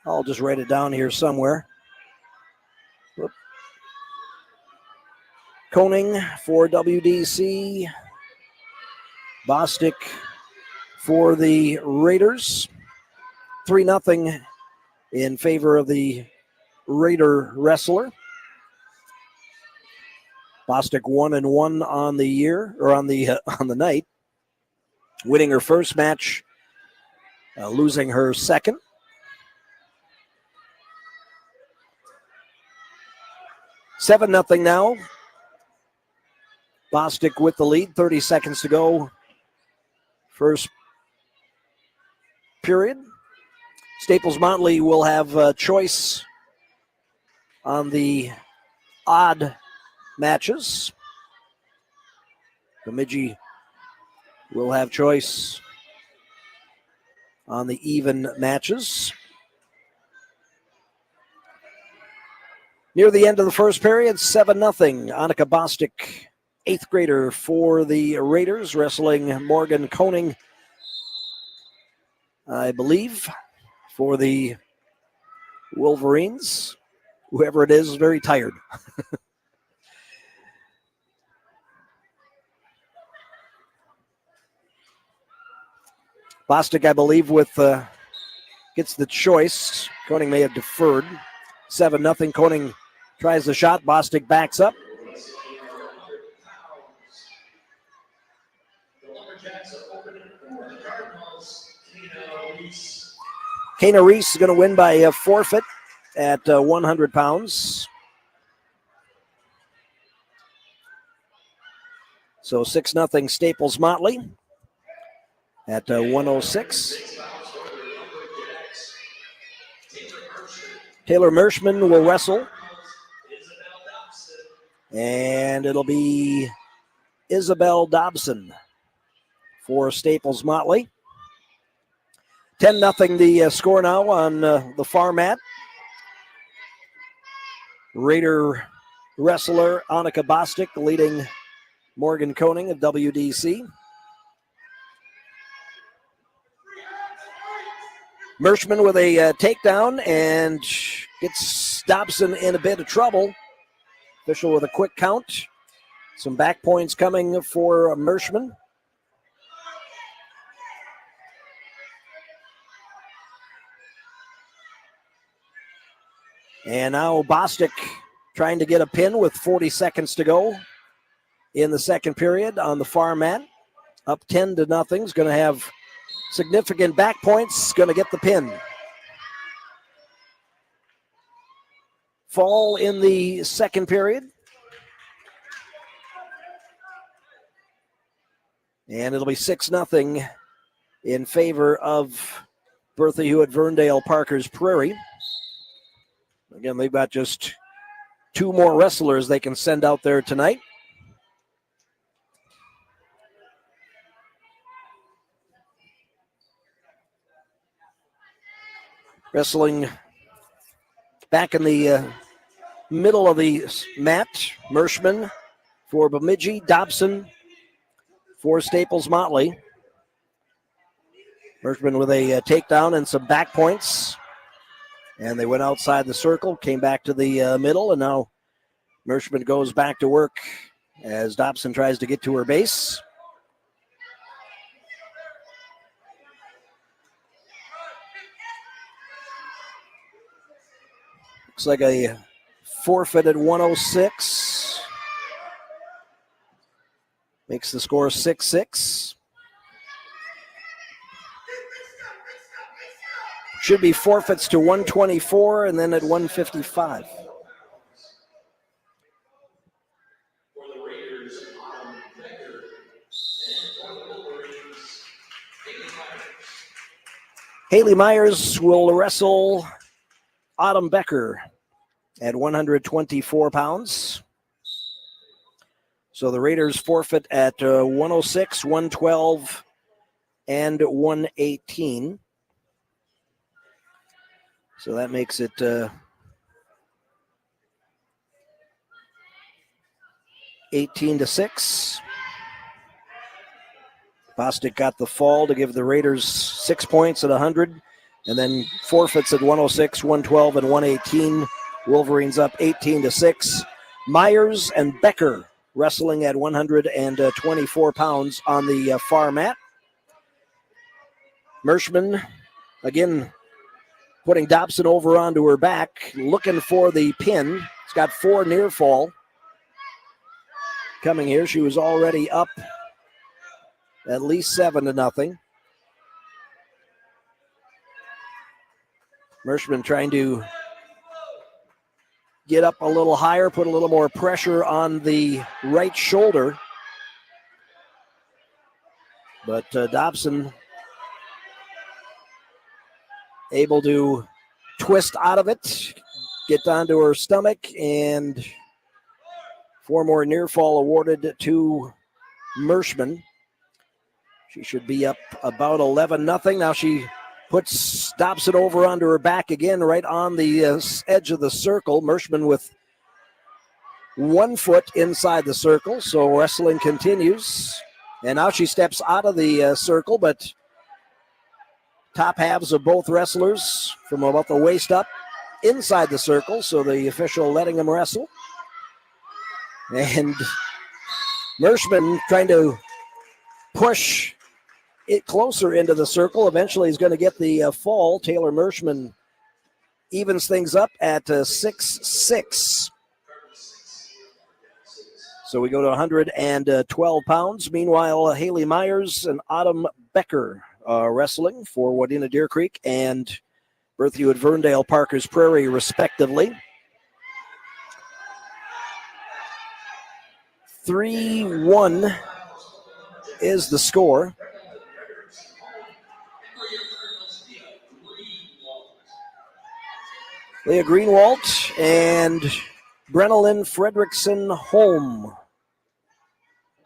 I'll just write it down here somewhere. Whoop. Koning for WDC. Bostic for the Raiders. 3-0 in favor of the Raider wrestler. Bostic 1-1 on the year, or on the night, winning her first match, losing her second. 7-0 now. Bostic with the lead, 30 seconds to go. First period. Staples-Motley will have a choice on the odd matches. Bemidji will have choice on the even matches. Near the end of the first period, 7-0. Annika Bostic, 8th grader for the Raiders, wrestling Morgan Koning, I believe, for the Wolverines. Whoever it is very tired. Bostic, I believe, gets the choice. Koning may have deferred. 7-0. Koning tries the shot. Bostic backs up. Kana Reese is going to win by a forfeit at 100 pounds. So 6-0 Staples-Motley at 106. Taylor Mershman will wrestle. And it'll be Isabel Dobson for Staples-Motley. 10-0 the score now on the far mat. Raider wrestler Annika Bostic leading Morgan Koning of WDC. Mershman with a takedown and gets Dobson in a bit of trouble. Official with a quick count. Some back points coming for Mershman. And now Bostic trying to get a pin with 40 seconds to go in the second period on the far mat. Up 10-0. Is going to have significant back points. Going to get the pin. Fall in the second period. And it'll be 6-0 in favor of Bertha Hewitt Verndale Parker's Prairie. Again, they've got just 2 more wrestlers they can send out there tonight. Wrestling back in the middle of the mat, Mershman for Bemidji, Dobson for Staples-Motley. Mershman with a takedown and some back points. And they went outside the circle, came back to the middle, and now Mershman goes back to work as Dobson tries to get to her base. Looks like a forfeit at 106. Makes the score 6-6. Should be forfeits to 124 and then at 155. Haley Myers will wrestle Autumn Becker at 124 pounds. So the Raiders forfeit at 106, 112, and 118. So that makes it 18-6. Bostic got the fall to give the Raiders 6 points at 100, and then forfeits at 106, 112, and 118. Wolverines up 18-6. Myers and Becker wrestling at 124 pounds on the far mat. Mershman, again, putting Dobson over onto her back, looking for the pin. It's got 4 near fall coming here. She was already up at least 7-0. Mershman trying to get up a little higher, put a little more pressure on the right shoulder. But Dobson able to twist out of it, get onto her stomach, and 4 more near fall awarded to Merschman. She should be up about 11-0. Now she stops it over onto her back again, right on the edge of the circle. Merschman with 1 foot inside the circle, so wrestling continues. And now she steps out of the circle, but top halves of both wrestlers from about the waist up inside the circle, so the official letting them wrestle. And Merschman trying to push it closer into the circle. Eventually he's going to get the fall. Taylor Merschman evens things up at 6'6". So we go to 112 pounds. Meanwhile, Haley Myers and Autumn Becker wrestling for Wadena Deer Creek and Berthieu at Verndale Parkers Prairie, respectively. 3-1 is the score. Leah Greenwald and Brenalyn Fredrickson-Holm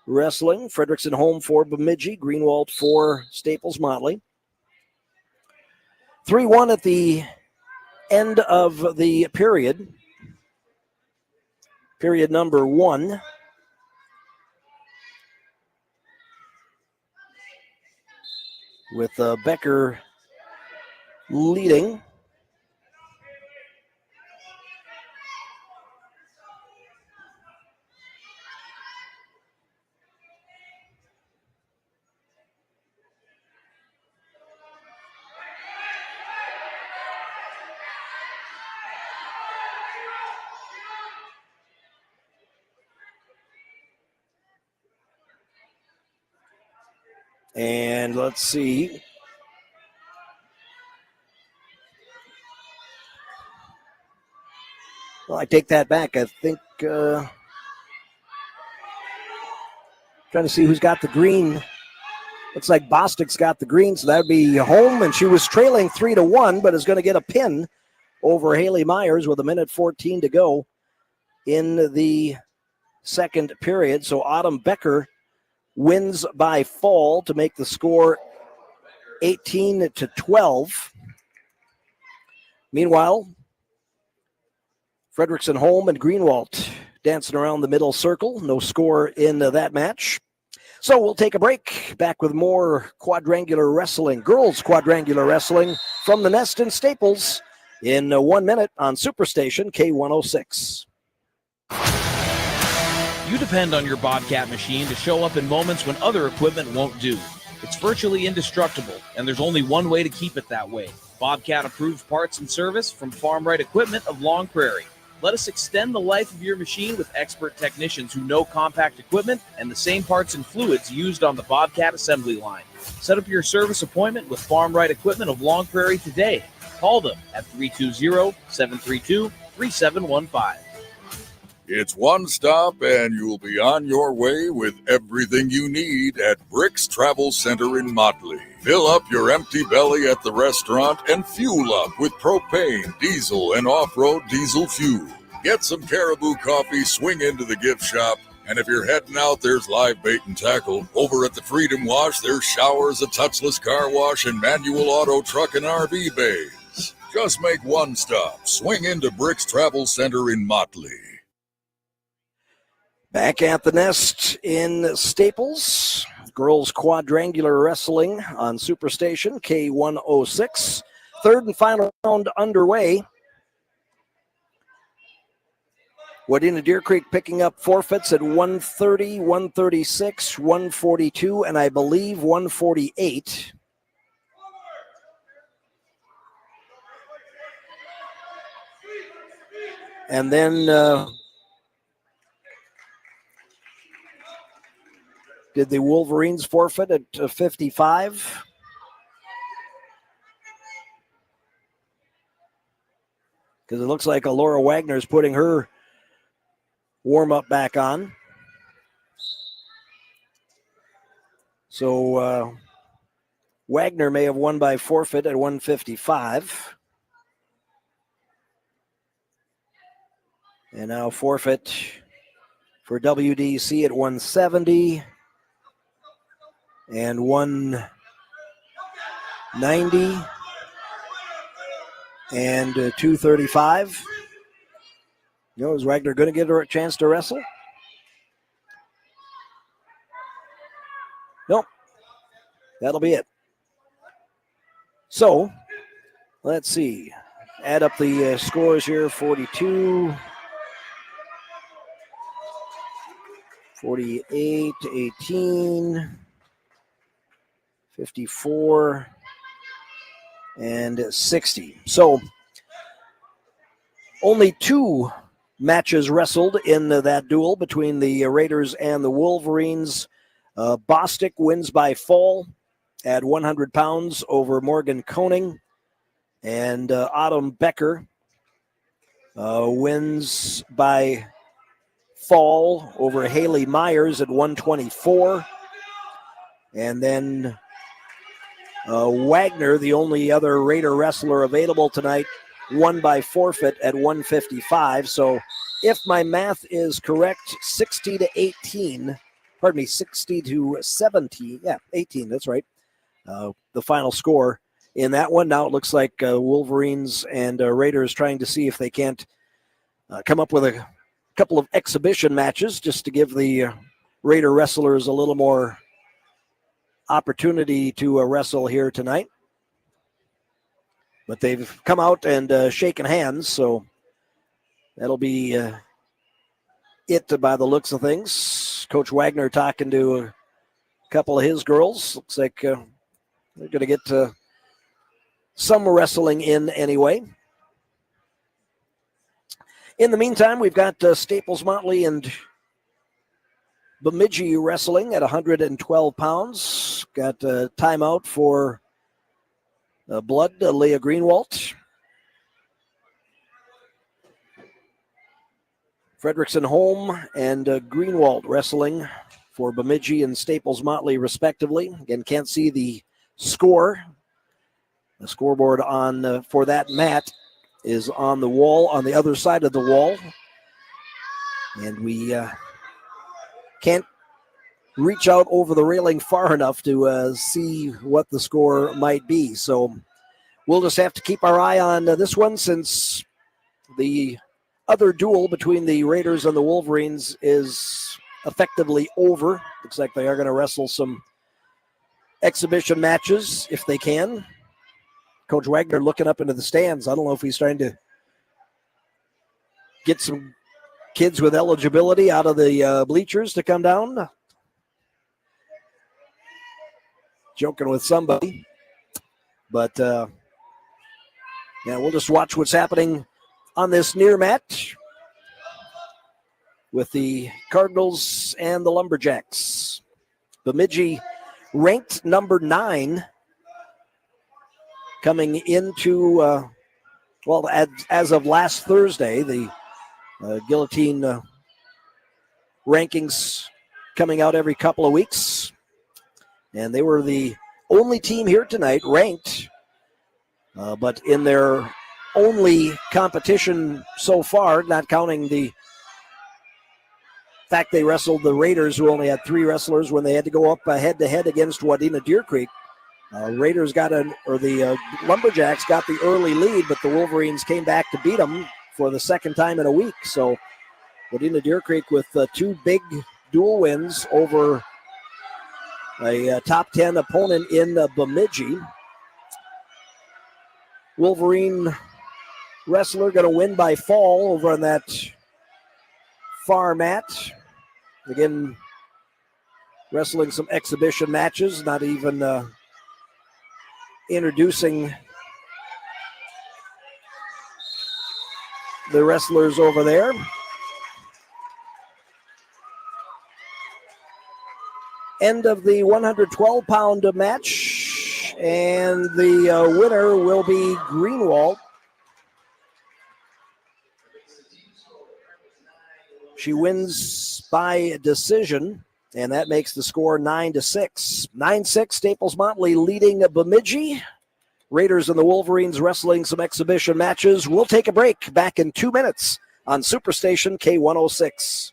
wrestling. Fredrickson-Holm for Bemidji, Greenwald for Staples-Motley. 3-1 at the end of the period. Period number 1. With Becker leading. And let's see. Well, I take that back. I think trying to see who's got the green. Looks like Bostic's got the green, so that would be home. And she was trailing 3-1, but is going to get a pin over Haley Myers with 1:14 to go in the second period. So Autumn Becker wins by fall to make the score 18-12. Meanwhile, Fredrickson-Holm and Greenwald dancing around the middle circle. No score in that match. So we'll take a break. Back with more quadrangular wrestling, girls quadrangular wrestling from the Nest in Staples in 1 minute on Superstation K106. You depend on your Bobcat machine to show up in moments when other equipment won't do. It's virtually indestructible, and there's only one way to keep it that way. Bobcat approved parts and service from Farm Right Equipment of Long Prairie. Let us extend the life of your machine with expert technicians who know compact equipment and the same parts and fluids used on the Bobcat assembly line. Set up your service appointment with Farm Right Equipment of Long Prairie today. Call them at 320-732-3715. It's one stop and you'll be on your way with everything you need at Bricks Travel Center in Motley. Fill up your empty belly at the restaurant and fuel up with propane, diesel, and off-road diesel fuel. Get some Caribou coffee, swing into the gift shop, and if you're heading out, there's live bait and tackle. Over at the Freedom Wash, there's showers, a touchless car wash, and manual auto truck and RV bays. Just make one stop. Swing into Bricks Travel Center in Motley. Back at the Nest in Staples, girls quadrangular wrestling on Superstation K106. Third and final round underway. Wadena Deer Creek picking up forfeits at 130, 136, 142, and I believe 148. And then did the Wolverines forfeit at 55? because it looks like Laura Wagner's putting her warm-up back on. So Wagner may have won by forfeit at 155. And now forfeit for WDC at 170 and 190 and 235. Is Wagner going to get her a chance to wrestle? Nope. That'll be it. So, let's see. Add up the scores here. 42, 48, 18, 54, and 60. So, only 2 matches wrestled in that duel between the Raiders and the Wolverines. Bostic wins by fall at 100 pounds over Morgan Koning. And Autumn Becker wins by fall over Haley Myers at 124. And then Wagner, the only other Raider wrestler available tonight, won by forfeit at 155. So if my math is correct, 60 to 18, pardon me, 60 to 17. Yeah, 18, that's right. The final score in that one. Now it looks like Wolverines and Raiders trying to see if they can't come up with a couple of exhibition matches just to give the Raider wrestlers a little more opportunity to wrestle here tonight. But they've come out and shaken hands, so that'll be it by the looks of things. Coach Wagner talking to a couple of his girls. Looks like they're going to get some wrestling in anyway. In the meantime, we've got Staples-Motley and Bemidji wrestling at 112 pounds. Got a timeout for Blood, Leah Greenwalt. Fredrickson Holm and Greenwalt wrestling for Bemidji and Staples-Motley respectively. Again, can't see the score. The scoreboard on for that mat is on the wall, on the other side of the wall. And we can't reach out over the railing far enough to see what the score might be. So we'll just have to keep our eye on this one, since the other duel between the Raiders and the Wolverines is effectively over. Looks like they are going to wrestle some exhibition matches if they can. Coach Wagner looking up into the stands. I don't know if he's trying to get some kids with eligibility out of the bleachers to come down. Joking with somebody. But, yeah, we'll just watch what's happening on this near match with the Cardinals and the Lumberjacks. Bemidji ranked number 9 coming into, as of last Thursday, the Guillotine rankings coming out every couple of weeks. And they were the only team here tonight ranked, but in their only competition so far, not counting the fact they wrestled the Raiders, who only had 3 wrestlers when they had to go up head-to-head against Wadena Deer Creek. Raiders the Lumberjacks got the early lead, but the Wolverines came back to beat them for the second time in a week. So Wadena Deer Creek with 2 big dual wins over a top 10 opponent in Bemidji. Wolverine wrestler going to win by fall over on that far mat. Again, wrestling some exhibition matches, not even introducing the wrestlers over there. End of the 112-pound match, and the winner will be Greenwalt. She wins by decision, and that makes the score 9-6. 9-6, Staples-Motley leading Bemidji. Raiders and the Wolverines wrestling some exhibition matches. We'll take a break. Back in 2 minutes on Superstation K106.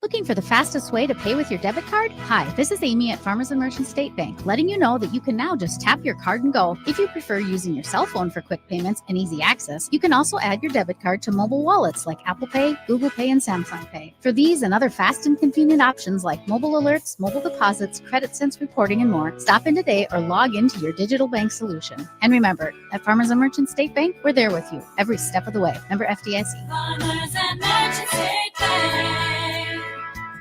Looking for the fastest way to pay with your debit card? Hi, this is Amy at Farmers and Merchant State Bank, letting you know that you can now just tap your card and go. If you prefer using your cell phone for quick payments and easy access, you can also add your debit card to mobile wallets like Apple Pay, Google Pay, and Samsung Pay. For these and other fast and convenient options like mobile alerts, mobile deposits, credit sense reporting, and more, stop in today or log into your digital bank solution. And remember, at Farmers and Merchant State Bank, we're there with you every step of the way. Member FDIC. Farmers and Merchant State Bank.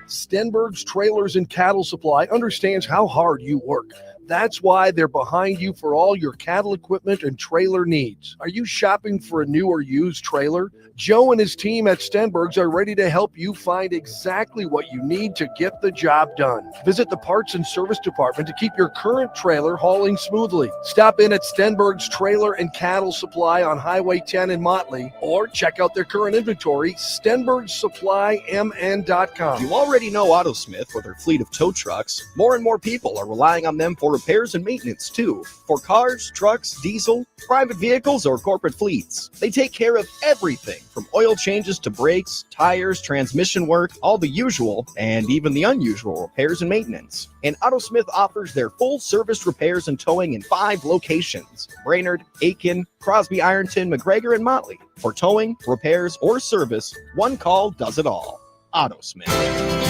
Stenberg's Trailers and Cattle Supply understands how hard you work. That's why they're behind you for all your cattle equipment and trailer needs. Are you shopping for a new or used trailer? Joe and his team at Stenberg's are ready to help you find exactly what you need to get the job done. Visit the parts and service department to keep your current trailer hauling smoothly. Stop in at Stenberg's Trailer and Cattle Supply on Highway 10 in Motley, or check out their current inventory, StenbergSupplyMN.com. You already know AutoSmith with their fleet of tow trucks. More and more people are relying on them for repairs and maintenance too. For cars, trucks, diesel, private vehicles, or corporate fleets. They take care of everything from oil changes to brakes, tires, transmission work, all the usual and even the unusual repairs and maintenance. And AutoSmith offers their full service repairs and towing in 5 locations: Brainerd, Aiken, Crosby, Ironton, McGregor, and Motley. For towing, repairs, or service, one call does it all. AutoSmith.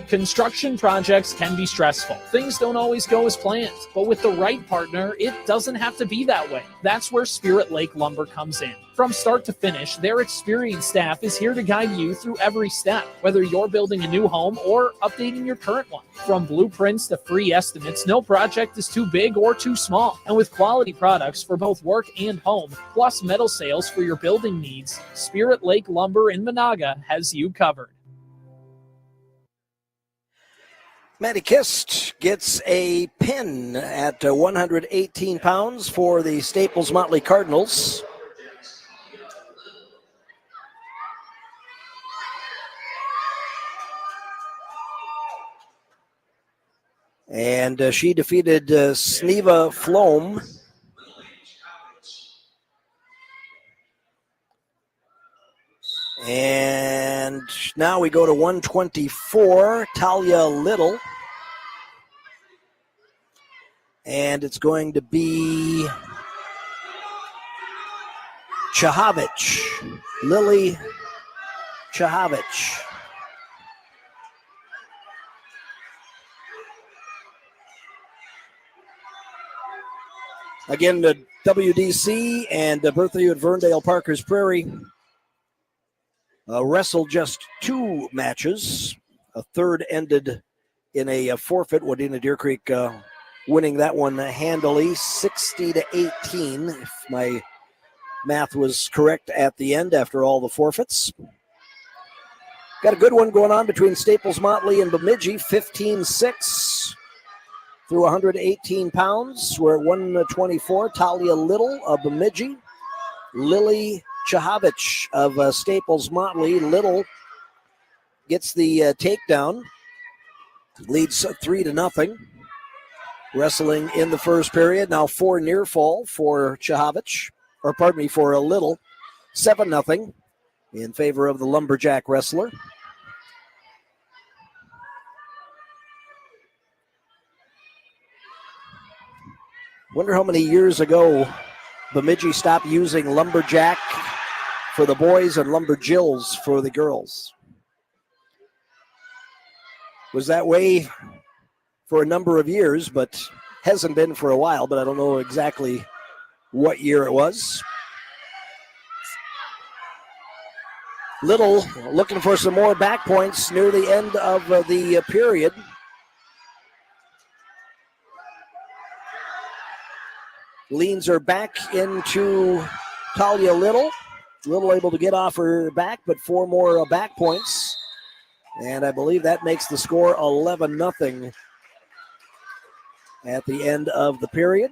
Construction projects can be stressful. Things don't always go as planned, but with the right partner, it doesn't have to be that way. That's where Spirit Lake Lumber comes in. From start to finish, their experienced staff is here to guide you through every step, whether you're building a new home or updating your current one. From blueprints to free estimates, no project is too big or too small. And with quality products for both work and home, plus metal sales for your building needs, Spirit Lake Lumber in Monaga has you covered. Maddie Kist gets a pin at 118 pounds for the Staples-Motley Cardinals. And she defeated Sneva Flom. And now we go to 124, Talia Little. And it's going to be Chahavich, Lily Chahavich. Again, the WDC and Bertha at Ferndale Parkers Prairie wrestled just 2 matches. A third ended in a forfeit. Wadena Deer Creek winning that one handily, 60-18, if my math was correct at the end after all the forfeits. Got a good one going on between Staples-Motley and Bemidji, 15-6 through 118 pounds. We're at 124, Talia Little of Bemidji, Lily Chahavich of Staples-Motley. Little gets the takedown, leads 3-0. Wrestling in the first period. Now 4 near fall for Chahavich, or pardon me, for a Little. 7-0 in favor of the Lumberjack wrestler. Wonder how many years ago Bemidji stopped using Lumberjack for the boys and Lumberjills for the girls. Was that way for a number of years, but hasn't been for a while, but I don't know exactly what year it was. Little looking for some more back points near the end of the period. Leans her back into Talia Little. Little able to get off her back, but 4 more back points. And I believe that makes the score 11-0 at the end of the period.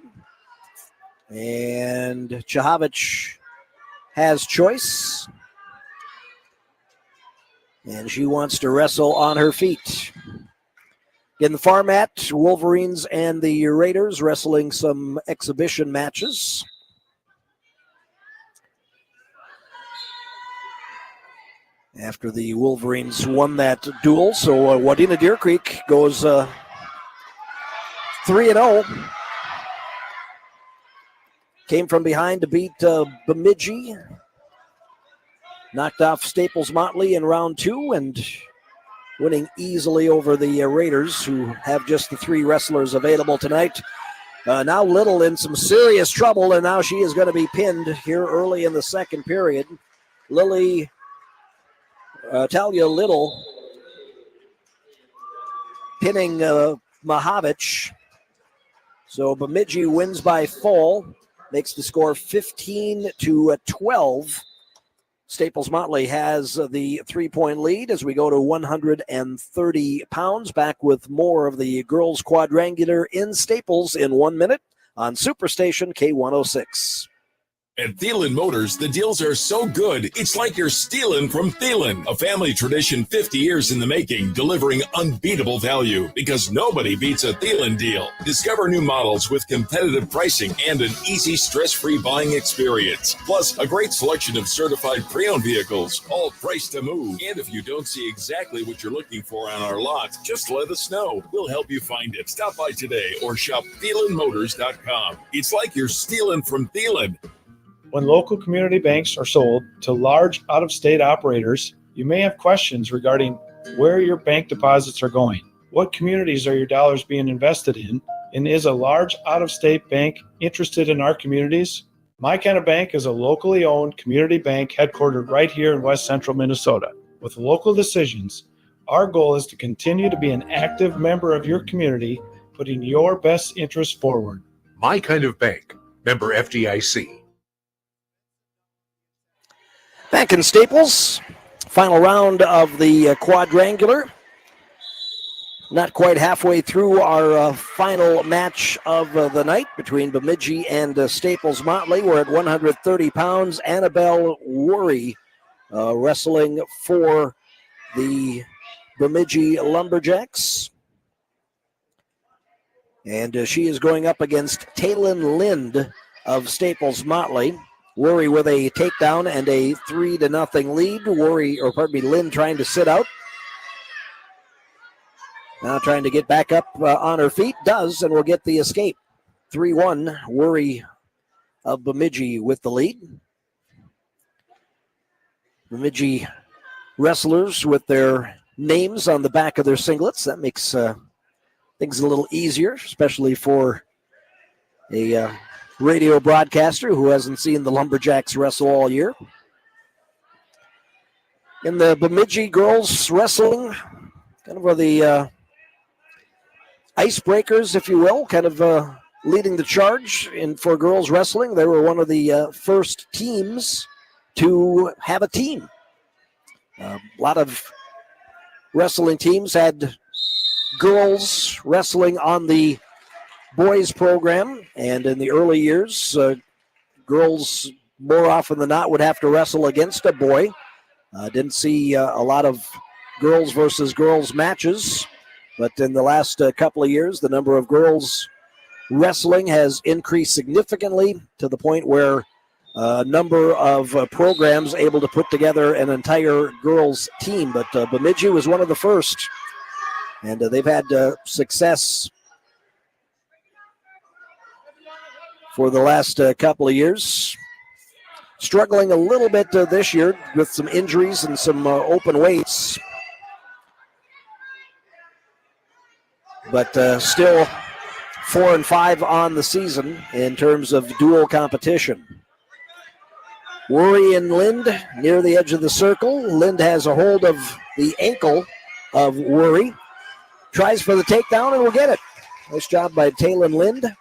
And Chahavich has choice. And she wants to wrestle on her feet. In the far mat, Wolverines and the Raiders wrestling some exhibition matches. After the Wolverines won that duel, so Wadena Deer Creek goes 3-0. Came from behind to beat Bemidji. Knocked off Staples-Motley in round 2 and winning easily over the Raiders, who have just the 3 wrestlers available tonight. Now Little in some serious trouble, and now she is going to be pinned here early in the second period. Talia Little pinning Mahavich. So Bemidji wins by fall, makes the score 15-12. Staples-Motley has the 3-point lead as we go to 130 pounds. Back with more of the girls quadrangular in Staples in 1 minute on Superstation K106. At Thielen Motors, the deals are so good, it's like you're stealing from Thielen. A family tradition 50 years in the making, delivering unbeatable value because nobody beats a Thielen deal. Discover new models with competitive pricing and an easy, stress-free buying experience. Plus, a great selection of certified pre-owned vehicles, all priced to move. And if you don't see exactly what you're looking for on our lot, just let us know. We'll help you find it. Stop by today or shop ThielenMotors.com. It's like you're stealing from Thielen. When local community banks are sold to large out-of-state operators, you may have questions regarding where your bank deposits are going. What communities are your dollars being invested in? And is a large out-of-state bank interested in our communities? My Kind of Bank is a locally owned community bank headquartered right here in West Central Minnesota. With local decisions, our goal is to continue to be an active member of your community, putting your best interests forward. My Kind of Bank, member FDIC. Back in Staples, final round of the quadrangular. Not quite halfway through our final match of the night between Bemidji and Staples-Motley. We're at 130 pounds. Annabelle Worry wrestling for the Bemidji Lumberjacks. And she is going up against Taylin Lind of Staples-Motley. Worry with a takedown and a 3-0 lead. Lynn trying to sit out. Now trying to get back up on her feet. Does, and will get the escape. 3-1, Worry of Bemidji with the lead. Bemidji wrestlers with their names on the back of their singlets. That makes things a little easier, especially for a radio broadcaster who hasn't seen the Lumberjacks wrestle all year. In the Bemidji girls wrestling, kind of the icebreakers, if you will, kind of leading the charge for girls wrestling. They were one of the first teams to have a team. A lot of wrestling teams had girls wrestling on the boys program, and in the early years, girls more often than not would have to wrestle against a boy. Didn't see a lot of girls versus girls matches, but in the last couple of years, the number of girls wrestling has increased significantly to the point where a number of programs able to put together an entire girls team. But Bemidji was one of the first, and they've had success for the last couple of years. Struggling a little bit this year with some injuries and some open weights. But still 4-5 on the season in terms of dual competition. Worry and Lind near the edge of the circle. Lind has a hold of the ankle of Worry. Tries for the takedown and will get it. Nice job by Taylin Lind.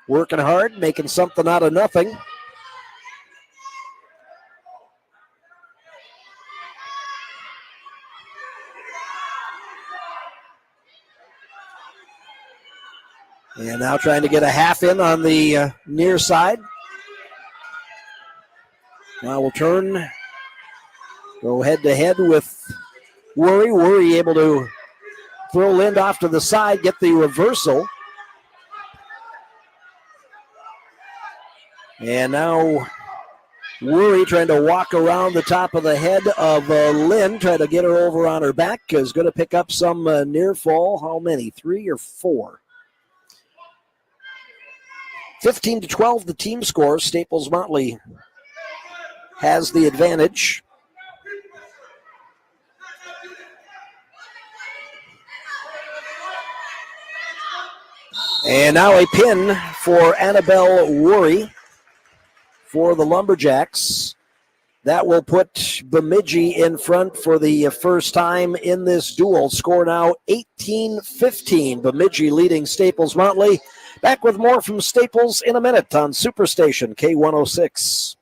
Working hard, making something out of nothing. And now trying to get a half in on the near side. Now we'll turn go head-to-head with Worry. Worry able to throw Lind off to the side, get the reversal. And now Worry trying to walk around the top of the head of Lind, trying to get her over on her back, is going to pick up some near fall. How many? 3 or 4? 15-12 the team score. Staples-Motley has the advantage. And now a pin for Annabelle Worry for the Lumberjacks. That will put Bemidji in front for the first time in this duel. Score now 18-15. Bemidji leading Staples-Motley. Back with more from Staples in a minute on Superstation K106.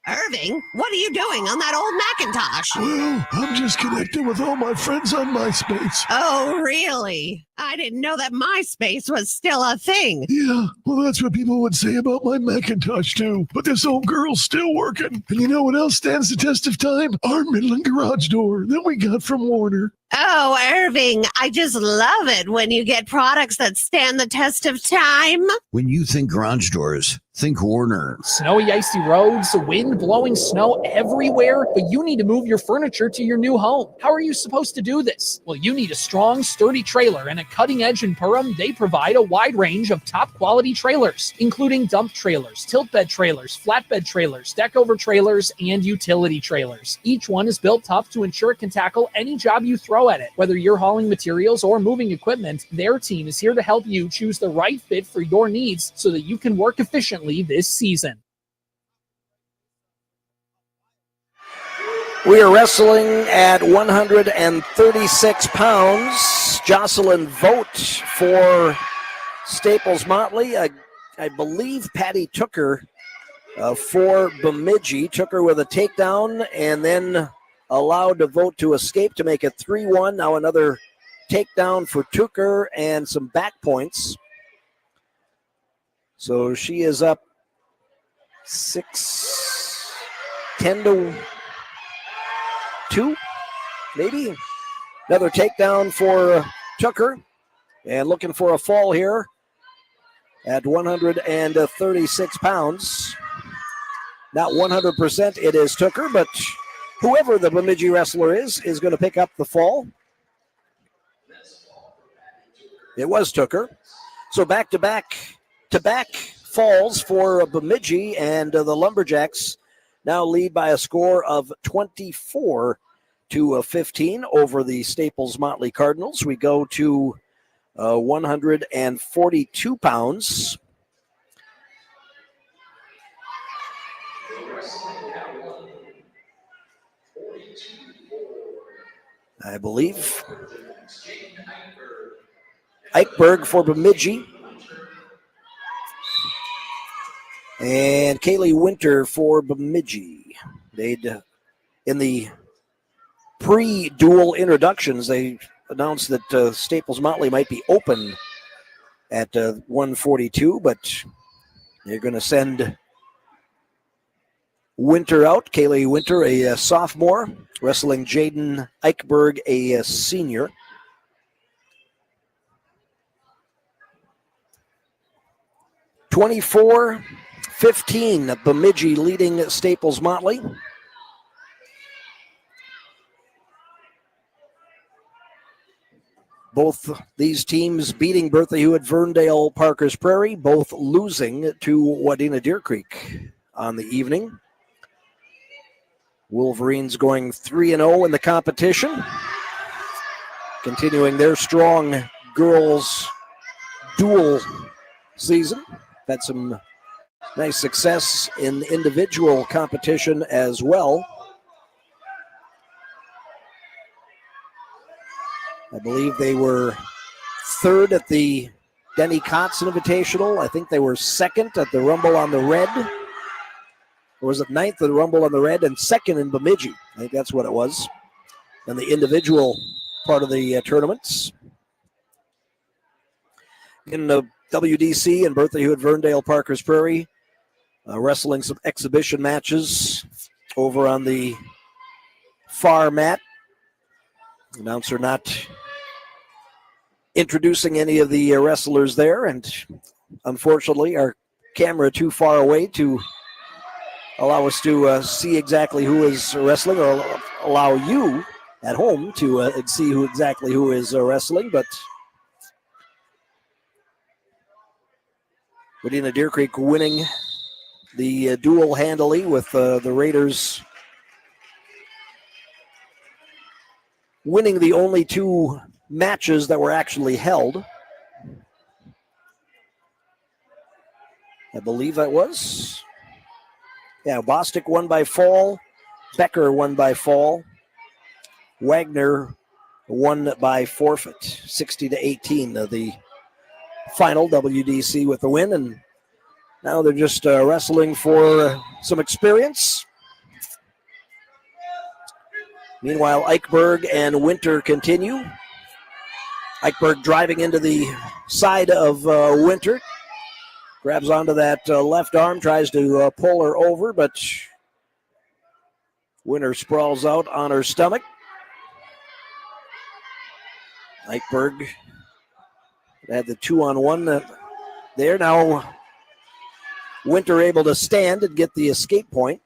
Irving, what are you doing on that old Macintosh? Well, I'm just connecting with all my friends on MySpace. Oh, really? I didn't know that MySpace was still a thing. Yeah, well, that's what people would say about my Macintosh, too. But this old girl's still working. And you know what else stands the test of time? Our Midland garage door that we got from Warner. Oh, Irving, I just love it when you get products that stand the test of time. When you think garage doors, think Warner. Snowy, icy roads, wind blowing snow everywhere, but you need to move your furniture to your new home. How are you supposed to do this? Well, you need a strong, sturdy trailer, and at Cutting Edge in Perham, they provide a wide range of top-quality trailers, including dump trailers, tilt bed trailers, flatbed trailers, deck-over trailers, and utility trailers. Each one is built tough to ensure it can tackle any job you throw at it. Whether you're hauling materials or moving equipment, their team is here to help you choose the right fit for your needs so that you can work efficiently this season. We are wrestling at 136 pounds. Jocelyn Vogt for Staples-Motley. I believe Patty Tooker for Bemidji. Tooker with a takedown and then allowed to Vogt to escape to make it 3-1. Now another takedown for Tooker and some back points. So she is up 10-2, maybe. Another takedown for Tooker. And looking for a fall here at 136 pounds. Not 100% it is Tooker, but whoever the Bemidji wrestler is going to pick up the fall. It was Tooker. So back-to-back falls for Bemidji, and the Lumberjacks now lead by a score of 24-15 over the Staples-Motley Cardinals. We go to 142 pounds. I believe Eichberg for Bemidji. And Kaylee Winter for Bemidji. They'd, in the pre-dual introductions, they announced that Staples-Motley might be open at 142, but they're going to send Winter out. Kaylee Winter, a sophomore, wrestling Jaden Eichberg, a senior. (24-15), Bemidji leading Staples-Motley. Both these teams beating Bertha Hewitt, Verndale, Parkers Prairie, both losing to Wadena Deer Creek on the evening. Wolverines going 3-0 in the competition, continuing their strong girls dual season. Had some nice success in individual competition as well. I believe they were third at the Denny Kotzen Invitational. I think they were second at the Rumble on the Red. Or was it ninth at the Rumble on the Red and second in Bemidji? I think that's what it was. In the individual part of the tournaments. In the WDC and Bertha Hewitt, Verndale, Parkers Prairie, wrestling some exhibition matches over on the far mat. Announcer not introducing any of the wrestlers there, and unfortunately our camera too far away to allow us to see exactly who is wrestling, or allow you at home to see exactly who is wrestling. But Wadena Deer Creek winning the duel handily, with the Raiders winning the only two matches that were actually held. I believe that was. Yeah, Bostic won by fall. Becker won by fall. Wagner won by forfeit, 60-18, the final. WDC with the win, and now they're just wrestling for some experience. Meanwhile, Eichberg and Winter continue. Eichberg driving into the side of Winter. Grabs onto that left arm, tries to pull her over, but Winter sprawls out on her stomach. Eichberg had the 2-on-1 there. Now Winter able to stand and get the escape point.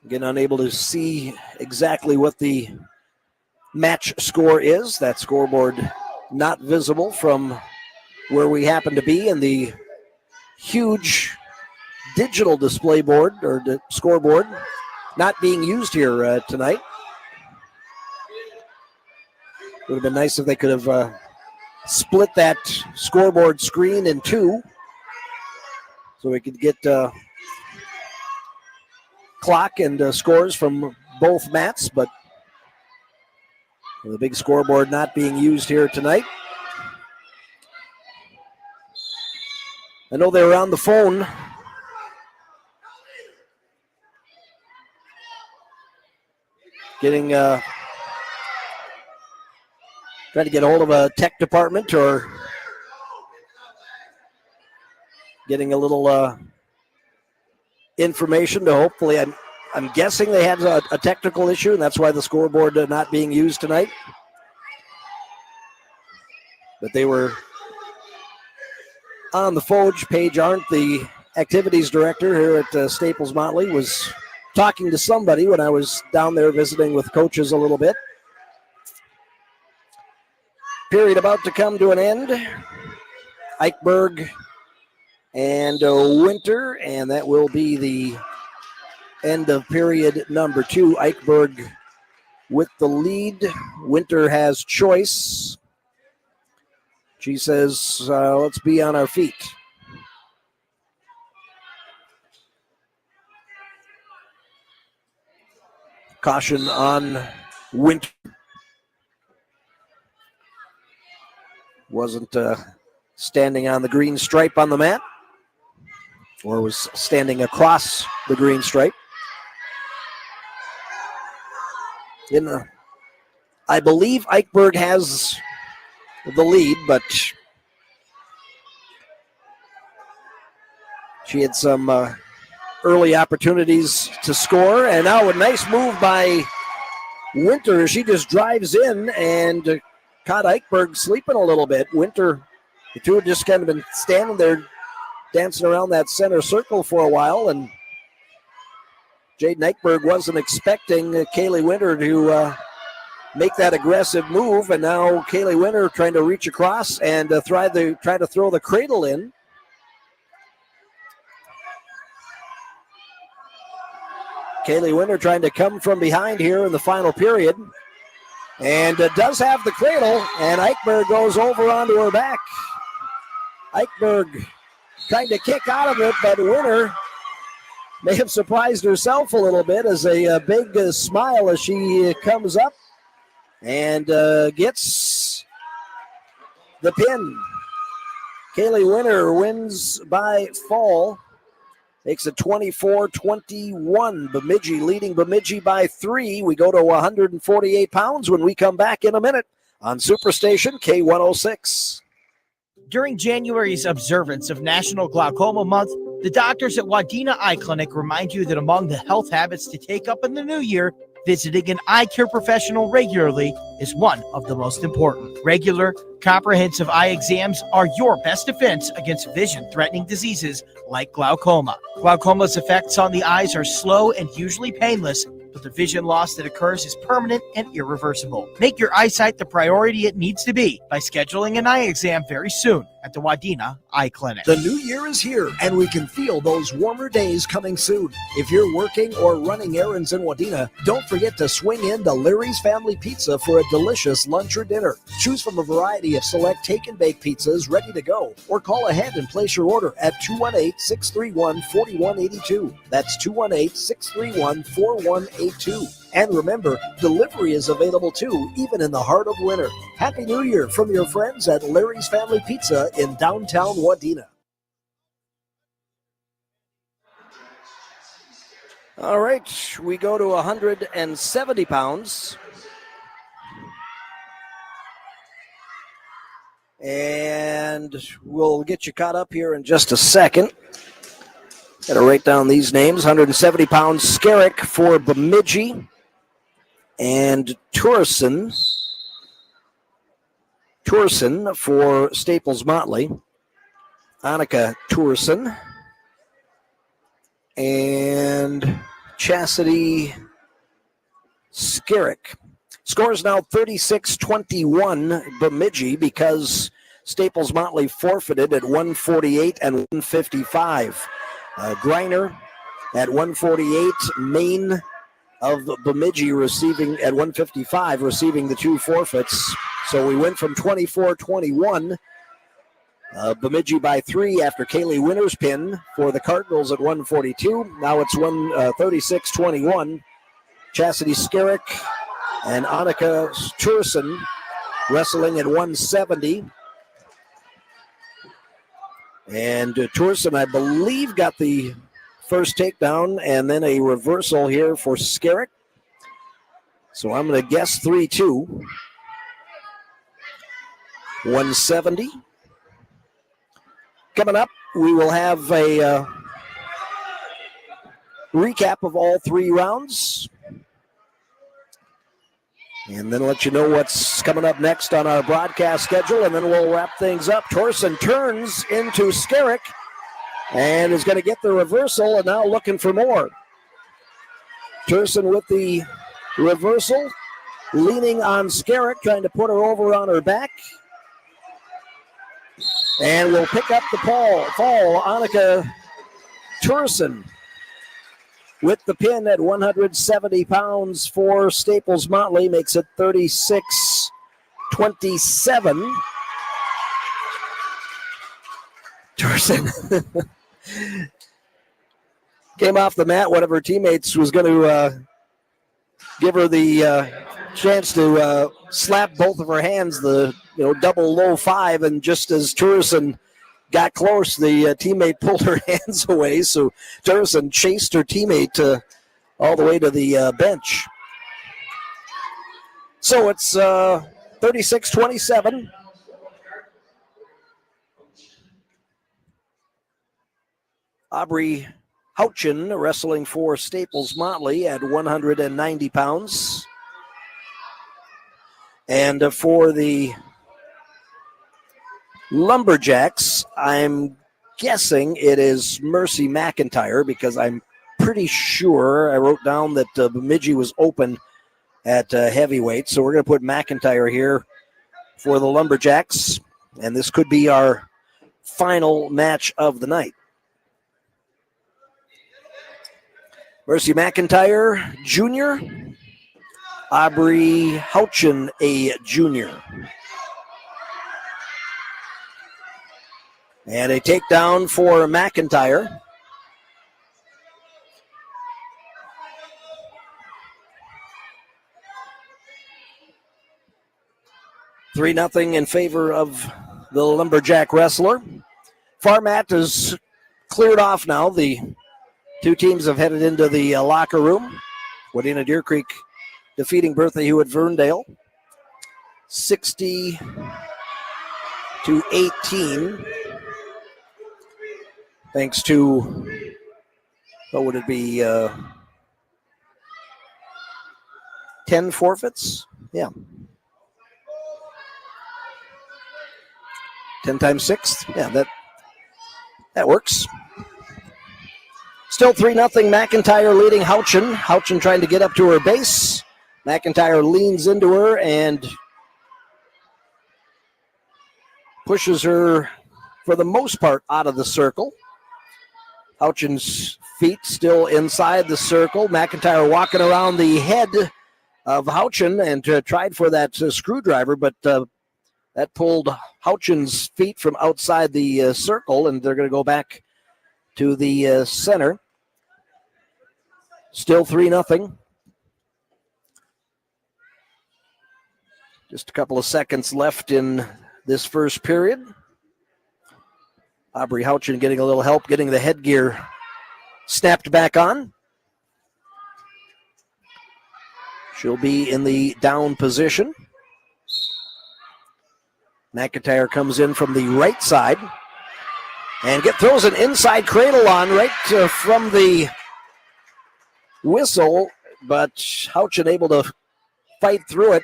Again, unable to see exactly what the match score is. That scoreboard not visible from where we happen to be, and the huge digital display board, or the scoreboard, not being used here tonight. Would have been nice if they could have split that scoreboard screen in two, so we could get clock and scores from both mats, but the big scoreboard not being used here tonight. I know they were on the phone getting trying to get a hold of a tech department, or getting a little information to hopefully, I'm guessing they had a technical issue, and that's why the scoreboard not being used tonight. But they were on the phone. Paige Arndt, the activities director here at Staples-Motley, was talking to somebody when I was down there visiting with coaches a little bit. Period about to come to an end. Eichberg and Winter, and that will be the end of period number 2. Eichberg with the lead. Winter has choice. She says, let's be on our feet. Caution on Winter. Wasn't standing on the green stripe on the mat, or was standing across the green stripe. I believe Eichberg has the lead, but she had some early opportunities to score, and now a nice move by Winter. She just drives in and caught Eichberg sleeping a little bit. Winter, the two had just kind of been standing there dancing around that center circle for a while, and Jaden Eichberg wasn't expecting Kaylee Winter to make that aggressive move, and now Kaylee Winter trying to reach across and try to throw the cradle in. Kaylee Winter trying to come from behind here in the final period, and does have the cradle, and Eichberg goes over onto her back. Eichberg trying to kick out of it, but Winter may have surprised herself a little bit, as a big smile as she comes up and gets the pin. Kaylee Winter wins by fall. Makes it 24-21. Bemidji leading Bemidji by 3. We go to 148 pounds when we come back in a minute on Superstation K106. During January's observance of National Glaucoma Month, The doctors at Wadena Eye Clinic remind you that among the health habits to take up in the new year, visiting an eye care professional regularly is one of the most important. Regular, comprehensive eye exams are your best defense against vision-threatening diseases like glaucoma. Glaucoma's effects on the eyes are slow and usually painless, but the vision loss that occurs is permanent and irreversible. Make your eyesight the priority it needs to be by scheduling an eye exam very soon at the Wadena Eye Clinic. The new year is here, and we can feel those warmer days coming soon. If you're working or running errands in Wadena, don't forget to swing in to Larry's Family Pizza for a delicious lunch or dinner. Choose from a variety of select take-and-bake pizzas ready to go, or call ahead and place your order at 218-631-4182. That's 218-631-4182. And remember, delivery is available too, even in the heart of winter. Happy New Year from your friends at Larry's Family Pizza in downtown Wadena. All right, we go to 170 pounds. And we'll get you caught up here in just a second. Got to write down these names. 170 pounds, Skerrick for Bemidji. And Turson for Staples-Motley. Annika Turson. And Chastity Skerrick. Score is now 36-21 Bemidji because Staples-Motley forfeited at 148 and 155. Greiner at 148, Maine of Bemidji receiving at 155, receiving the two forfeits. So we went from 24-21. Bemidji by 3 after Kaylee Winter's pin for the Cardinals at 142. Now it's 36-21. Chastity Skerrick and Annika Turson wrestling at 170. And Turson, I believe, got the first takedown and then a reversal here for Skerrick. So I'm going to guess 3-2. 170. Coming up, we will have a recap of all 3 rounds. And then let you know what's coming up next on our broadcast schedule, and then we'll wrap things up. Turson turns into Skerrick and is going to get the reversal, and now looking for more. Turson with the reversal, leaning on Skerrick, trying to put her over on her back. And we'll pick up the fall. Annika Turson with the pin at 170 pounds for Staples-Motley, makes it 36-27. Turson came off the mat. One of her teammates was going to give her the chance to slap both of her hands, the double low 5, and just as Turson got close, the teammate pulled her hands away, so Turson chased her teammate all the way to the bench. So it's 36-27. Aubrey Houchin wrestling for Staples-Motley at 190 pounds. And for the Lumberjacks, I'm guessing it is Mercy McIntyre because I'm pretty sure I wrote down that Bemidji was open at heavyweight. So we're going to put McIntyre here for the Lumberjacks. And this could be our final match of the night. Mercy McIntyre, junior. Aubrey Houchin, a junior. And a takedown for McIntyre. Three 0 in favor of the Lumberjack wrestler. Far mat is cleared off now. The two teams have headed into the locker room. Wadena Deer Creek defeating Bertha Hewitt-Verndale 60-18. thanks to, what would it be, 10 forfeits? Yeah. 10 times 6? Yeah, that works. Still 3-0, McIntyre leading Houchin. Houchin trying to get up to her base. McIntyre leans into her and pushes her, for the most part, out of the circle. Houchin's feet still inside the circle. McIntyre walking around the head of Houchin and tried for that screwdriver, but that pulled Houchin's feet from outside the circle, and they're going to go back to the center. Still 3-0. Just a couple of seconds left in this first period. Aubrey Houchin getting a little help, getting the headgear snapped back on. She'll be in the down position. McIntyre comes in from the right side and throws an inside cradle on right from the whistle, but Houchin able to fight through it,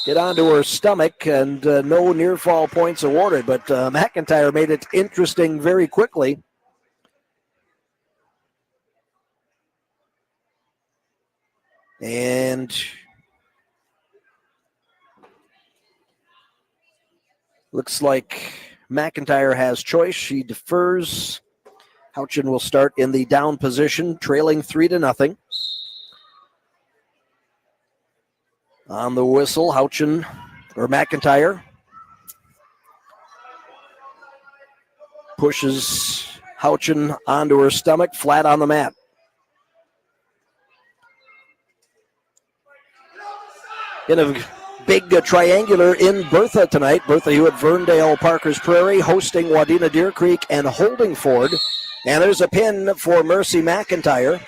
get onto her stomach, and no near fall points awarded, but McIntyre made it interesting very quickly. And looks like McIntyre has choice. She defers. Houchin will start in the down position, trailing 3-0. On the whistle, McIntyre pushes Houchin onto her stomach, flat on the mat. In a big triangular in Bertha tonight. Bertha Hewitt, Ferndale, Parkers Prairie, hosting Wadena Deer Creek and Holdingford. And there's a pin for Mercy McIntyre.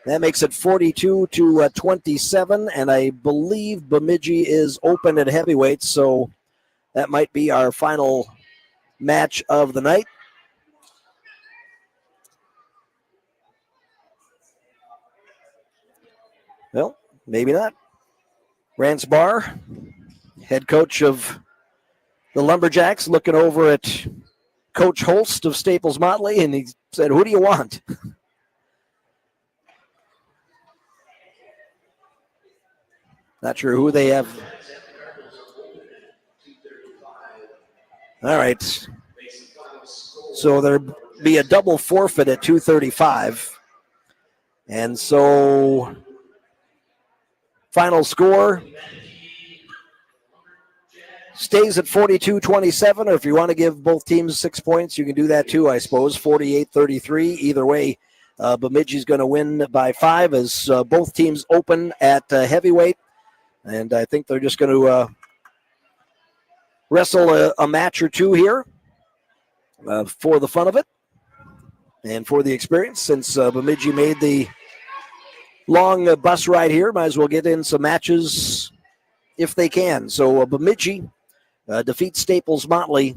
That makes it 42-27, and I believe Bemidji is open at heavyweight, so that might be our final match of the night. Well, maybe not. Rance Barr, head coach of the Lumberjacks, looking over at Coach Holst of Staples-Motley, and he said, "Who do you want?" Not sure who they have. All right. So there'll be a double forfeit at 2:35. And so final score stays at 42-27, or if you want to give both teams 6 points, you can do that too, I suppose. 48-33. Either way, Bemidji's going to win by 5 as both teams open at heavyweight. And I think they're just going to wrestle a match or two here for the fun of it and for the experience. Since Bemidji made the long bus ride here, might as well get in some matches if they can. So Bemidji defeats Staples-Motley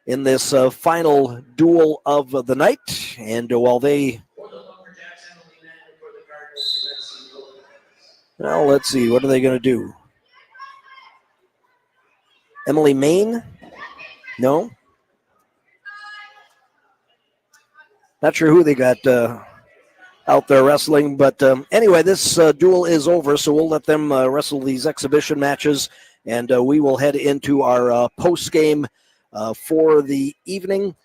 in this final duel of the night. And while they... Well, let's see. What are they going to do? Emily Main? No? Not sure who they got out there wrestling. But anyway, this duel is over, so we'll let them wrestle these exhibition matches. And we will head into our post-game for the evening.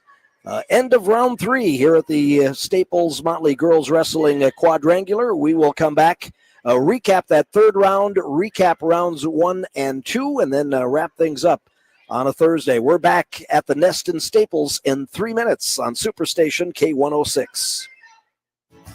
End of round 3 here at the Staples-Motley Girls Wrestling Quadrangular. We will come back. Recap that third round, recap rounds 1 and 2, and then wrap things up on a Thursday. We're back at the Nest in Staples in 3 minutes on Superstation K106.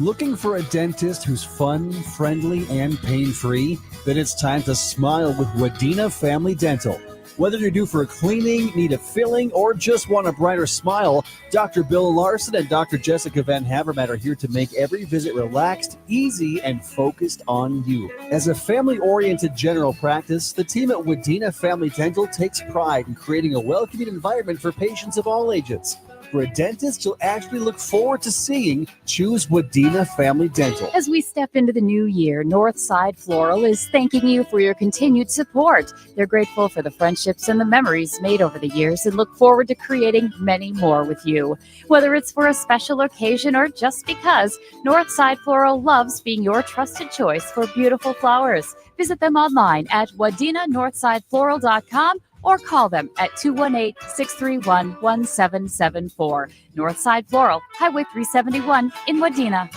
Looking for a dentist who's fun, friendly, and pain-free? Then it's time to smile with Wadena Family Dental. Whether you're due for a cleaning, need a filling, or just want a brighter smile, Dr. Bill Larson and Dr. Jessica Van Havermaet are here to make every visit relaxed, easy, and focused on you. As a family-oriented general practice, the team at Wadena Family Dental takes pride in creating a welcoming environment for patients of all ages. For a dentist you'll actually look forward to seeing, choose Wadena Family Dental. As we step into the new year, Northside Floral is thanking you for your continued support. They're grateful for the friendships and the memories made over the years and look forward to creating many more with you. Whether it's for a special occasion or just because, Northside Floral loves being your trusted choice for beautiful flowers. Visit them online at wadenanorthsidefloral.com or call them at 218-631-1774. Northside Floral, Highway 371 in Wadena.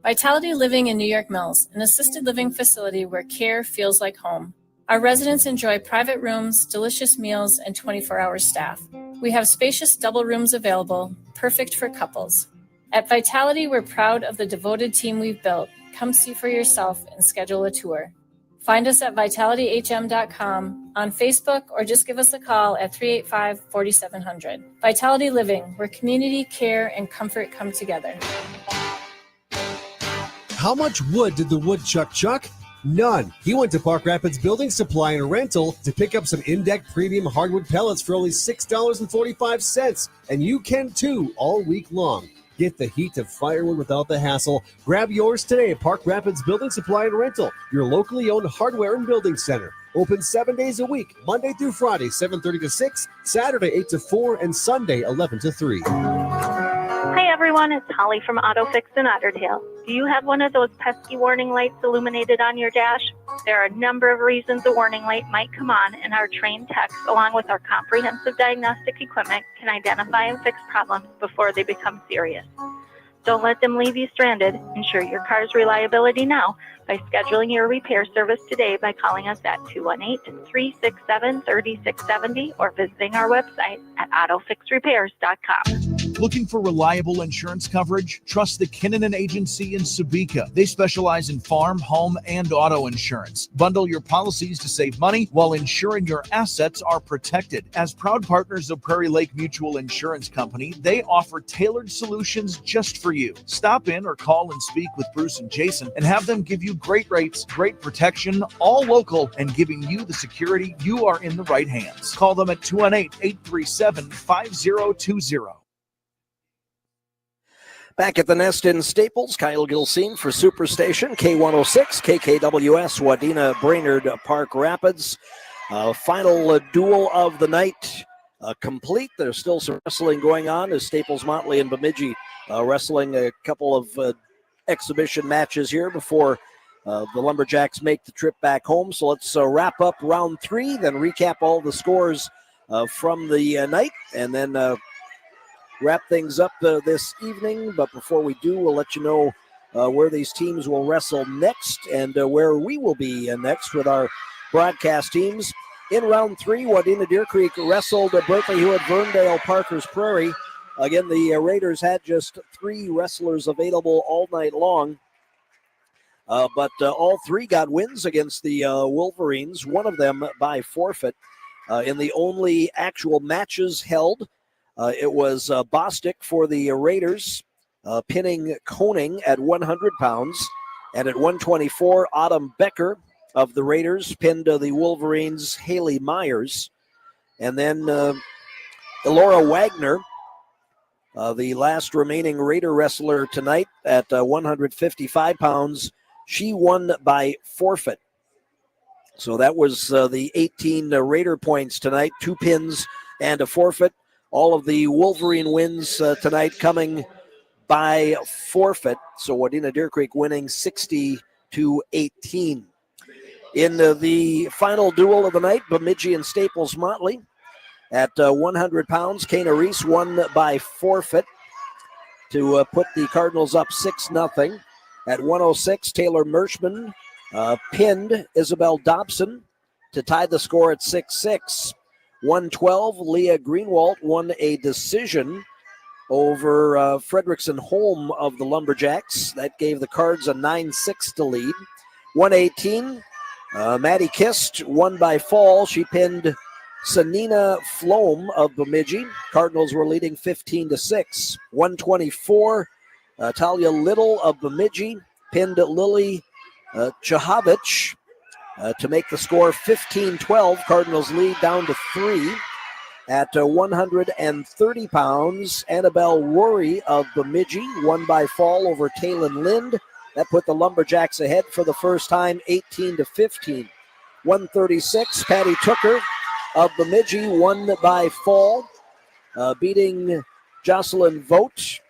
Vitality Living in New York Mills, an assisted living facility where care feels like home. Our residents enjoy private rooms, delicious meals, and 24-hour staff. We have spacious double rooms available, perfect for couples. At Vitality, we're proud of the devoted team we've built. Come see for yourself and schedule a tour. Find us at vitalityhm.com, on Facebook, or just give us a call at 385-4700. Vitality Living, where community, care, and comfort come together. How much wood did the woodchuck chuck? None. He went to Park Rapids Building Supply and Rental to pick up some Indeck Premium Hardwood Pellets for only $6.45, and you can too all week long. Get the heat of firewood without the hassle. Grab yours today at Park Rapids Building Supply and Rental, your locally owned hardware and building center. Open 7 days a week, Monday through Friday, 7:30 to 6, Saturday 8 to 4, and Sunday 11 to 3. Hi everyone, it's Holly from AutoFix in Otterdale. Do you have one of those pesky warning lights illuminated on your dash? There are a number of reasons a warning light might come on, and our trained techs, along with our comprehensive diagnostic equipment, can identify and fix problems before they become serious. Don't let them leave you stranded. Ensure your car's reliability now by scheduling your repair service today by calling us at 218-367-3670 or visiting our website at autofixrepairs.com. Looking for reliable insurance coverage? Trust the Kinnanen Agency in Subika. They specialize in farm, home, and auto insurance. Bundle your policies to save money while ensuring your assets are protected. As proud partners of Prairie Lake Mutual Insurance Company, they offer tailored solutions just for you. Stop in or call and speak with Bruce and Jason and have them give you great rates, great protection, all local, and giving you the security you are in the right hands. Call them at 218-837-5020. Back at the Nest in Staples, Kyle Gilsine for Superstation, K106, KKWS, Wadena, Brainerd, Park Rapids. Final duel of the night complete. There's still some wrestling going on as Staples-Motley and Bemidji wrestling a couple of exhibition matches here before the Lumberjacks make the trip back home. So let's wrap up round 3, then recap all the scores from the night, and then wrap things up this evening. But before we do, we'll let you know where these teams will wrestle next and where we will be next with our broadcast teams. In round 3, Wadena Deer Creek wrestled Berkeley Hewitt, Verndale, Parkers Prairie. Again, the Raiders had just 3 wrestlers available all night long. But all 3 got wins against the Wolverines, one of them by forfeit. In the only actual matches held, it was Bostic for the Raiders, pinning Koning at 100 pounds. And at 124, Autumn Becker of the Raiders pinned the Wolverines' Haley Myers. And then Elora Wagner, the last remaining Raider wrestler tonight at 155 pounds, she won by forfeit. So that was the 18 Raider points tonight, 2 pins and a forfeit. All of the Wolverine wins tonight coming by forfeit. So Wadena Deer Creek winning 60-18. In the final duel of the night, Bemidji and Staples-Motley at 100 pounds. Kana Reese won by forfeit to put the Cardinals up 6-0. At 106, Taylor Merschman pinned Isabel Dobson to tie the score at 6-6. 112, Leah Greenwald won a decision over Fredrickson Holm of the Lumberjacks. That gave the Cards a 9-6 to lead. 118, Maddie Kist won by fall. She pinned Sanina Flom of Bemidji. Cardinals were leading 15-6. 124. Talia Little of Bemidji pinned Lily Chahavich to make the score 15-12. Cardinals lead down to 3. At 130 pounds, Annabelle Worry of Bemidji won by fall over Taylin Lind. That put the Lumberjacks ahead for the first time, 18-15. 136, Patty Tooker of Bemidji won by fall, beating Jocelyn Vogt.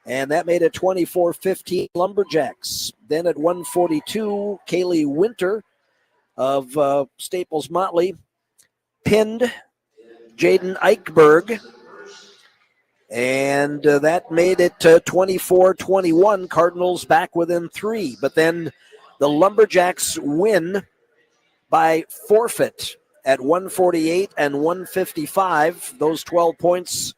And that made it 24-15 Lumberjacks. Then at 142, Kaylee Winter of Staples-Motley pinned Jaden Eichberg, and that made it 24-21. Cardinals back within 3, but then the Lumberjacks win by forfeit at 148 and 155. Those 12 points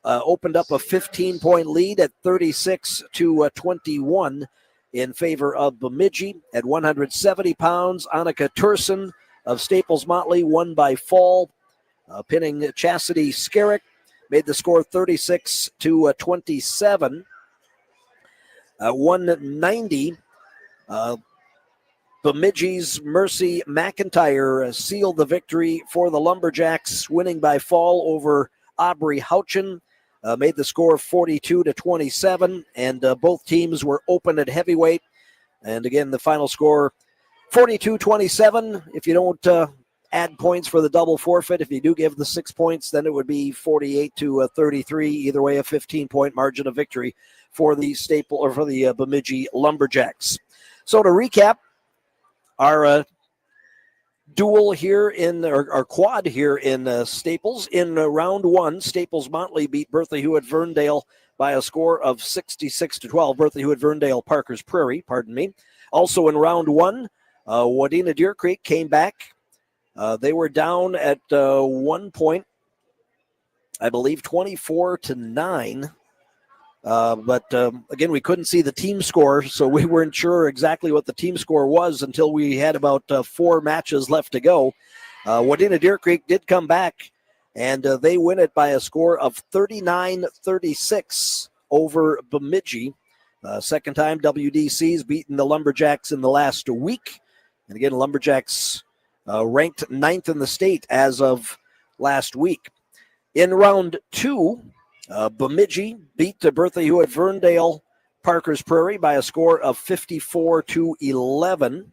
opened up a 15-point lead at 36-21 in favor of Bemidji. At 170 pounds, Annika Turson of Staples-Motley won by fall, pinning Chastity Skerrick, made the score 36-27. 190, Bemidji's Mercy McIntyre sealed the victory for the Lumberjacks, winning by fall over Aubrey Houchin, made the score 42-27, and both teams were open at heavyweight. And again, the final score 42-27. If you don't add points for the double forfeit. If you do give the 6 points, then it would be 48-33. Either way, a 15-point margin of victory for the Bemidji Lumberjacks. So to recap, our duel here in our quad here in Staples in round 1, Staples-Motley beat Bertha Hewitt-Verndale by a score of 66-12. Bertha Hewitt-Verndale Parker's Prairie, Also in round 1, Wadena Deer Creek came back. They were down at 1 point, I believe 24-9. But again, we couldn't see the team score, so we weren't sure exactly what the team score was until we had about 4 matches left to go. Wadena Deer Creek did come back, and they win it by a score of 39-36 over Bemidji. Second time WDC's beaten the Lumberjacks in the last week. And again, Lumberjacks ranked 9th in the state as of last week. In round 2, Bemidji beat Bertha Hewitt-Verndale Parker's Prairie by a score of 54-11.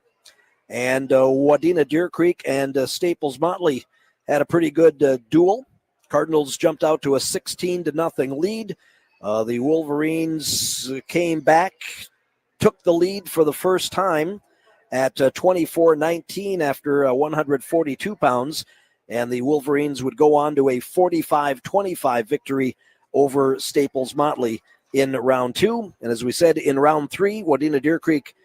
And Wadena Deer Creek and Staples-Motley had a pretty good duel. Cardinals jumped out to a 16-0 lead. The Wolverines came back, took the lead for the first time at 24-19 after 142 pounds, and the Wolverines would go on to a 45-25 victory over Staples-Motley in round 2. And as we said, in round 3, Wadena Deer Creek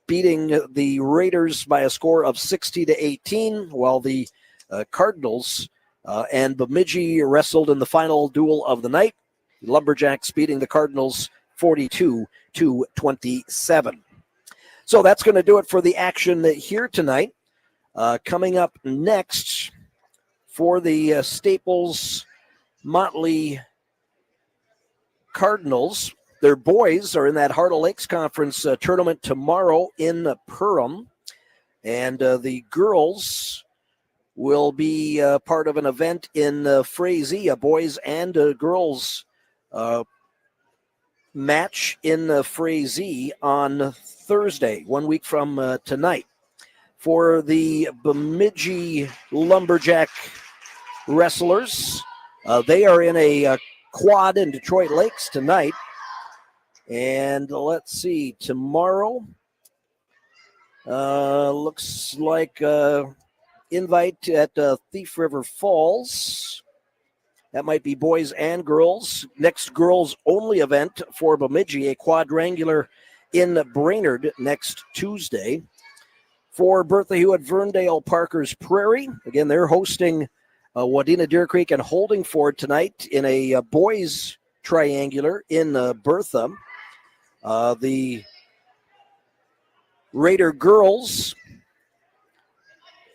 beating the Raiders by a score of 60-18, while the Cardinals and Bemidji wrestled in the final duel of the night. Lumberjacks beating the Cardinals 42-27. So that's going to do it for the action here tonight. Coming up next for the Staples-Motley Cardinals, their boys are in that Heart of Lakes Conference tournament tomorrow in Perham. And the girls will be part of an event in Frazee, a boys and girls match in Frazee on Thursday, 1 week from tonight. For the Bemidji Lumberjack wrestlers, they are in a quad in Detroit Lakes tonight. And let's see, tomorrow looks like invite at Thief River Falls. That might be boys and girls. Next girls only event for Bemidji, a quadrangular in Brainerd next Tuesday. For Bertha Hewitt-Verndale Parker's Prairie, again, they're hosting Wadena Deer Creek and Holdingford tonight in a boys triangular in Bertha. The Raider girls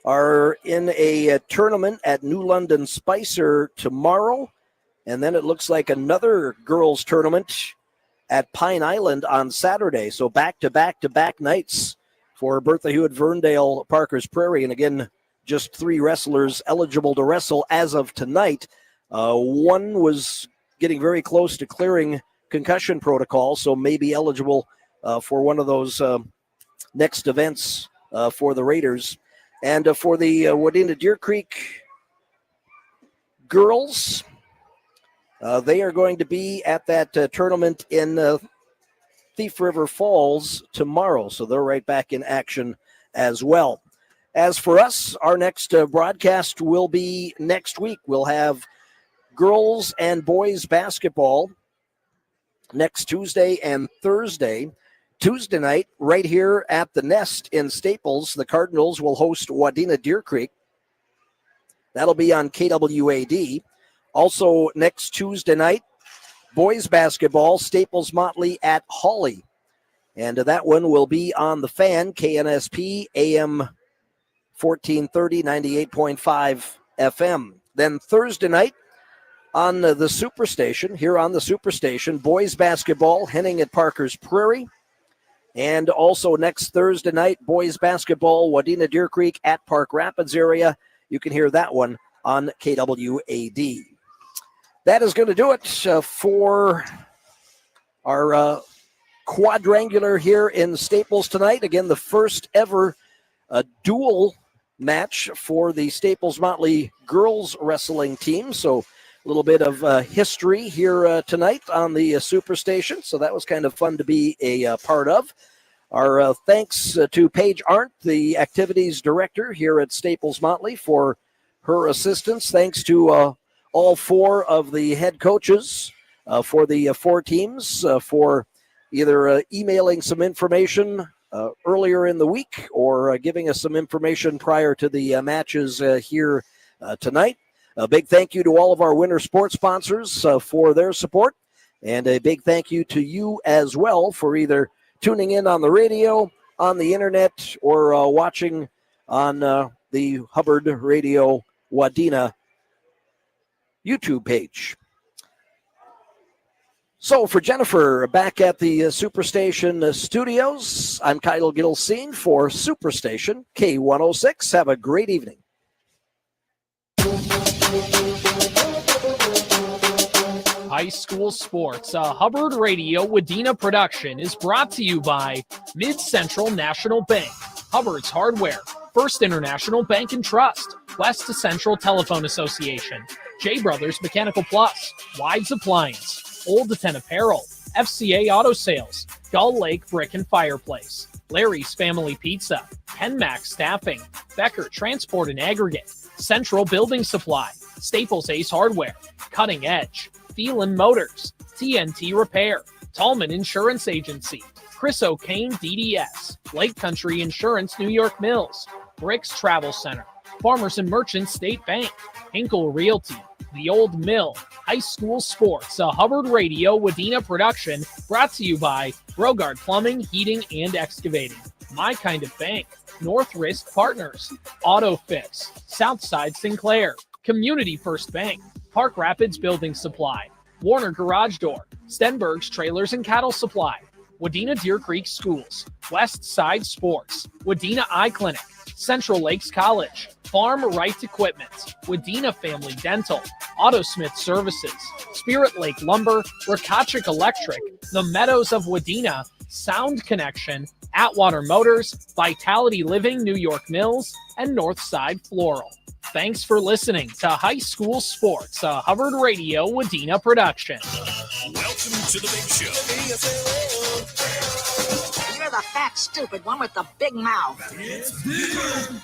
are in a tournament at New London Spicer tomorrow. And then it looks like another girls tournament at Pine Island on Saturday. So back-to-back-to-back nights for Bertha Hewitt Verndale Parker's Prairie. And again, just 3 wrestlers eligible to wrestle as of tonight. One was getting very close to clearing concussion protocol, so may be eligible for one of those next events for the Raiders. And for the Wadena Deer Creek girls, they are going to be at that tournament in Thief River Falls tomorrow, so they're right back in action as well. As for us, our next broadcast will be next week. We'll have girls and boys basketball next Tuesday and Thursday. Tuesday night, right here at the Nest in Staples, the Cardinals will host Wadena Deer Creek. That'll be on KWAD. Also, next Tuesday night, boys basketball, Staples-Motley at Hawley. And that one will be on the Fan, KNSP, AM 1430, 98.5 FM. Then Thursday night, on the Superstation, here on the Superstation, boys basketball, Henning at Parker's Prairie. And also next Thursday night, boys basketball, Wadena Deer Creek at Park Rapids area. You can hear that one on KWAD. That is going to do it for our quadrangular here in Staples tonight. Again, the first ever dual match for the Staples-Motley girls wrestling team. So a little bit of history here tonight on the Superstation. So that was kind of fun to be a part of. Our thanks to Paige Arndt, the activities director here at Staples-Motley, for her assistance. Thanks to all 4 of the head coaches for the 4 teams for either emailing some information earlier in the week or giving us some information prior to the matches here tonight. A big thank you to all of our winter sports sponsors for their support, and a big thank you to you as well for either tuning in on the radio, on the internet, or watching on the Hubbard Radio Wadena YouTube page. So for Jennifer, back at the Superstation studios, I'm Kyle Gilseen for Superstation K106. Have a great evening. High school sports, a Hubbard Radio Wadena production, is brought to you by Mid-Central National Bank, Hubbard's Hardware, First International Bank and Trust, West to Central Telephone Association, J Brothers Mechanical Plus, Wides Appliance, Old 10 Apparel, FCA Auto Sales, Gull Lake Brick and Fireplace, Larry's Family Pizza, Kenmax Staffing, Becker Transport and Aggregate, Central Building Supply, Staples Ace Hardware, Cutting Edge, Phelan Motors, TNT Repair, Tallman Insurance Agency, Chris O'Kane DDS, Lake Country Insurance New York Mills, Bricks Travel Center, Farmers and Merchants State Bank, Hinkle Realty, The Old Mill, High School Sports, a Hubbard Radio Wadena production, brought to you by Brogard Plumbing, Heating, and Excavating, My Kind of Bank, North Risk Partners, Auto Fix, Southside Sinclair, Community First Bank, Park Rapids Building Supply, Warner Garage Door, Stenberg's Trailers and Cattle Supply, Wadena Deer Creek Schools, West Side Sports, Wadena Eye Clinic, Central Lakes College, Farm Right Equipment, Wadena Family Dental, Autosmith Services, Spirit Lake Lumber, Rakachik Electric, The Meadows of Wadena, Sound Connection, Atwater Motors, Vitality Living New York Mills, and Northside Floral. Thanks for listening to High School Sports, a Hubbard Radio Wadena production. Welcome to the big show. You're the fat, stupid one with the big mouth. It's big.